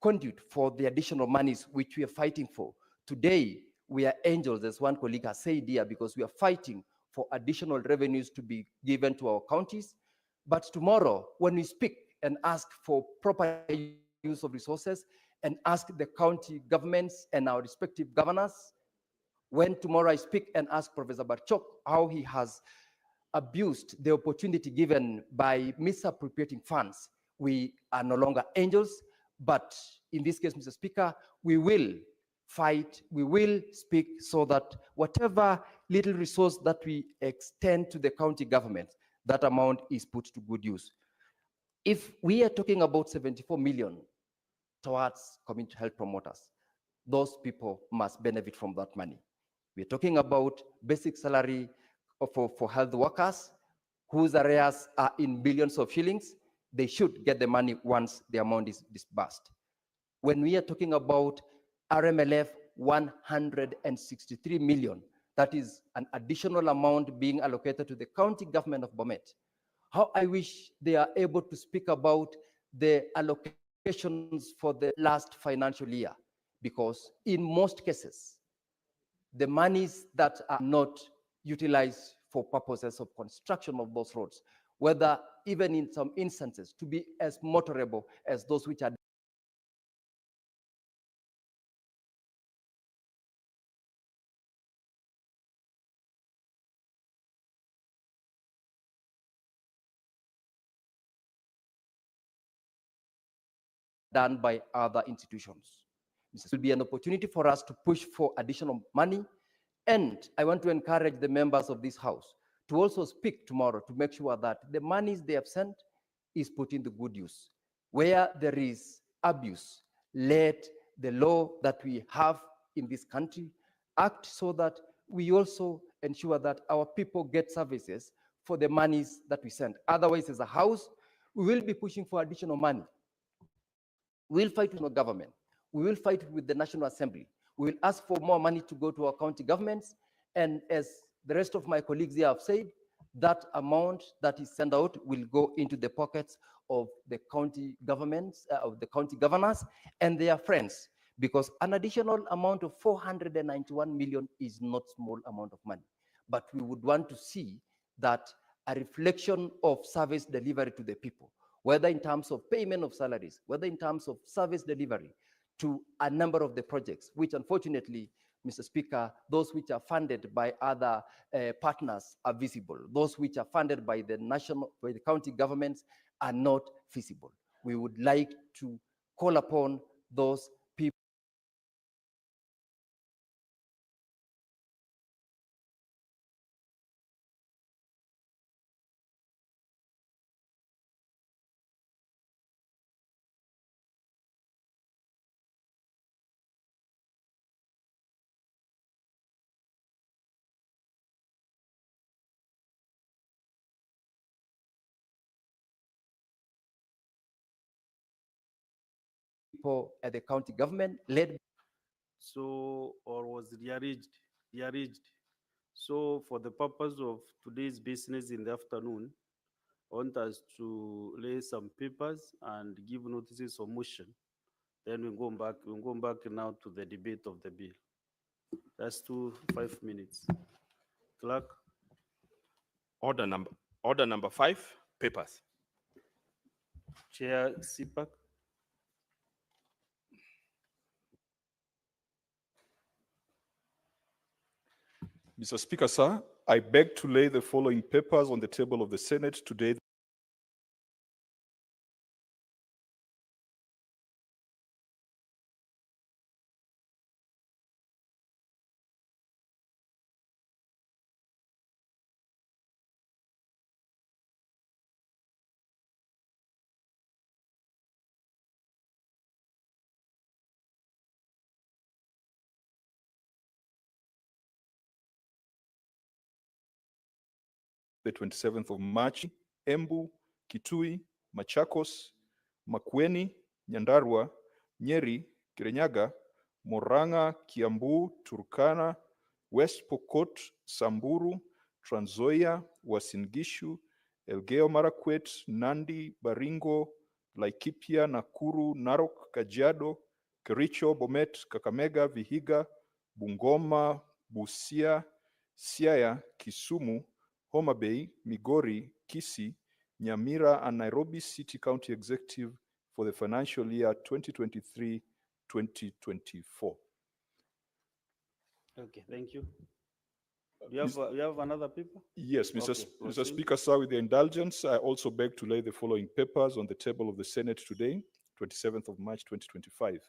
conduit for the additional monies which we are fighting for. Today, we are angels, as one colleague has said here, because we are fighting for additional revenues to be given to our counties. But tomorrow, when we speak and ask for proper use of resources and ask the county governments and our respective governors, when tomorrow I speak and ask Professor Barchok how he has abused the opportunity given by misappropriating funds, we are no longer angels. But in this case, Mr. Speaker, we will fight, we will speak so that whatever little resource that we extend to the county government, that amount is put to good use. If we are talking about 74 million towards community health promoters, those people must benefit from that money. We're talking about basic salary for health workers whose arrears are in billions of shillings. they should get the money once the amount is disbursed. When we are talking about RMLF 163 million, that is an additional amount being allocated to the county government of Bomet. How I wish they are able to speak about the allocations for the last financial year, because in most cases, the monies that are not utilized for purposes of construction of those roads, whether even in some instances to be as motorable as those which are done by other institutions. This will be an opportunity for us to push for additional money. And I want to encourage the members of this House to also speak tomorrow to make sure that the monies they have sent is put into good use. Where there is abuse, let the law that we have in this country act so that we also ensure that our people get services for the monies that we send. Otherwise, as a House, we will be pushing for additional money. We'll fight with the government. We will fight with the National Assembly. We will ask for more money to go to our county governments. And as the rest of my colleagues here have said, that amount that is sent out will go into the pockets of the county governments, of the county governors and their friends, because an additional amount of 491 million is not small amount of money. But we would want to see that a reflection of service delivery to the people, whether in terms of payment of salaries, whether in terms of service delivery to a number of the projects, which unfortunately, Mr. Speaker, those which are funded by other partners are visible. Those which are funded by the county governments are not feasible. We would like to call upon those people at the county government led. So, or was rearranged. So for the purpose of today's business in the afternoon, I want us to lay some papers and give notices of motion. Then we'll go back now to the debate of the bill. That's 5 minutes. Clerk. Order number 5, papers. Chair Sipak. Mr. Speaker, sir, I beg to lay the following papers on the table of the Senate today. The 27th of March, Embu, Kitui, Machakos, Makueni, Nyandarua, Nyeri, Kirinyaga, Murang'a, Kiambu, Turkana, West Pokot, Samburu, Trans Nzoia, Uasin Gishu, Elgeyo Marakwet, Nandi, Baringo, Laikipia, Nakuru, Narok, Kajiado, Kericho, Bomet, Kakamega, Vihiga, Bungoma, Busia, Siaya, Kisumu, Homa Bay, Migori, Kisii, Nyamira, and Nairobi City County Executive for the financial year 2023-2024. Okay, thank you. You have another paper? Yes, Mr. Okay, Mr. Speaker, sir, with your indulgence, I also beg to lay the following papers on the table of the Senate today, 27th of March 2025.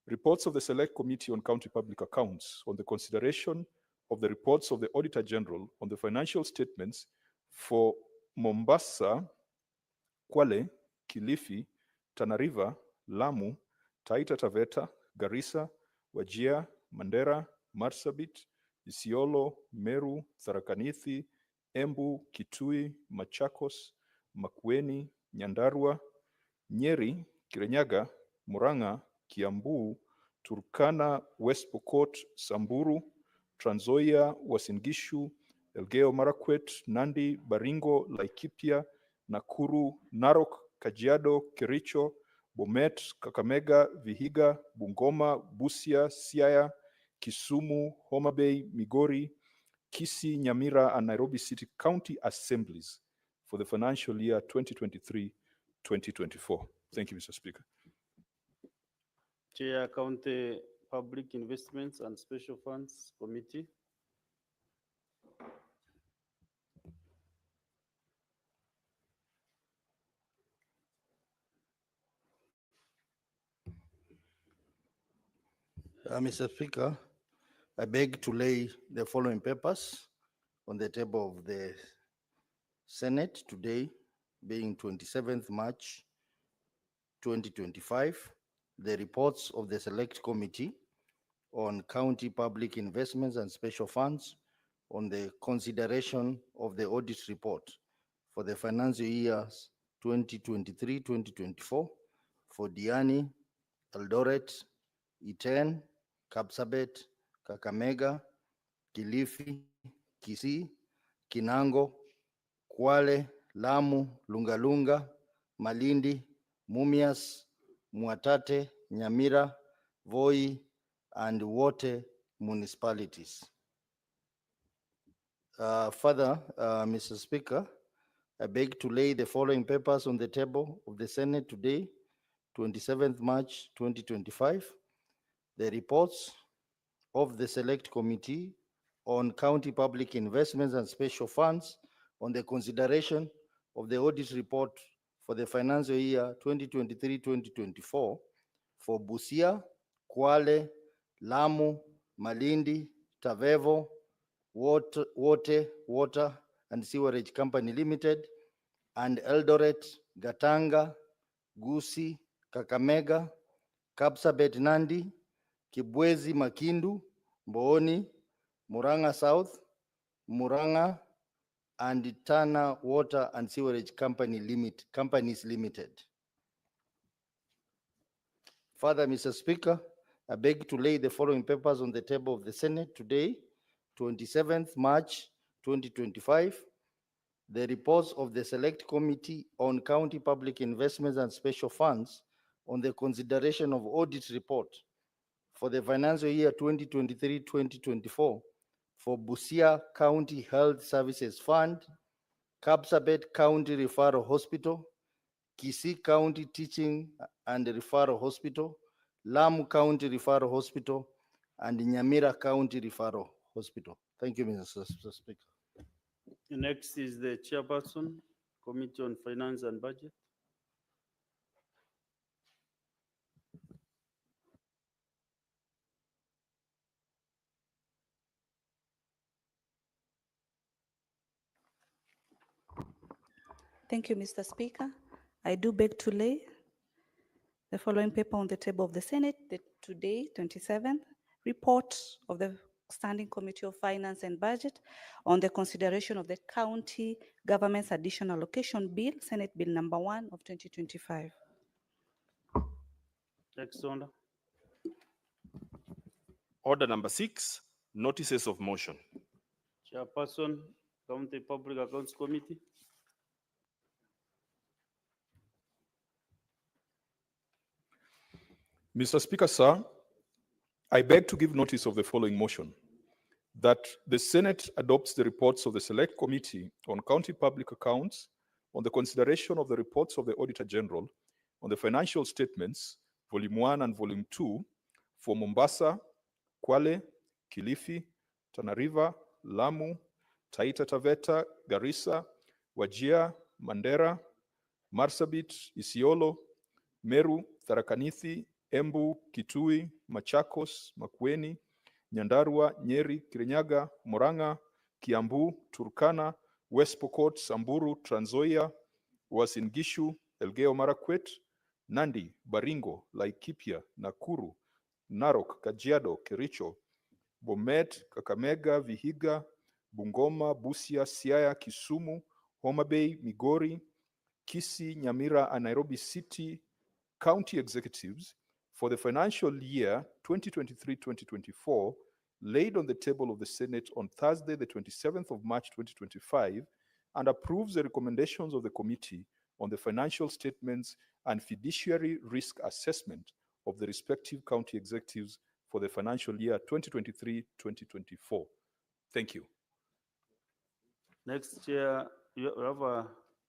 Reports of the Select Committee on County Public Accounts on the consideration of the reports of the Auditor General on the financial statements for Mombasa, Kwale, Kilifi, Tana River, Lamu, Taita Taveta, Garissa, Wajir, Mandera, Marsabit, Isiolo, Meru, Tharaka Nithi, Embu, Kitui, Machakos, Makueni, Nyandarua, Nyeri, Kirinyaga, Murang'a, Kiambu, Turkana, West Pokot, Samburu, Trans Nzoia, Uasin Gishu, Elgeyo Marakwet, Nandi, Baringo, Laikipia, Nakuru, Narok, Kajiado, Kericho, Bomet, Kakamega, Vihiga, Bungoma, Busia, Siaya, Kisumu, Homa Bay, Migori, Kisii, Nyamira, and Nairobi City County Assemblies for the financial year 2023-2024. Thank you, Mr. Speaker. Chair, County Public Investments and Special Funds Committee. Mr. Speaker, I beg to lay the following papers on the table of the Senate today, being 27th March 2025, the reports of the Select Committee on County Public Investments and Special Funds on the consideration of the audit report for the financial years 2023-2024 for Diani, Eldoret, Iten, Kapsabet, Kakamega, Kilifi, Kisii, Kinango, Kwale, Lamu, Lungalunga, Malindi, Mumias, Mwatate, Nyamira, Voi, and Wote municipalities. Further, Mr. Speaker, I beg to lay the following papers on the table of the Senate today, 27th March 2025. The reports of the Select Committee on County Public Investments and Special Funds on the consideration of the audit report for the financial year 2023-2024 for Busia, Kwale, Lamu, Malindi, Tavevo, Water and Sewerage Company Limited, and Eldoret, Gatanga, Gusii, Kakamega, Kapsabet Nandi, Kibwezi Makindu, Mbooni, Murang'a South, Murang'a, and Tana Water and Sewerage Companies Limited. Further, Mr. Speaker, I beg to lay the following papers on the table of the Senate today, 27th March 2025. The reports of the Select Committee on County Public Investments and Special Funds on the consideration of audit report for the financial year 2023-2024 for Busia County Health Services Fund, Kapsabet County Referral Hospital, Kisii County Teaching and Referral Hospital, Lamu County Referral Hospital, and Nyamira County Referral Hospital. Thank you, Mr. Speaker. Next is the Chairperson, Committee on Finance and Budget. Thank you, Mr. Speaker. I do beg to lay the following paper on the table of the Senate, the today, 27th, report of the Standing Committee of Finance and Budget on the consideration of the County Government's Additional Allocation Bill, Senate Bill number 1 of 2025. Next order. Order number 6, notices of motion. Chairperson, County Public Accounts Committee. Mr. Speaker, sir, I beg to give notice of the following motion, that the Senate adopts the reports of the Select Committee on County Public Accounts on the consideration of the reports of the Auditor General on the financial statements, Volume 1 and Volume 2, for Mombasa, Kwale, Kilifi, Tana River, Lamu, Taita Taveta, Garissa, Wajir, Mandera, Marsabit, Isiolo, Meru, Tharaka Nithi, Embu, Kitui, Machakos, Makueni, Nyandarua, Nyeri, Kirinyaga, Murang'a, Kiambu, Turkana, West Pokot, Samburu, Trans Nzoia, Uasin Gishu, Elgeyo Marakwet, Nandi, Baringo, Laikipia, Nakuru, Narok, Kajiado, Kericho, Bomet, Kakamega, Vihiga, Bungoma, Busia, Siaya, Kisumu, Homa Bay, Migori, Kisii, Nyamira, and Nairobi City County Executives for the financial year 2023-2024, laid on the table of the Senate on Thursday, the 27th of March 2025, and approves the recommendations of the Committee on the Financial Statements and Fiduciary Risk Assessment of the respective county executives for the financial year 2023-2024. Thank you. Next, Chair, you have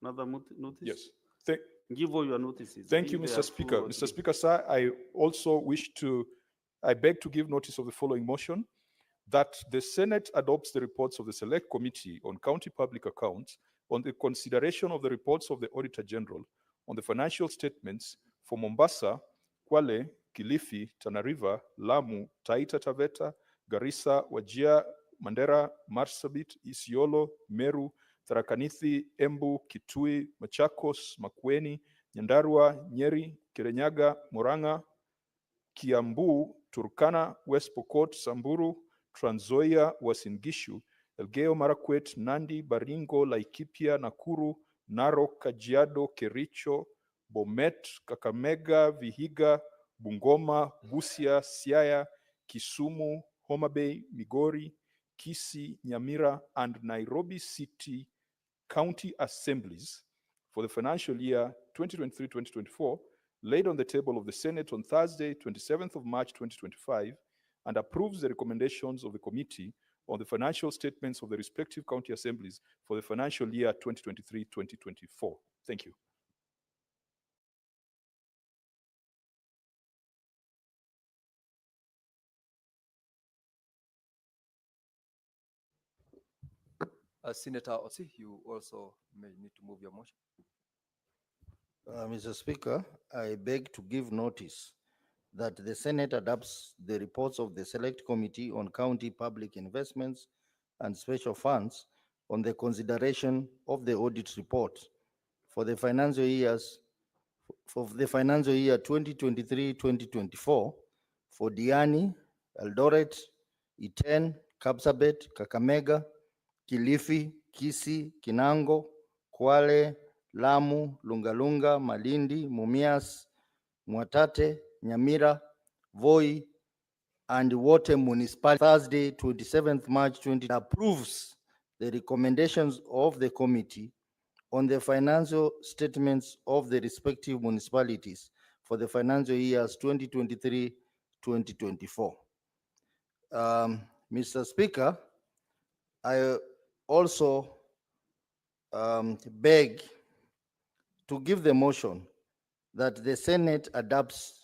another notice? Yes. Give all your notices. Thank you, If there Mr. are 2 Speaker. or Mr. 3. Speaker, sir, I beg to give notice of the following motion, that the Senate adopts the reports of the Select Committee on County Public Accounts on the consideration of the reports of the Auditor General on the financial statements for Mombasa, Kwale, Kilifi, Tana River, Lamu, Taita Taveta, Garissa, Wajir, Mandera, Marsabit, Isiolo, Meru, Tharaka Nithi, Embu, Kitui, Machakos, Makueni, Nyandarua, Nyeri, Kirinyaga, Murang'a, Kiambu, Turkana, West Pokot, Samburu, Trans Nzoia, Uasin Gishu, Elgeyo Marakwet, Nandi, Baringo, Laikipia, Nakuru, Narok, Kajiado, Kericho, Bomet, Kakamega, Vihiga, Bungoma, Busia, Siaya, Kisumu, Homa Bay, Migori, Kisii, Nyamira, and Nairobi City County Assemblies for the financial year 2023-2024, laid on the table of the Senate on Thursday, 27th of March 2025, and approves the recommendations of the Committee on the financial statements of the respective county assemblies for the financial year 2023-2024. Thank you. Senator Osi, you also may need to move your motion. Mr. Speaker, I beg to give notice that the Senate adopts the reports of the Select Committee on County Public Investments and Special Funds on the consideration of the audit report for the financial year 2023-2024 for Diani, Eldoret, Iten, Kapsabet, Kakamega, Kilifi, Kisii, Kinango, Kwale, Lamu, Lungalunga, Malindi, Mumias, Mwatate, Nyamira, Voi, and Wote Municipal. Thursday, 27th March 2020, approves the recommendations of the committee on the financial statements of the respective municipalities for the financial years 2023-2024. Mr. Speaker, I also beg to give the motion that the Senate adopts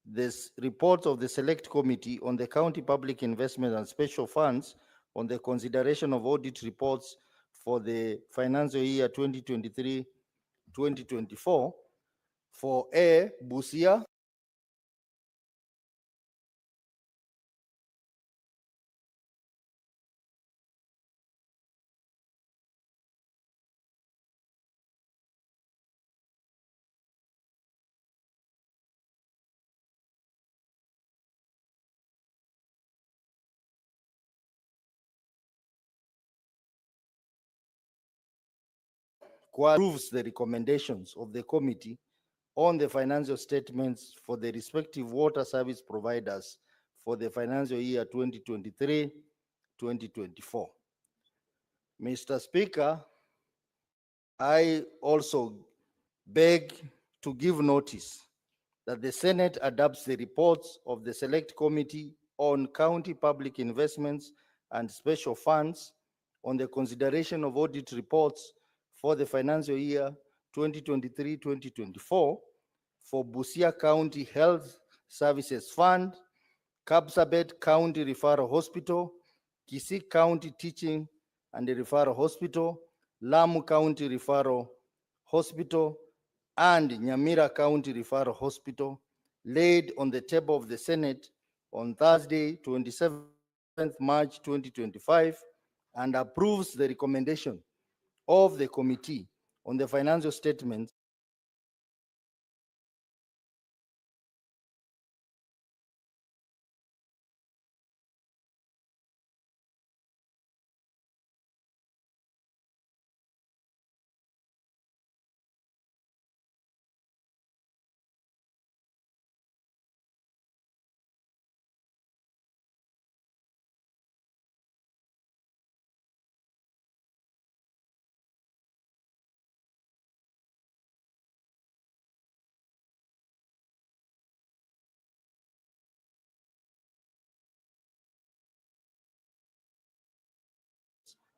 this report of the Select Committee on the County Public Investment and Special Funds on the consideration of audit reports for the financial year 2023-2024 for A, Busia, approves the recommendations of the committee on the financial statements for the respective water service providers for the financial year 2023-2024. Mr. Speaker, I also beg to give notice that the Senate adopts the reports of the Select Committee on County Public Investments and Special Funds on the consideration of audit reports for the financial year 2023-2024 for Busia County Health Services Fund, Kapsabet County Referral Hospital, Kisii County Teaching and Referral Hospital, Lamu County Referral Hospital, and Nyamira County Referral Hospital, laid on the table of the Senate on Thursday, 27th March 2025, and approves the recommendation of the Committee on the Financial Statements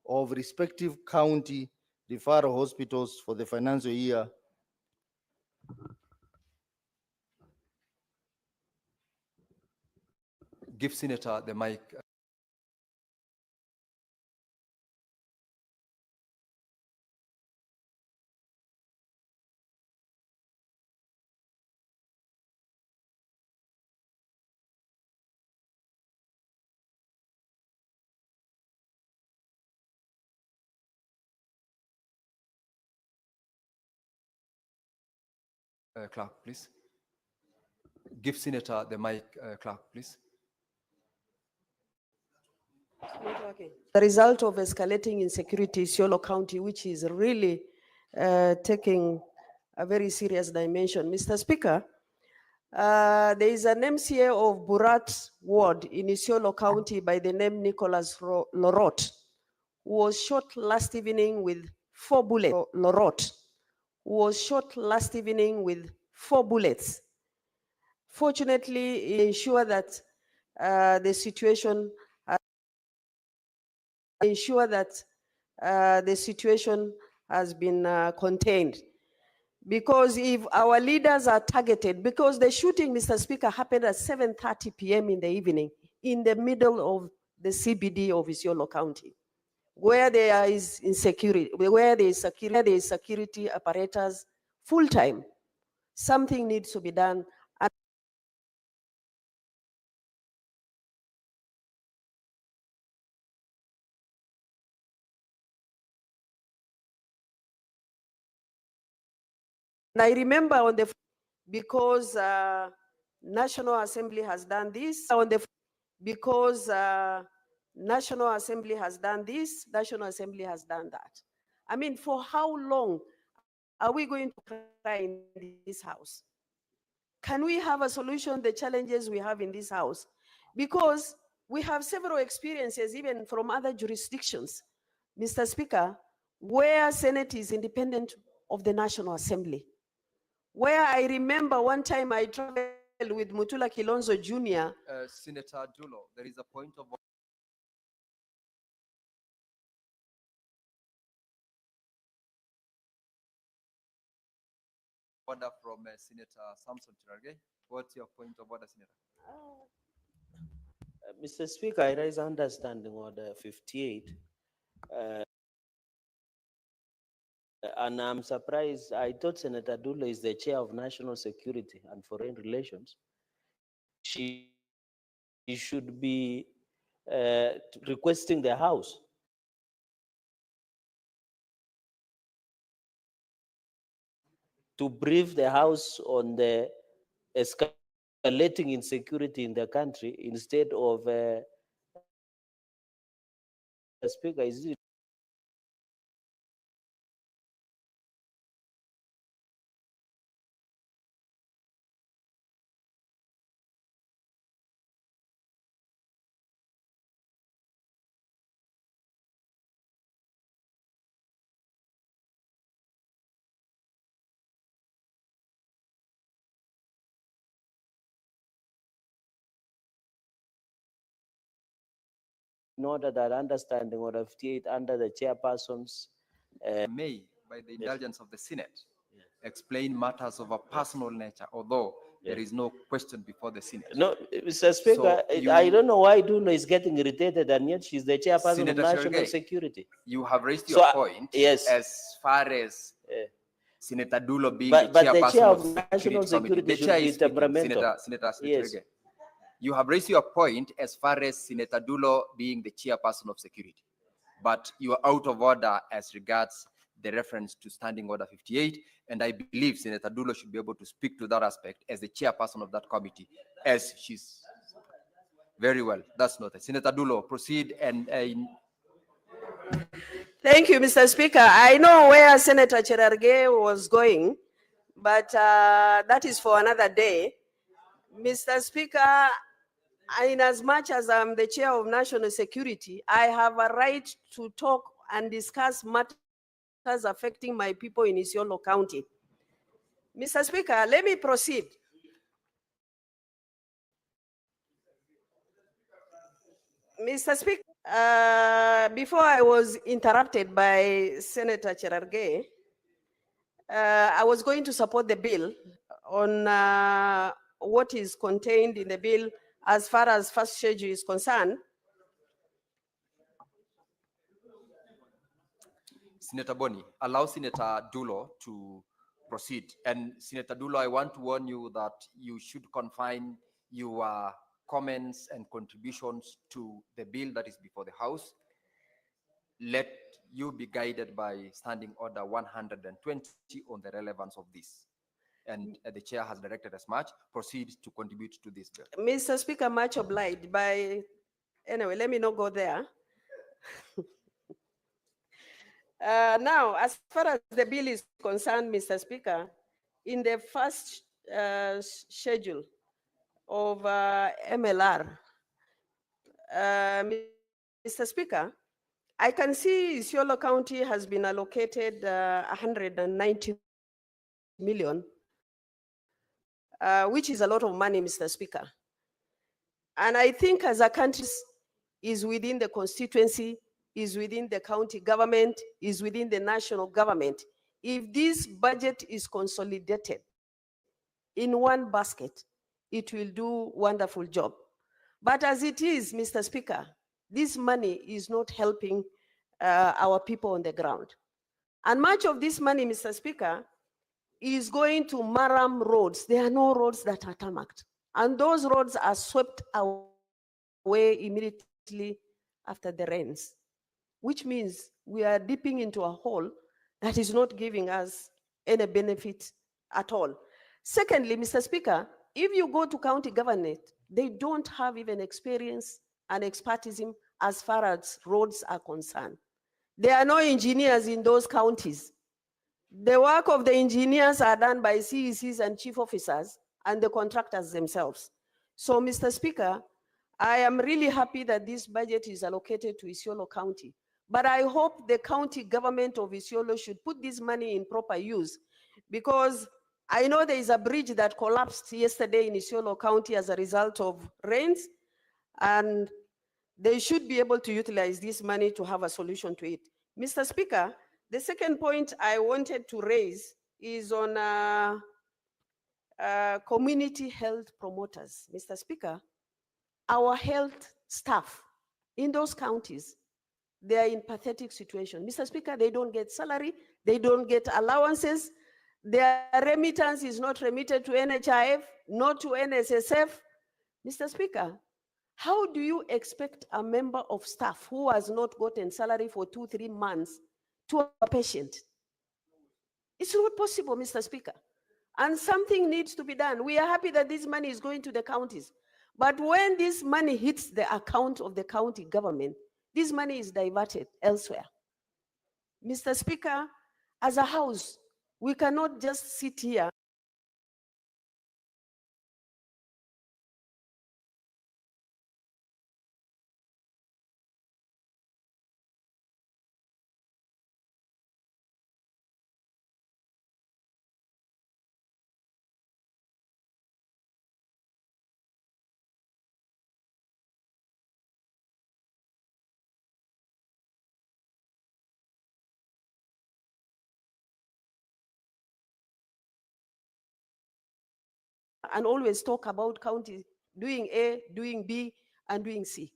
of respective county referral hospitals for the financial year. Give Senator the mic. Clerk, please. Give Senator the mic, Clerk, please. The result of escalating insecurity in Isiolo County, which is really taking a very serious dimension. Mr. Speaker, there is an MCA of Burat Ward in Isiolo County by the name Nicholas Lorot, who was shot last evening with 4 bullets. Lorot, who was shot last evening with 4 bullets. Fortunately, ensure that the situation has been contained. Because if our leaders are targeted, because the shooting, Mr. Speaker, happened at 7:30 p.m. in the evening, in the middle of the CBD of Isiolo County, where there is insecurity, where there is security apparatus full time. Something needs to be done. And I remember on the, because National Assembly has done this, because National Assembly has done this, National Assembly has done that. I mean, for how long are we going to cry in this house? Can we have a solution to the challenges we have in this house? Because we have several experiences, even from other jurisdictions, Mr. Speaker, where Senate is independent of the National Assembly. Where I remember one time I traveled with Mutula Kilonzo Jr. Senator Dulo, there is a point of order from Senator Samson Cherargei. What's your point of order, Senator? Mr. Speaker, I raise understanding order 58. And I'm surprised. I thought Senator Dulo is the chair of National Security and Foreign Relations. She should be requesting the House to brief the House on the escalating insecurity in the country instead of Speaker. Is it in order that understanding order 58 under the chairperson's may, by the indulgence of the Senate, explain matters of a personal nature, although there is no question before the Senate. No, Mr. Speaker, So I don't know why Dulo is getting irritated, and yet she's the chairperson Senator of National Cherargei, Security. You have raised So, your point yes. as far as Senator Dulo being But the the chairperson chair of of the National Security Committee. The Security chair should be is speaking, temperamental. Senator Yes. Cherargei. You have raised your point as far as Senator Dulo being the chairperson of security, but you are out of order as regards the reference to Standing Order 58, and I believe Senator Dulo should be able to speak to that aspect as the chairperson of that committee, as she's very well. That's noted. Senator Dulo, proceed and Thank you, Mr. Speaker. I know where Senator Cherargei was going, but that is for another day. Mr. Speaker, in as much as I'm the chair of National Security, I have a right to talk and discuss matters affecting my people in Isiolo County. Mr. Speaker, let me proceed. Mr. Speaker, Before I was interrupted by Senator Cherargei, I was going to support the bill on what is contained in the bill as far as first schedule is concerned. Senator Boni, allow Senator Dulo to proceed. And Senator Dulo, I want to warn you that you should confine your comments and contributions to the bill that is before the House. Let you be guided by Standing Order 120 on the relevance of this. And the chair has directed as much. Proceed to contribute to this bill. Mr. Speaker, much obliged by, anyway, let me not go there. Now, as far as the bill is concerned, Mr. Speaker, in the first schedule of MLR, Mr. Speaker, I can see Isiolo County has been allocated 190 million, which is a lot of money, Mr. Speaker. And I think as a country is within the constituency, is within the county government, is within the national government. If this budget is consolidated in one basket, it will do wonderful job. But as it is, Mr. Speaker, this money is not helping our people on the ground. And much of this money, Mr. Speaker, is going to Maram roads. There are no roads that are tarmacked. And those roads are swept away immediately after the rains, which means we are dipping into a hole that is not giving us any benefit at all. Secondly, Mr. Speaker, if you go to county government, they don't have even experience and expertise as far as roads are concerned. There are no engineers in those counties. The work of the engineers are done by CECs and chief officers and the contractors themselves. So, Mr. Speaker, I am really happy that this budget is allocated to Isiolo County. But I hope the county government of Isiolo should put this money in proper use, because I know there is a bridge that collapsed yesterday in Isiolo County as a result of rains, and they should be able to utilize this money to have a solution to it. Mr. Speaker, the second point I wanted to raise is on community health promoters. Mr. Speaker, our health staff in those counties, they are in pathetic situation. Mr. Speaker, they don't get salary, they don't get allowances, their remittance is not remitted to NHIF, not to NSSF. Mr. Speaker, how do you expect a member of staff who has not gotten salary for 2-3 months to a patient? It's not possible, Mr. Speaker. And something needs to be done. We are happy that this money is going to the counties. But when this money hits the account of the county government, this money is diverted elsewhere. Mr. Speaker, as a house, we cannot just sit here and always talk about county doing A, doing B, and doing C.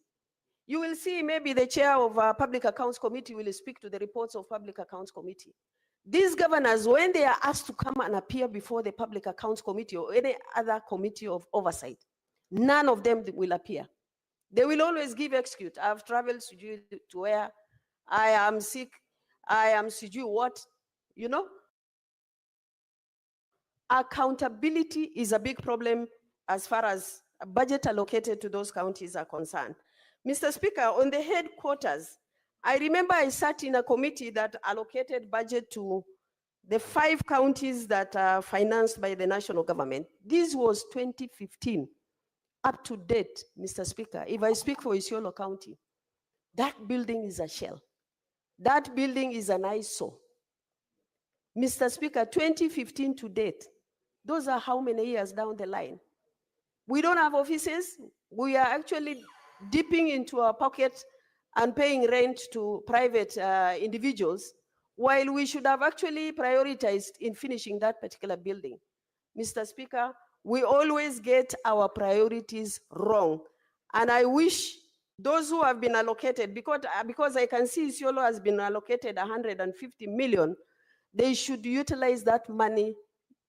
You will see maybe the chair of Public Accounts Committee will speak to the reports of Public Accounts Committee. These governors, when they are asked to come and appear before the Public Accounts Committee or any other committee of oversight, none of them will appear. They will always give excuse. I've traveled to where I am sick, I am what, you know? Accountability is a big problem as far as a budget allocated to those counties are concerned. Mr. Speaker, on the headquarters, I remember I sat in a committee that allocated budget to the 5 counties that are financed by the national government. This was 2015. Up to date, Mr. Speaker, if I speak for Isiolo County, that building is a shell. That building is an eyesore. Mr. Speaker, 2015 to date, those are how many years down the line? We don't have offices. We are actually dipping into our pocket and paying rent to private individuals, while we should have actually prioritized in finishing that particular building. Mr. Speaker, we always get our priorities wrong. And I wish those who have been allocated, because I can see Isiolo has been allocated 150 million, they should utilize that money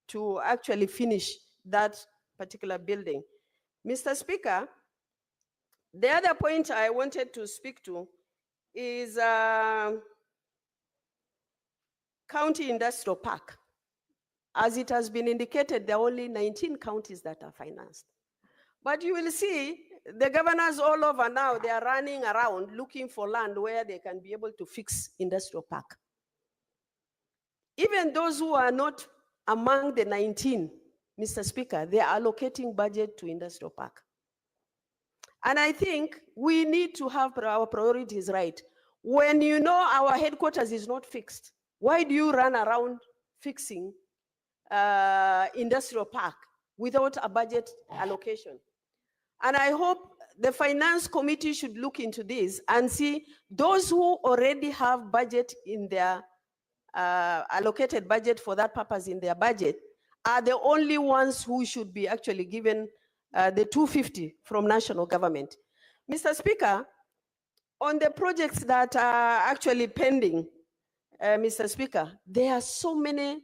to actually finish that particular building. Mr. Speaker, the other point I wanted to speak to is County Industrial Park. As it has been indicated, there are only 19 counties that are financed. But you will see the governors all over now, they are running around looking for land where they can be able to fix industrial park. Even those who are not among the 19, Mr. Speaker, they are allocating budget to industrial park. And I think we need to have our priorities right. When you know our headquarters is not fixed, why do you run around fixing industrial park without a budget allocation? And I hope the finance committee should look into this and see those who already have budget in their allocated budget for that purpose in their budget are the only ones who should be actually given the 250 from national government. Mr. Speaker, on the projects that are actually pending, Mr. Speaker, there are so many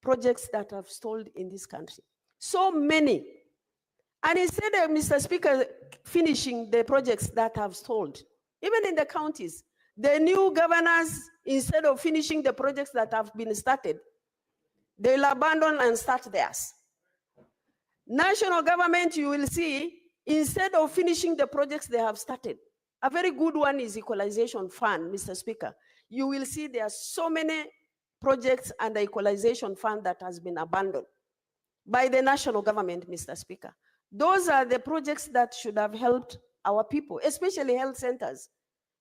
projects that have stalled in this country. So many. And instead of, Mr. Speaker, finishing the projects that have stalled, even in the counties, the new governors, instead of finishing the projects that have been started, they'll abandon and start theirs. National government, you will see, instead of finishing the projects they have started, a very good one is equalization fund, Mr. Speaker. You will see there are so many projects under equalization fund that has been abandoned by the national government, Mr. Speaker. Those are the projects that should have helped our people, especially health centers,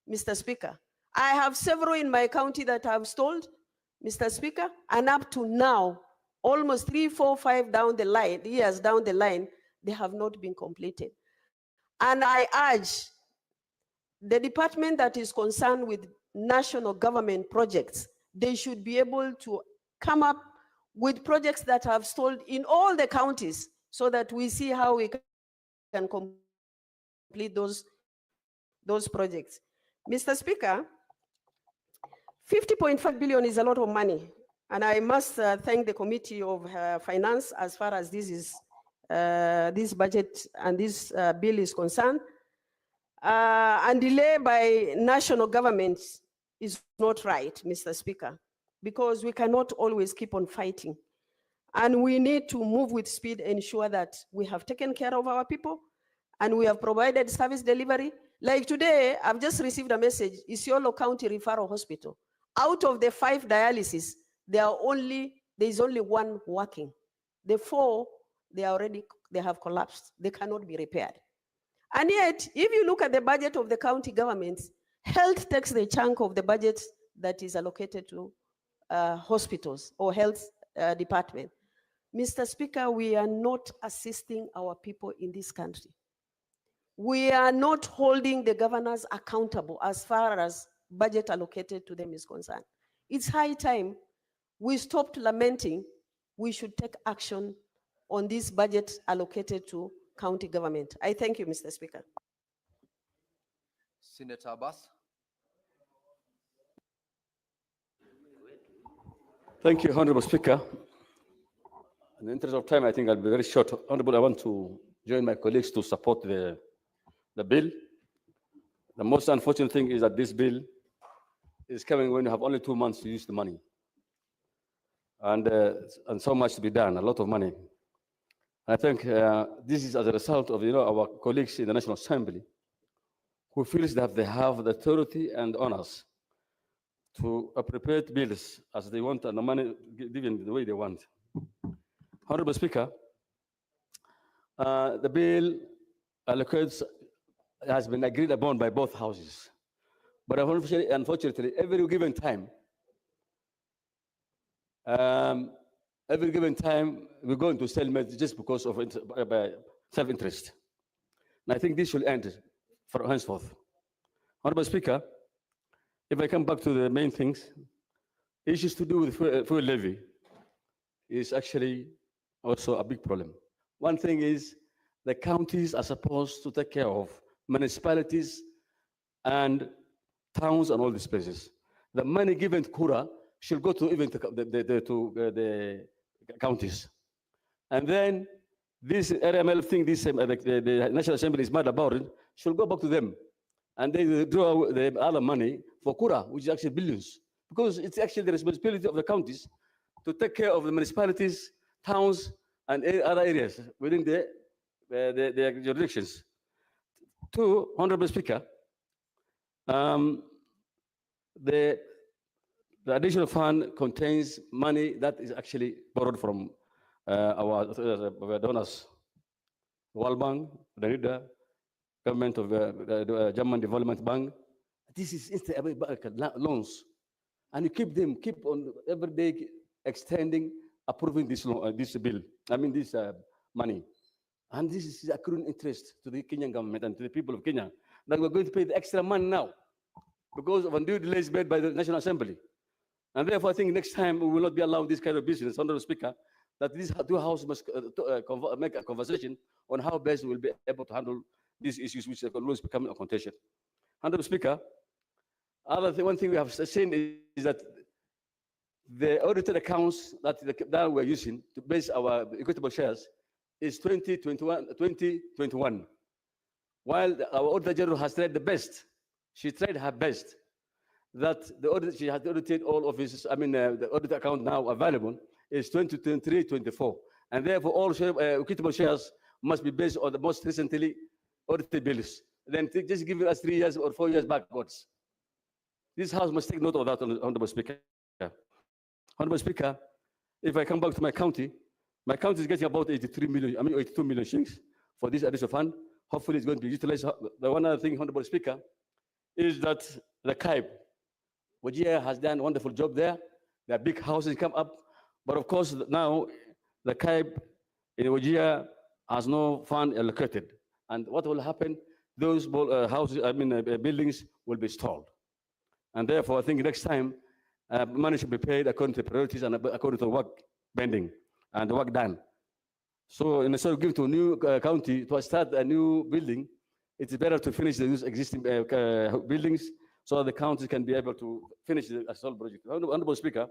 Mr. Speaker. I have several in my county that have stalled, Mr. Speaker, and up to now, almost 3, 4, 5 years down the line, they have not been completed. And I urge the department that is concerned with national government projects, they should be able to come up with projects that have stalled in all the counties so that we see how we can complete those projects. Mr. Speaker, 50.5 billion is a lot of money. And I must thank the Committee of Finance as far as this budget and this bill is concerned. And delay by national governments is not right, Mr. Speaker, because we cannot always keep on fighting. And we need to move with speed, ensure that we have taken care of our people and we have provided service delivery. Like today, I've just received a message, Isiolo County Referral Hospital. Out of the 5 dialysis, there is only 1 working. The 4, they have collapsed. They cannot be repaired. And yet, if you look at the budget of the county governments, health takes the chunk of the budget that is allocated to hospitals or health department. Mr. Speaker, we are not assisting our people in this country. We are not holding the governors accountable as far as budget allocated to them is concerned. It's high time we stopped lamenting. We should take action on this budget allocated to county government. I thank you, Mr. Speaker. Senator Abbas. Thank you, Honorable Speaker. In the interest of time, I think I'll be very short. Honorable, I want to join my colleagues to support the bill. The most unfortunate thing is that this bill is coming when you have only 2 months to use the money. And so much to be done, a lot of money. I think this is as a result of our colleagues in the National Assembly who feels that they have the authority and honors to appropriate bills as they want and the money given the way they want. Honorable Speaker, the bill allocates has been agreed upon by both houses. But unfortunately, every given time, we go into stalemate just because of self-interest. And I think this should end for henceforth. Honorable Speaker, if I come back to the main things, issues to do with fuel levy is actually also a big problem. One thing is the counties are supposed to take care of municipalities and towns and all these places. The money given to Kura should go to even the counties. And then this RML thing, the National Assembly is mad about it, should go back to them. And they withdraw the other money for Kura, which is actually billions. Because it's actually the responsibility of the counties to take care of the municipalities, towns, and other areas within their jurisdictions. Two, Honorable Speaker, the additional fund contains money that is actually borrowed from our donors, World Bank, the NIDA, government of the German Development Bank. This is loans, and you keep on every day extending, approving this bill. I mean this money, and this is accruing interest to the Kenyan government and to the people of Kenya that we're going to pay the extra money now because of undue delays made by the National Assembly. And therefore, I think next time we will not be allowed this kind of business, Honorable Speaker, that these two houses must make a conversation on how best we will be able to handle these issues which are always becoming a contention. Honorable Speaker, one thing we have seen is that the audited accounts that we're using to base our equitable shares is 2021, while our Auditor General has tried the best. She tried her best that she has audited all offices. I mean, the audit account now available is 2023-24, and therefore all equitable shares must be based on the most recently audited bills. Then just give us 3 years or 4 years backwards. This House must take note of that, Honorable Speaker. Honorable Speaker, if I come back to my county is getting about 82 million shillings for this additional fund. Hopefully it's going to be utilized. The one other thing, Honorable Speaker, is that the CAIB, Wajir has done a wonderful job there. There are big houses come up, but of course now the CAIB in Wajir has no fund allocated. And what will happen? Those buildings will be stalled. And therefore, I think next time, money should be paid according to priorities and according to work pending and the work done. So instead of giving to a new county to start a new building, it's better to finish the existing buildings so that the counties can be able to finish the assault project. Honorable Speaker,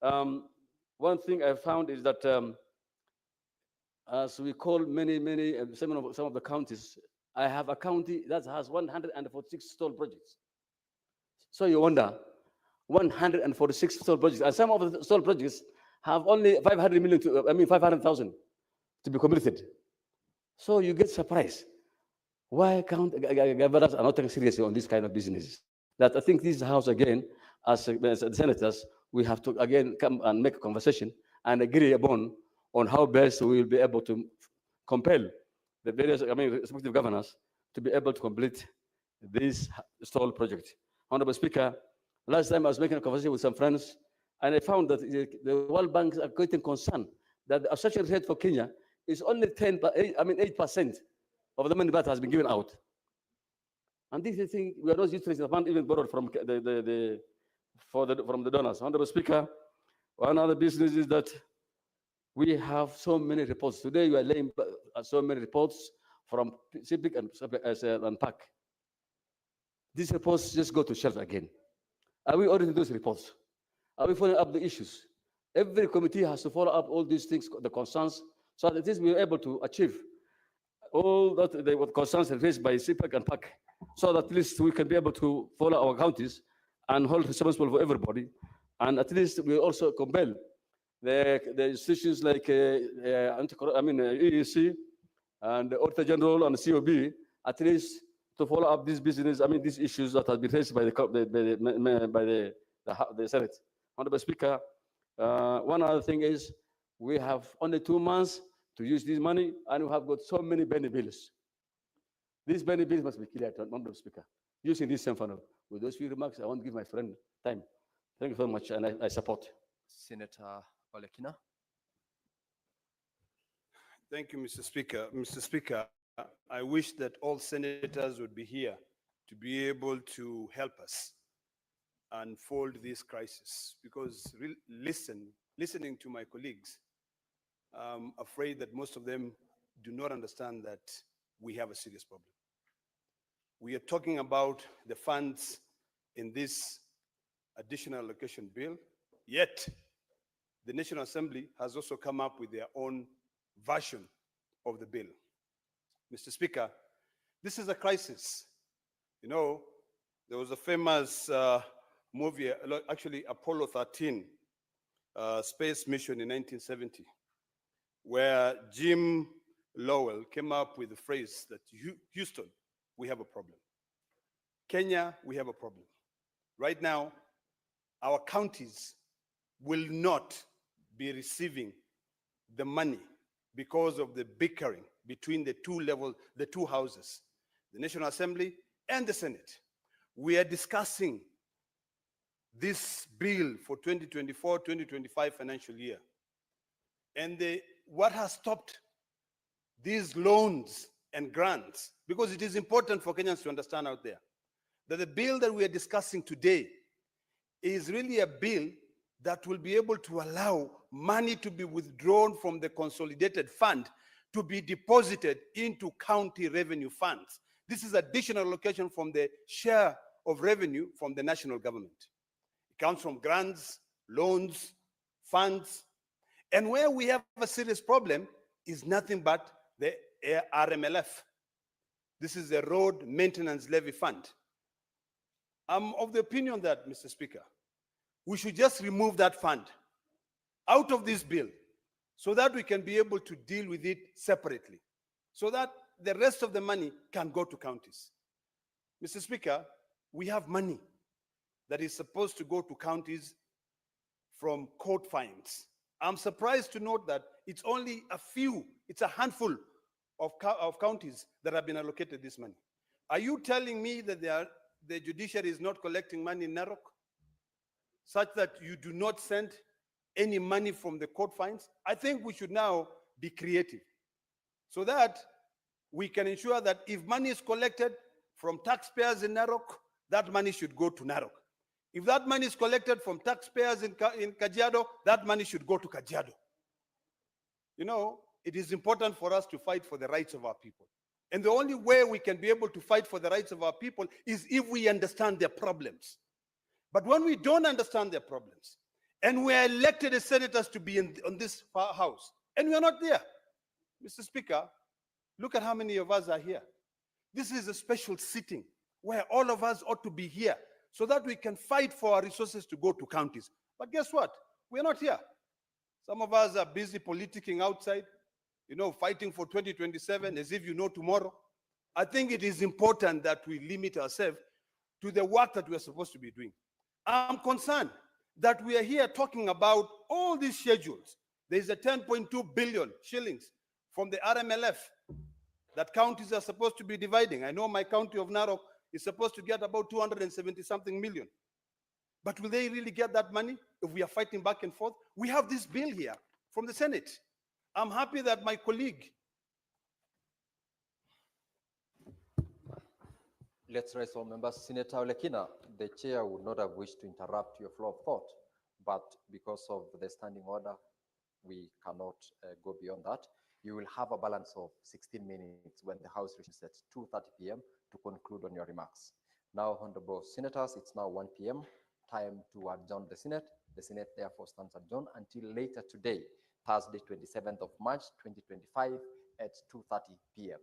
one thing I found is that as we call some of the counties, I have a county that has 146 stall projects. So you wonder, 146 stall projects, and some of the stall projects have only 500,000 to be completed. So you get surprised. Why can't governors are not taking seriously on this kind of business? That I think this House again, as senators, we have to again come and make a conversation and agree upon on how best we will be able to compel the various respective governors to be able to complete this stall project. Honorable Speaker, last time I was making a conversation with some friends, and I found that the World Bank are quite concerned that the association rate for Kenya is only 8% of the money that has been given out. And this is the thing, we are not utilizing the fund even borrowed from from the donors. Honorable Speaker, one other business is that we have so many reports. Today you are laying so many reports from CIPIC and PAC. These reports just go to shelf again. Are we auditing those reports? Are we following up the issues? Every committee has to follow up all these things, the concerns, so that at least we are able to achieve all that the concerns raised by CIPIC and PAC, so that at least we can be able to follow our counties and hold responsible for everybody. And at least we also compel the institutions like EEC and the Auditor General and the COB, at least to follow up this business, these issues that have been raised by the Senate. Honorable Speaker, one other thing is we have only 2 months to use this money, and we have got so many Benny bills. These Benny bills must be cleared, Honorable Speaker, using this same funnel. With those few remarks, I want to give my friend time. Thank you very much, and I support. Senator Olekina. Thank you, Mr. Speaker. Mr. Speaker, I wish that all senators would be here to be able to help us unfold this crisis. Because listening to my colleagues, I'm afraid that most of them do not understand that we have a serious problem. We are talking about the funds in this additional allocation bill, yet the National Assembly has also come up with their own version of the bill. Mr. Speaker, this is a crisis. You know, there was a famous movie, actually Apollo 13 space mission in 1970, where Jim Lowell came up with the phrase that Houston, we have a problem. Kenya, we have a problem. Right now, our counties will not be receiving the money because of the bickering between the two levels, the two houses, the National Assembly and the Senate. We are discussing this bill for 2024-2025 financial year. And what has stopped these loans and grants, because it is important for Kenyans to understand out there, that the bill that we are discussing today is really a bill that will be able to allow money to be withdrawn from the consolidated fund to be deposited into county revenue funds. This is additional allocation from the share of revenue from the national government. It comes from grants, loans, funds, and where we have a serious problem is nothing but the RMLF. This is the Road Maintenance Levy Fund. I'm of the opinion that, Mr. Speaker, we should just remove that fund out of this bill so that we can be able to deal with it separately, so that the rest of the money can go to counties. Mr. Speaker, we have money that is supposed to go to counties from court fines. I'm surprised to note that it's only a few, it's a handful of counties that have been allocated this money. Are you telling me that the judiciary is not collecting money in Narok, such that you do not send any money from the court fines? I think we should now be creative so that we can ensure that if money is collected from taxpayers in Narok, that money should go to Narok. If that money is collected from taxpayers in Kajiado, that money should go to Kajiado. You know, it is important for us to fight for the rights of our people. And the only way we can be able to fight for the rights of our people is if we understand their problems. But when we don't understand their problems, and we are elected as senators to be on this house, and we are not there, Mr. Speaker, look at how many of us are here. This is a special sitting where all of us ought to be here so that we can fight for our resources to go to counties. But guess what? We're not here. Some of us are busy politicking outside, you know, fighting for 2027 as if you know tomorrow. I think it is important that we limit ourselves to the work that we are supposed to be doing. I'm concerned that we are here talking about all these schedules. There is a 10.2 billion shillings from the RMLF that counties are supposed to be dividing. I know my county of Narok is supposed to get about 270 something million. But will they really get that money if we are fighting back and forth? We have this bill here from the Senate. I'm happy that my colleague. Let's rise all members. Senator Olekina, the chair would not have wished to interrupt your flow of thought, but because of the standing order, we cannot go beyond that. You will have a balance of 16 minutes when the House reaches at 2:30 p.m. to conclude on your remarks. Now, honorable senators, it's now 1 p.m. Time to adjourn the Senate. The Senate therefore stands adjourned until later today, Thursday, 27th of March, 2025 at 2:30 p.m.